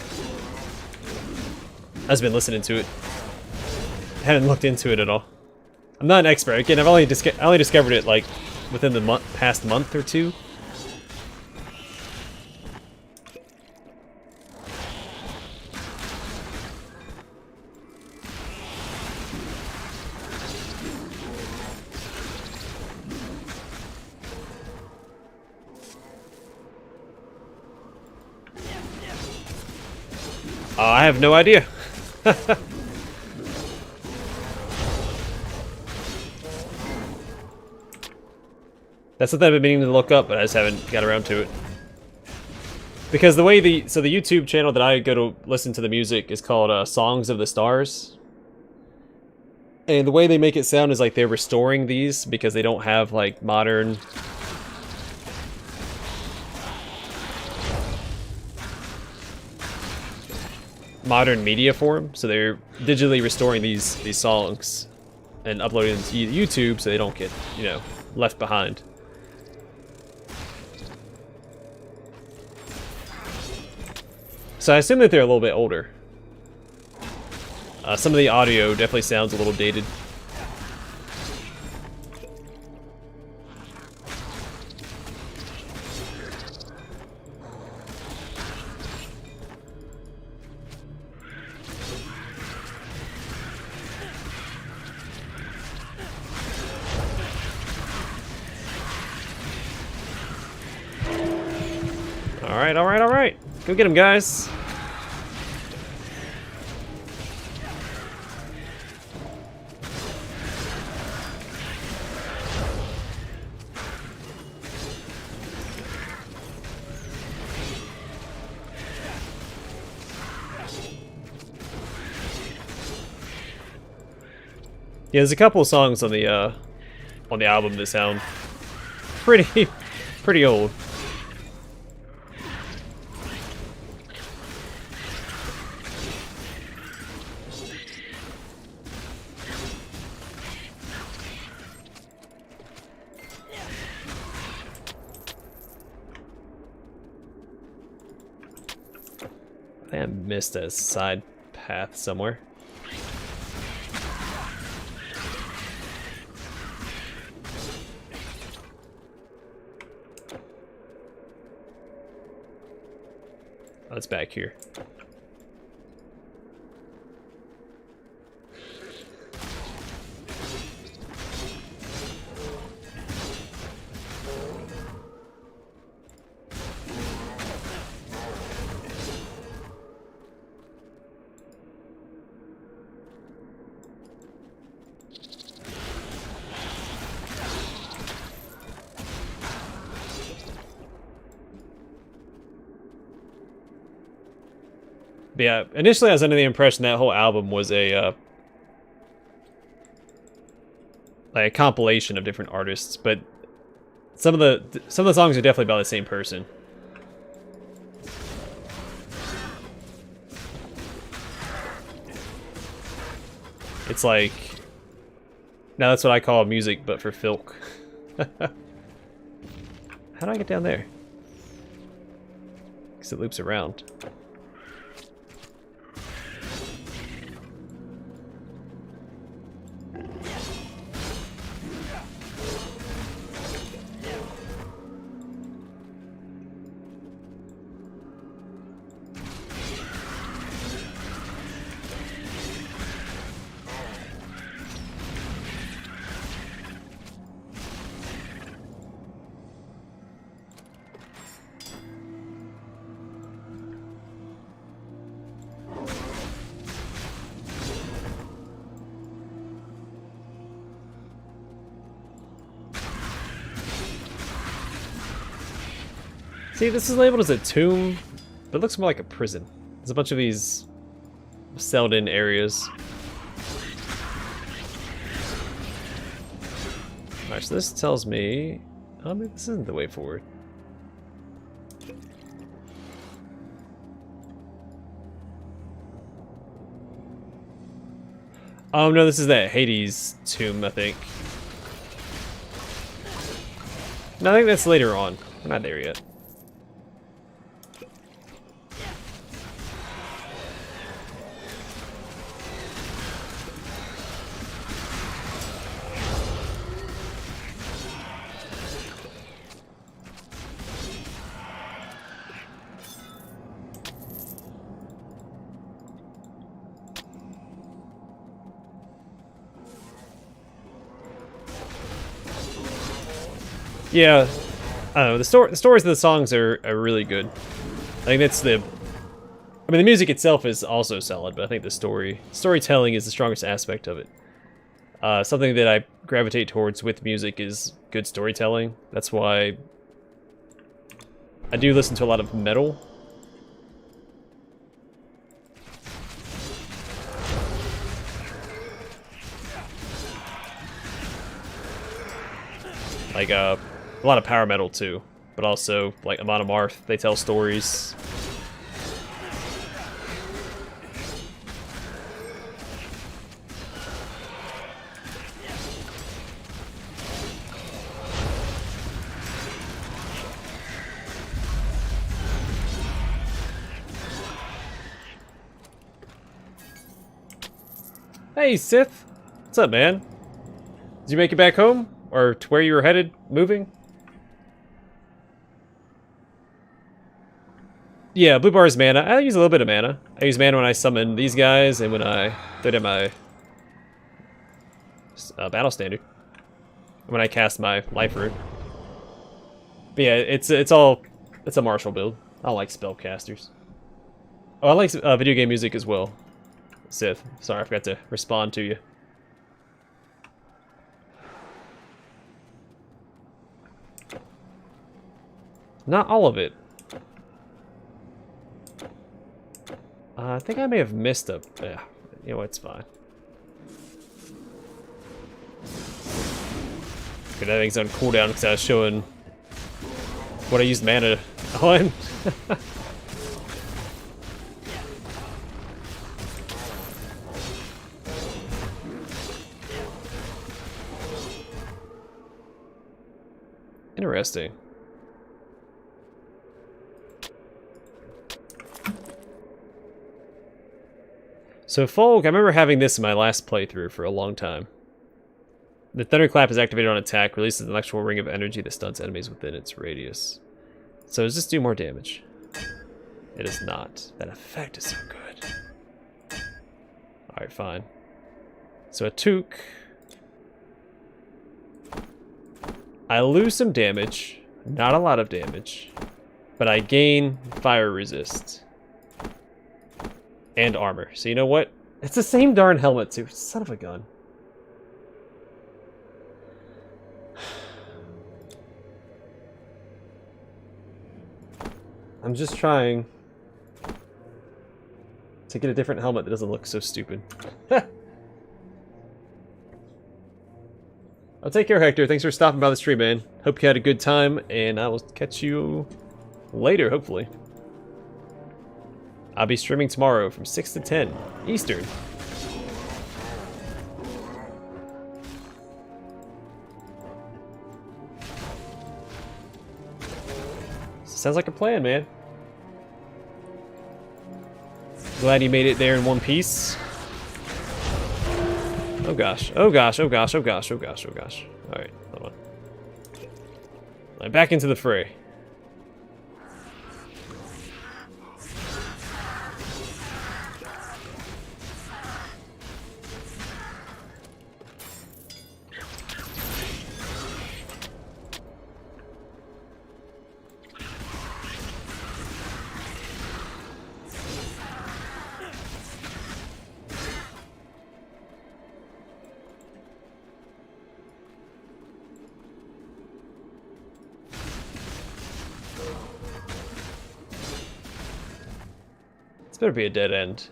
I've just been listening to it. I haven't looked into it at all. I'm not an expert. Again, I only discovered it like within the past month or two. I have no idea. That's something I've been meaning to look up, but I just haven't got around to it. Because the way the YouTube channel that I go to listen to the music is called Songs of the Stars. And the way they make it sound is like they're restoring these because they don't have like modern media form, so they're digitally restoring these songs and uploading them to YouTube so they don't get, you know, left behind. So I assume that they're a little bit older. Some of the audio definitely sounds a little dated. Alright. Go get him, guys. Yeah, there's a couple of songs on the album that sound pretty old. I missed a side path somewhere. Oh, it's back here. But yeah, initially I was under the impression that whole album was a like a compilation of different artists, but some of the songs are definitely by the same person. It's like, now that's what I call music, but for filk. How do I get down there? Because it loops around. See, this is labeled as a tomb, but it looks more like a prison. There's a bunch of these celled-in areas. Alright, so this tells me... oh, maybe this isn't the way forward. Oh no, this is that Hades tomb, I think. No, I think that's later on. We're not there yet. Yeah, I don't know, the stories of the songs are really good. I think that's the... I mean, the music itself is also solid, but I think the storytelling is the strongest aspect of it. Something that I gravitate towards with music is good storytelling. That's why I do listen to a lot of metal. Like, a lot of power metal too, but also like Amon Amarth, they tell stories. Hey Sith, what's up, man? Did you make it back home? Or to where you were headed, moving? Yeah, blue bar is mana. I use a little bit of mana. I use mana when I summon these guys and when I throw down my battle standard. When I cast my life root. But yeah, it's a martial build. I don't like spellcasters. Oh, I like video game music as well. Sith, sorry, I forgot to respond to you. Not all of it. I think I may have missed a... yeah, you know, it's fine. Good, that thing's on cooldown because I was showing what I used mana on. Interesting. So Folk, I remember having this in my last playthrough for a long time. The Thunderclap is activated on attack, releases an electrical ring of energy that stuns enemies within its radius. So does this do more damage? It is not. That effect is so good. Alright, fine. So a toque. I lose some damage. Not a lot of damage. But I gain fire resist. And armor. So you know what? It's the same darn helmet too. Son of a gun. I'm just trying to get a different helmet that doesn't look so stupid. I'll take care, Hector. Thanks for stopping by the stream, man. Hope you had a good time, and I will catch you later, hopefully. I'll be streaming tomorrow from 6 to 10 Eastern. Sounds like a plan, man. Glad you made it there in one piece. Oh gosh, oh gosh, oh gosh, oh gosh, oh gosh, oh gosh. Alright, hold on. I'm back into the fray. Better be a dead end.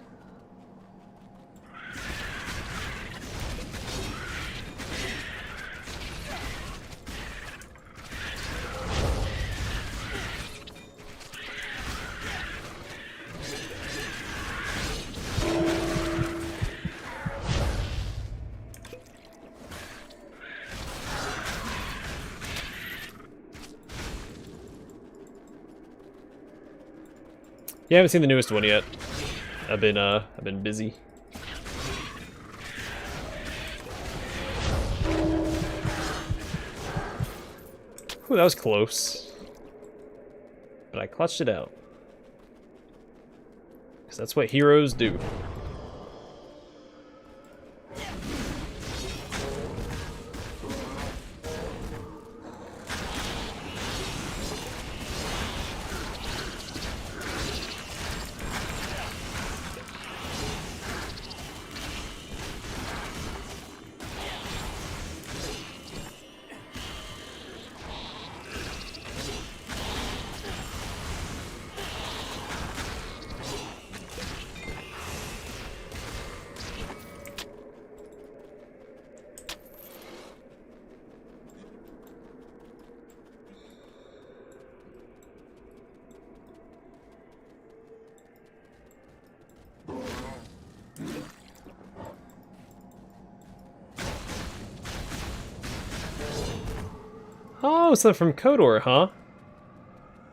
Yeah, I haven't seen the newest one yet. I've been busy. Ooh, that was close. But I clutched it out. Because that's what heroes do. Oh, so from Kodor, huh?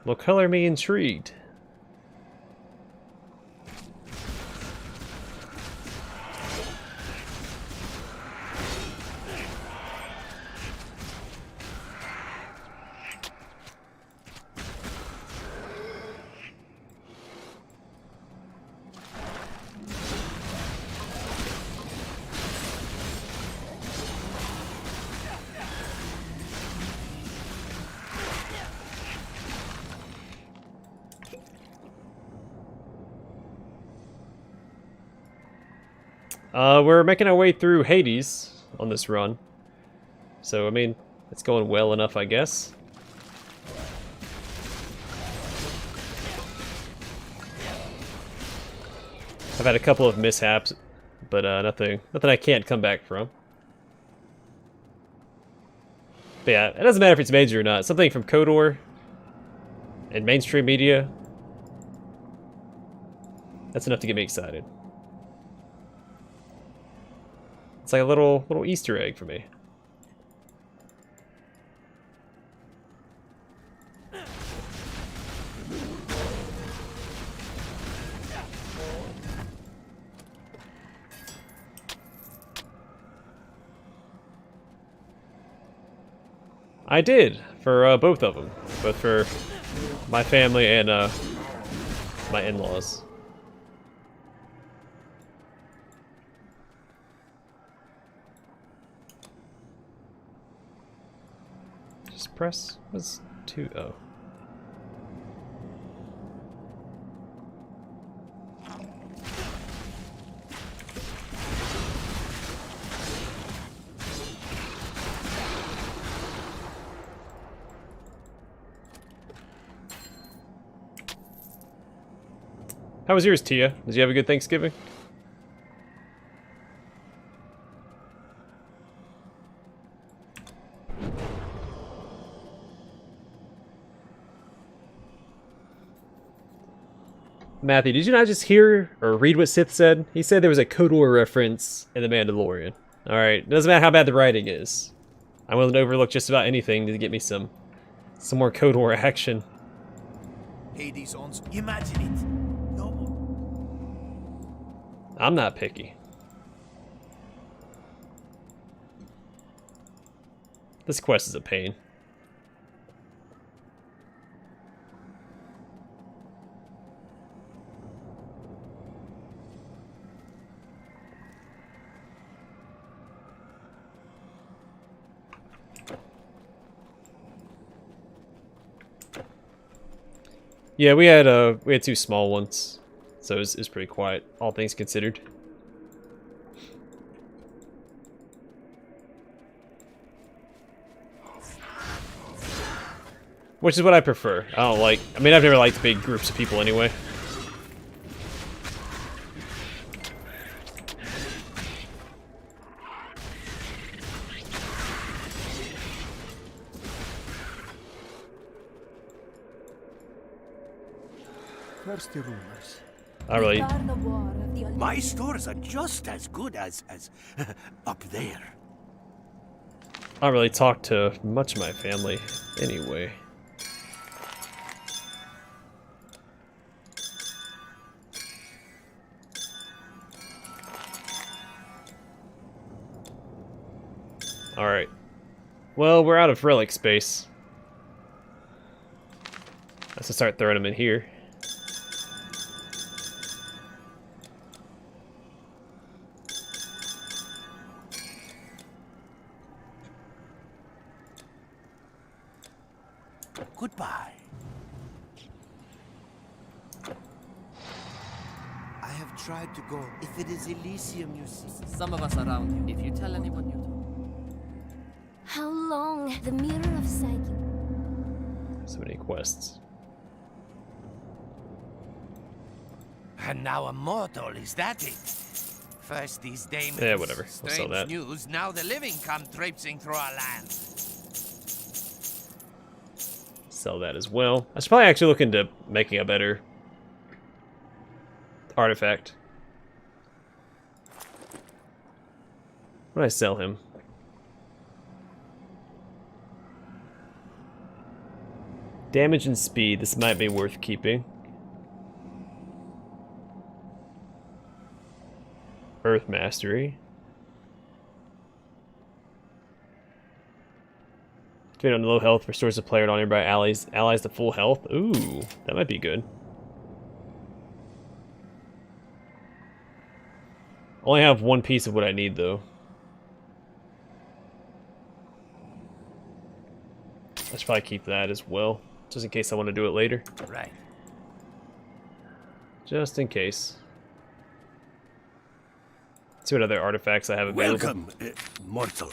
Well, color me intrigued. We're making our way through Hades on this run. So, I mean, it's going well enough, I guess. I've had a couple of mishaps, but nothing I can't come back from. But yeah, it doesn't matter if it's major or not. Something from Kodor and mainstream media, that's enough to get me excited. It's like a little Easter egg for me. I did, for both of them. Both for my family and my in-laws. Just press. What's 2-0? How was yours, Tia? Did you have a good Thanksgiving? Matthew, did you not just hear or read what Sith said? He said there was a Code War reference in The Mandalorian. Alright, doesn't matter how bad the writing is. I'm willing to overlook just about anything to get me some more Code War action. Hades on. Imagine it. No more. I'm not picky. This quest is a pain. Yeah, we had 2 small ones, so it was pretty quiet, all things considered. Which is what I prefer. I mean, I've never liked big groups of people anyway. Where's the rumors? I really... My stores are just as good as up there. I don't really talk to much of my family anyway. Alright. Well, we're out of relic space. Let's just start throwing them in here. Goodbye. I have tried to go. If it is Elysium you see. Some of us around you. If you tell anyone, you talk. How long? The Mirror of Psyche. So many quests. And now a mortal, is that it? First these demons. Yeah, whatever. We'll sell Strange that. news, now the living come traipsing through our land. Sell that as well. I should probably actually look into making a better artifact. What did I sell him? Damage and speed. This might be worth keeping. Earth Mastery. Activate on low health, restores the player on nearby allies to full health. Ooh, that might be good. Only have one piece of what I need though. I should probably keep that as well, just in case I want to do it later. Right. Just in case. See what other artifacts I have available. Welcome, mortal.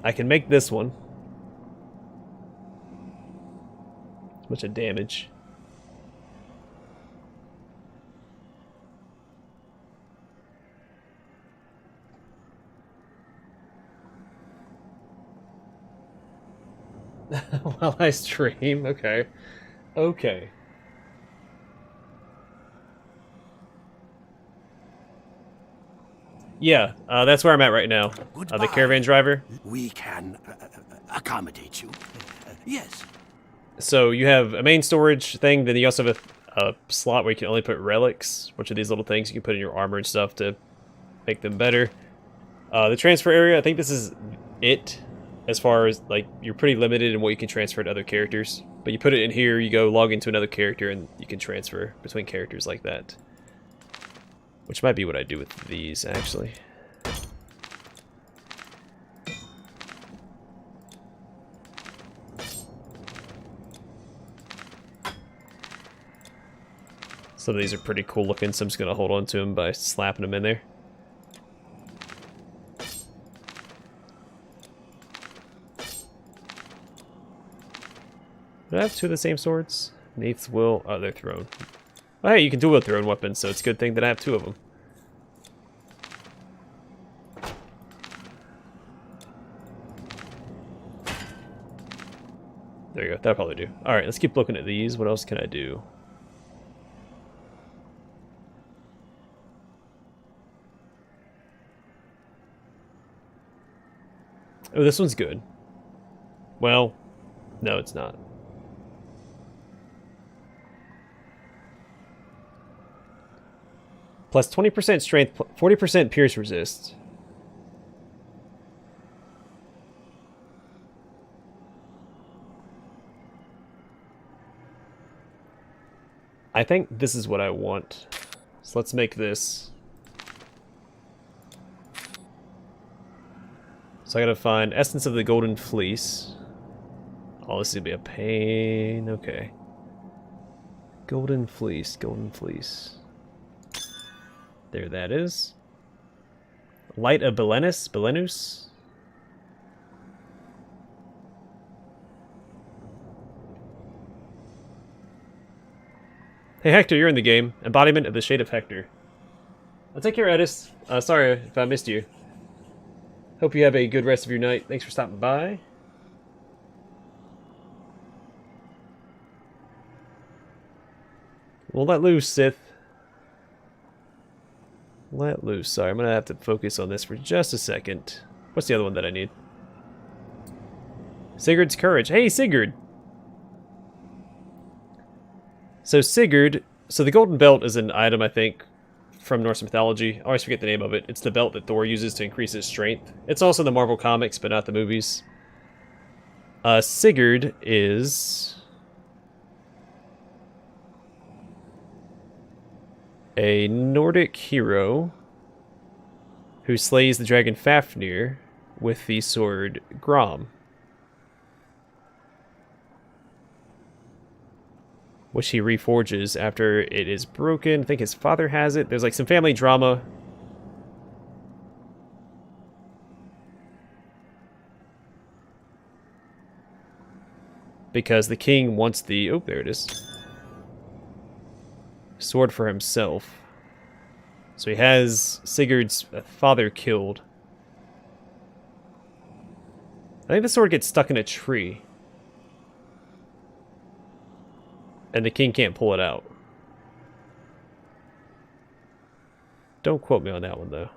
I can make this one. Much of damage. While I stream, okay. Okay. Yeah, that's where I'm at right now. The Goodbye. caravan driver. We can accommodate you. Yes. So you have a main storage thing, then you also have a slot where you can only put relics, which are these little things you can put in your armor and stuff to make them better. The transfer area, I think this is it. as far as, like, you're pretty limited in what you can transfer to other characters. But you put it in here, you go log into another character, and you can transfer between characters like that. Which might be what I do with these, actually. Some of these are pretty cool looking, so I'm just going to hold on to them by slapping them in there. Do I have two of the same swords? Neith's Will. Oh, they're thrown. Oh, hey, you can dual thrown weapons, so it's a good thing that I have two of them. There you go. That'll probably do. Alright, let's keep looking at these. What else can I do? Oh, this one's good. Well, no, it's not. Plus 20% strength, 40% pierce resist. I think this is what I want. So let's make this. So I gotta find Essence of the Golden Fleece. Oh, this is gonna be a pain. Okay. Golden Fleece, Golden Fleece. There that is. Light of Belenus? Hey Hector, you're in the game. Embodiment of the Shade of Hector. I'll take care, Edis. Sorry if I missed you. Hope you have a good rest of your night. Thanks for stopping by. We'll let loose, Sith. Let loose. Sorry, I'm going to have to focus on this for just a second. What's the other one that I need? Sigurd's Courage. Hey, Sigurd! So Sigurd... So the Golden Belt is an item, I think, from Norse mythology. I always forget the name of it. It's the belt that Thor uses to increase his strength. It's also in the Marvel comics, but not the movies. Sigurd is... a Nordic hero who slays the dragon Fafnir with the sword Grom, which he reforges after it is broken. I think his father has it. There's like some family drama. Because the king wants the... Oh, there it is. Sword for himself. So he has Sigurd's father killed. I think the sword gets stuck in a tree. And the king can't pull it out. Don't quote me on that one, though.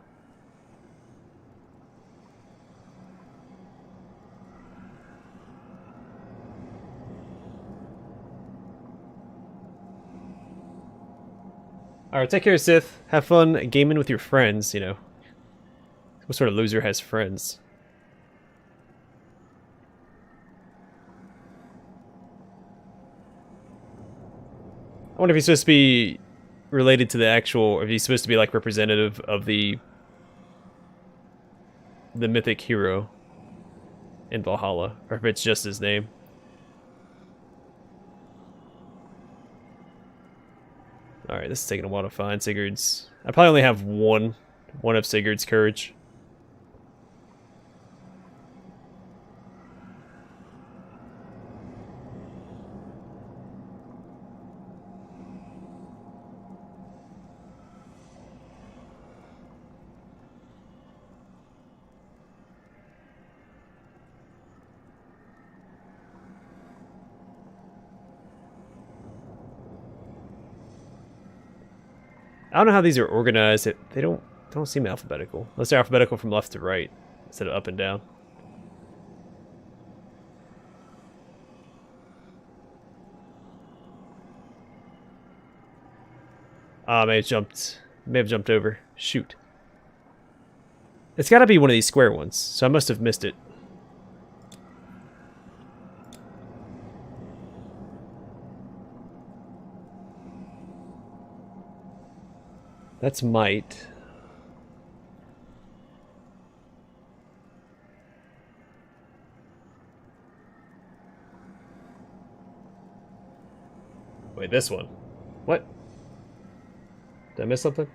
Alright, take care, Sith. Have fun gaming with your friends, you know. What sort of loser has friends? I wonder if he's supposed to be related to the actual, or if he's supposed to be like representative of the mythic hero in Valhalla, or if it's just his name. Alright, this is taking a while to find Sigurd's. I probably only have one of Sigurd's courage. I don't know how these are organized. They don't seem alphabetical. Unless they're alphabetical from left to right instead of up and down. Ah, may have jumped over. Shoot. It's got to be one of these square ones, so I must have missed it. That's might. Wait, this one. What? Did I miss something?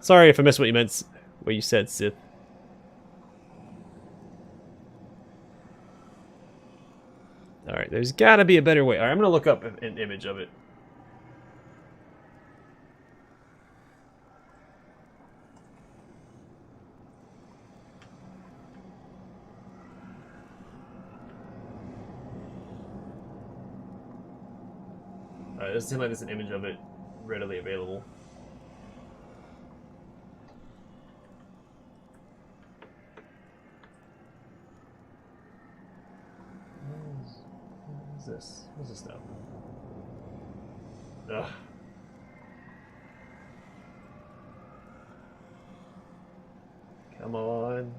Sorry if I missed what you meant, what you said, Sith. Alright, there's gotta be a better way. Alright, I'm gonna look up an image of it. Alright, it doesn't seem like there's an image of it readily available. What is this? What's this stuff? Ugh. Come on.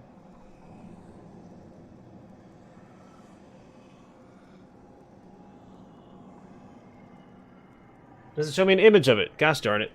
Doesn't show me an image of it. Gosh darn it.